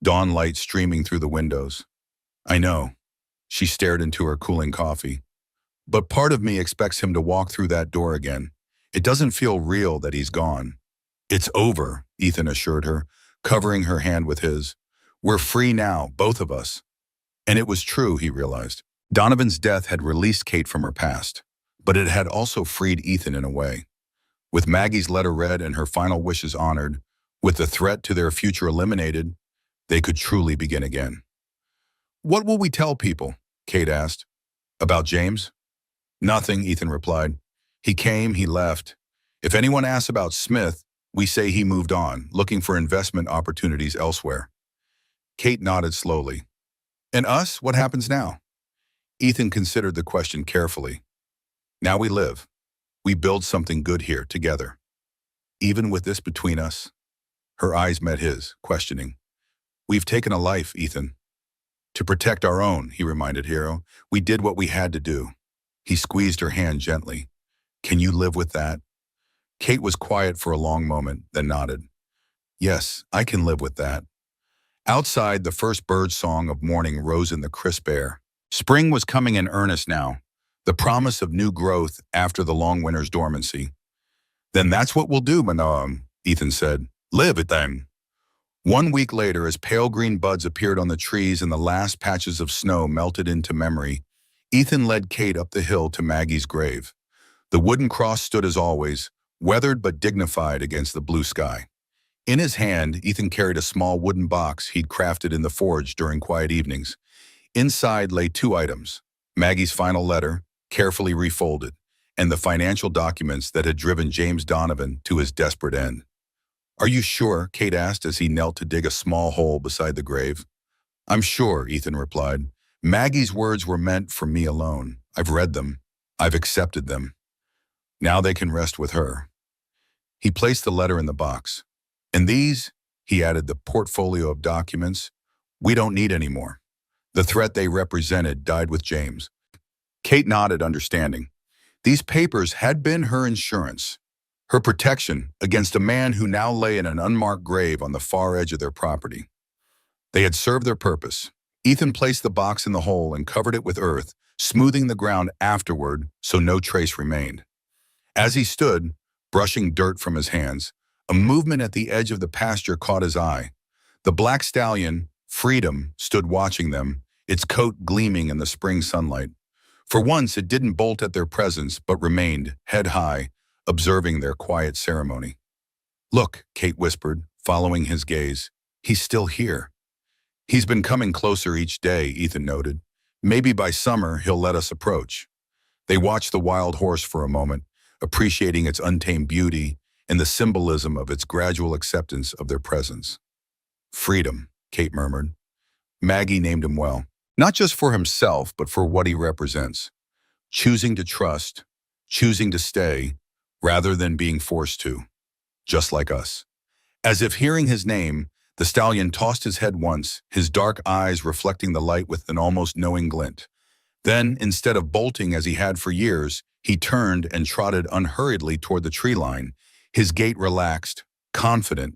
dawn light streaming through the windows. "I know." She stared into her cooling coffee. "But part of me expects him to walk through that door again. It doesn't feel real that he's gone." "It's over," Ethan assured her, covering her hand with his. "We're free now, both of us." And it was true, he realized. Donovan's death had released Kate from her past, but it had also freed Ethan in a way. With Maggie's letter read and her final wishes honored, with the threat to their future eliminated, they could truly begin again. "What will we tell people?" Kate asked. "About James?" "Nothing," Ethan replied. "He came, he left. If anyone asks about Smith, we say he moved on, looking for investment opportunities elsewhere." Kate nodded slowly. "And us, what happens now?" Ethan considered the question carefully. "Now we live. We build something good here together. Even with this between us." Her eyes met his, questioning. "We've taken a life, Ethan." "To protect our own," he reminded Hero. "We did what we had to do." He squeezed her hand gently. "Can you live with that?" Kate was quiet for a long moment, then nodded. "Yes, I can live with that." Outside, the first bird song of morning rose in the crisp air. Spring was coming in earnest now, the promise of new growth after the long winter's dormancy. "Then that's what we'll do, Manam," Ethan said. "Live it then." 1 week later, as pale green buds appeared on the trees and the last patches of snow melted into memory, Ethan led Kate up the hill to Maggie's grave. The wooden cross stood as always, weathered but dignified against the blue sky. In his hand, Ethan carried a small wooden box he'd crafted in the forge during quiet evenings. Inside lay 2 items: Maggie's final letter, carefully refolded, and the financial documents that had driven James Donovan to his desperate end. "Are you sure?" Kate asked as he knelt to dig a small hole beside the grave. "I'm sure," Ethan replied. "Maggie's words were meant for me alone. I've read them. I've accepted them. Now they can rest with her." He placed the letter in the box. "And these," he added, "the portfolio of documents, we don't need anymore. The threat they represented died with James." Kate nodded, understanding. These papers had been her insurance, her protection against a man who now lay in an unmarked grave on the far edge of their property. They had served their purpose. Ethan placed the box in the hole and covered it with earth, smoothing the ground afterward so no trace remained. As he stood, brushing dirt from his hands, a movement at the edge of the pasture caught his eye. The black stallion, Freedom, stood watching them, its coat gleaming in the spring sunlight. For once, it didn't bolt at their presence, but remained, head high, observing their quiet ceremony. "Look," Kate whispered, following his gaze. "He's still here." "He's been coming closer each day," Ethan noted. "Maybe by summer he'll let us approach." They watched the wild horse for a moment, appreciating its untamed beauty and the symbolism of its gradual acceptance of their presence. "Freedom," Kate murmured. Maggie named him well, not just for himself, but for what he represents. Choosing to trust, choosing to stay, rather than being forced to. Just like us. As if hearing his name, the stallion tossed his head once, his dark eyes reflecting the light with an almost knowing glint. Then, instead of bolting as he had for years, he turned and trotted unhurriedly toward the tree line, his gait relaxed, confident,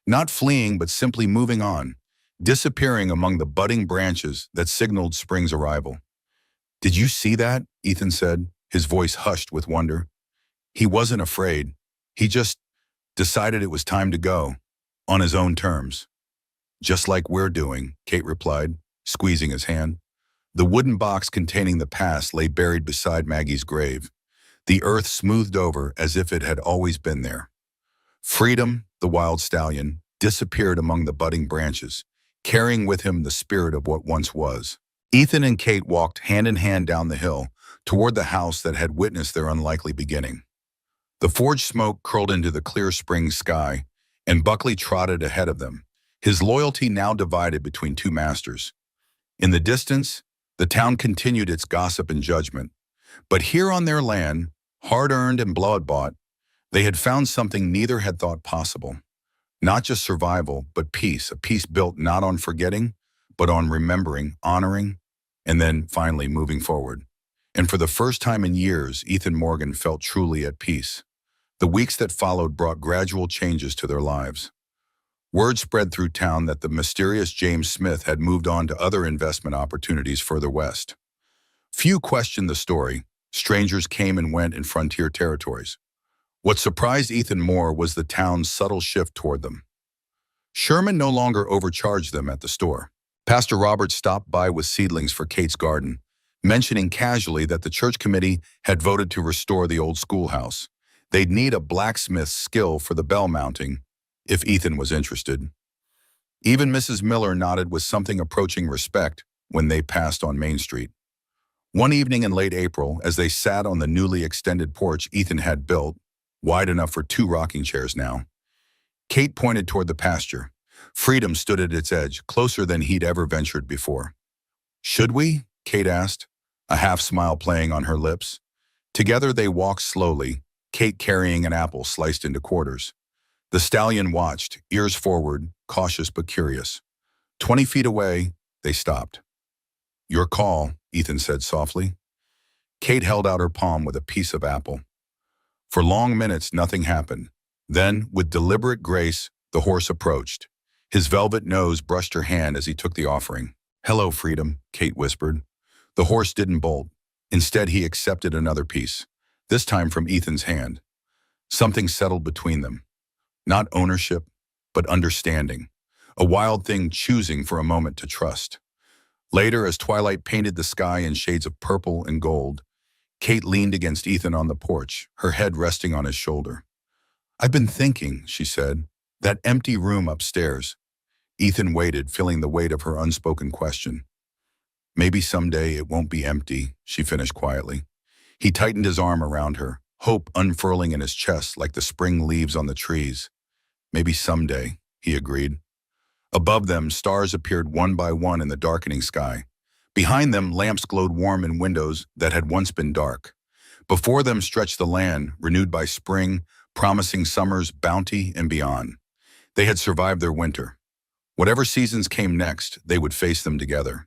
not fleeing but simply moving on, disappearing among the budding branches that signaled spring's arrival. "Did you see that?" Ethan said, his voice hushed with wonder. He wasn't afraid. He just decided it was time to go, on his own terms. "Just like we're doing," Kate replied, squeezing his hand. The wooden box containing the past lay buried beside Maggie's grave. the earth smoothed over as if it had always been there. Freedom, the wild stallion, disappeared among the budding branches, carrying with him the spirit of what once was. Ethan and Kate walked hand in hand down the hill toward the house that had witnessed their unlikely beginning. The forge smoke curled into the clear spring sky, and Buckley trotted ahead of them, his loyalty now divided between two masters. In the distance, the town continued its gossip and judgment, but here on their land, hard-earned and blood-bought, they had found something neither had thought possible. Not just survival, but peace, a peace built not on forgetting, but on remembering, honoring, and then finally moving forward. And for the first time in years, Ethan Morgan felt truly at peace. The weeks that followed brought gradual changes to their lives. Word spread through town that the mysterious James Smith had moved on to other investment opportunities further west. Few questioned the story. Strangers came and went in frontier territories. What surprised Ethan more was the town's subtle shift toward them. Sherman no longer overcharged them at the store. Pastor Robert stopped by with seedlings for Kate's garden, mentioning casually that the church committee had voted to restore the old schoolhouse. They'd need a blacksmith's skill for the bell mounting, if Ethan was interested. Even Mrs. Miller nodded with something approaching respect when they passed on Main Street. One evening in late April, as they sat on the newly extended porch Ethan had built, wide enough for 2 rocking chairs now, Kate pointed toward the pasture. Freedom stood at its edge, closer than he'd ever ventured before. "Should we?" Kate asked, a half-smile playing on her lips. Together they walked slowly, Kate carrying an apple sliced into quarters. The stallion watched, ears forward, cautious but curious. 20 feet away, they stopped. "Your call," Ethan said softly. Kate held out her palm with a piece of apple. For long minutes, nothing happened. Then, with deliberate grace, the horse approached. His velvet nose brushed her hand as he took the offering. "Hello, Freedom," Kate whispered. The horse didn't bolt. Instead, he accepted another piece, this time from Ethan's hand. Something settled between them. Not ownership, but understanding. A wild thing choosing for a moment to trust. Later, as twilight painted the sky in shades of purple and gold, Kate leaned against Ethan on the porch, her head resting on his shoulder. "I've been thinking," she said, "that empty room upstairs." Ethan waited, feeling the weight of her unspoken question. "Maybe someday it won't be empty," she finished quietly. He tightened his arm around her, hope unfurling in his chest like the spring leaves on the trees. "Maybe someday," he agreed. Above them, stars appeared one by one in the darkening sky. Behind them, lamps glowed warm in windows that had once been dark. Before them stretched the land, renewed by spring, promising summer's bounty and beyond. They had survived their winter. Whatever seasons came next, they would face them together.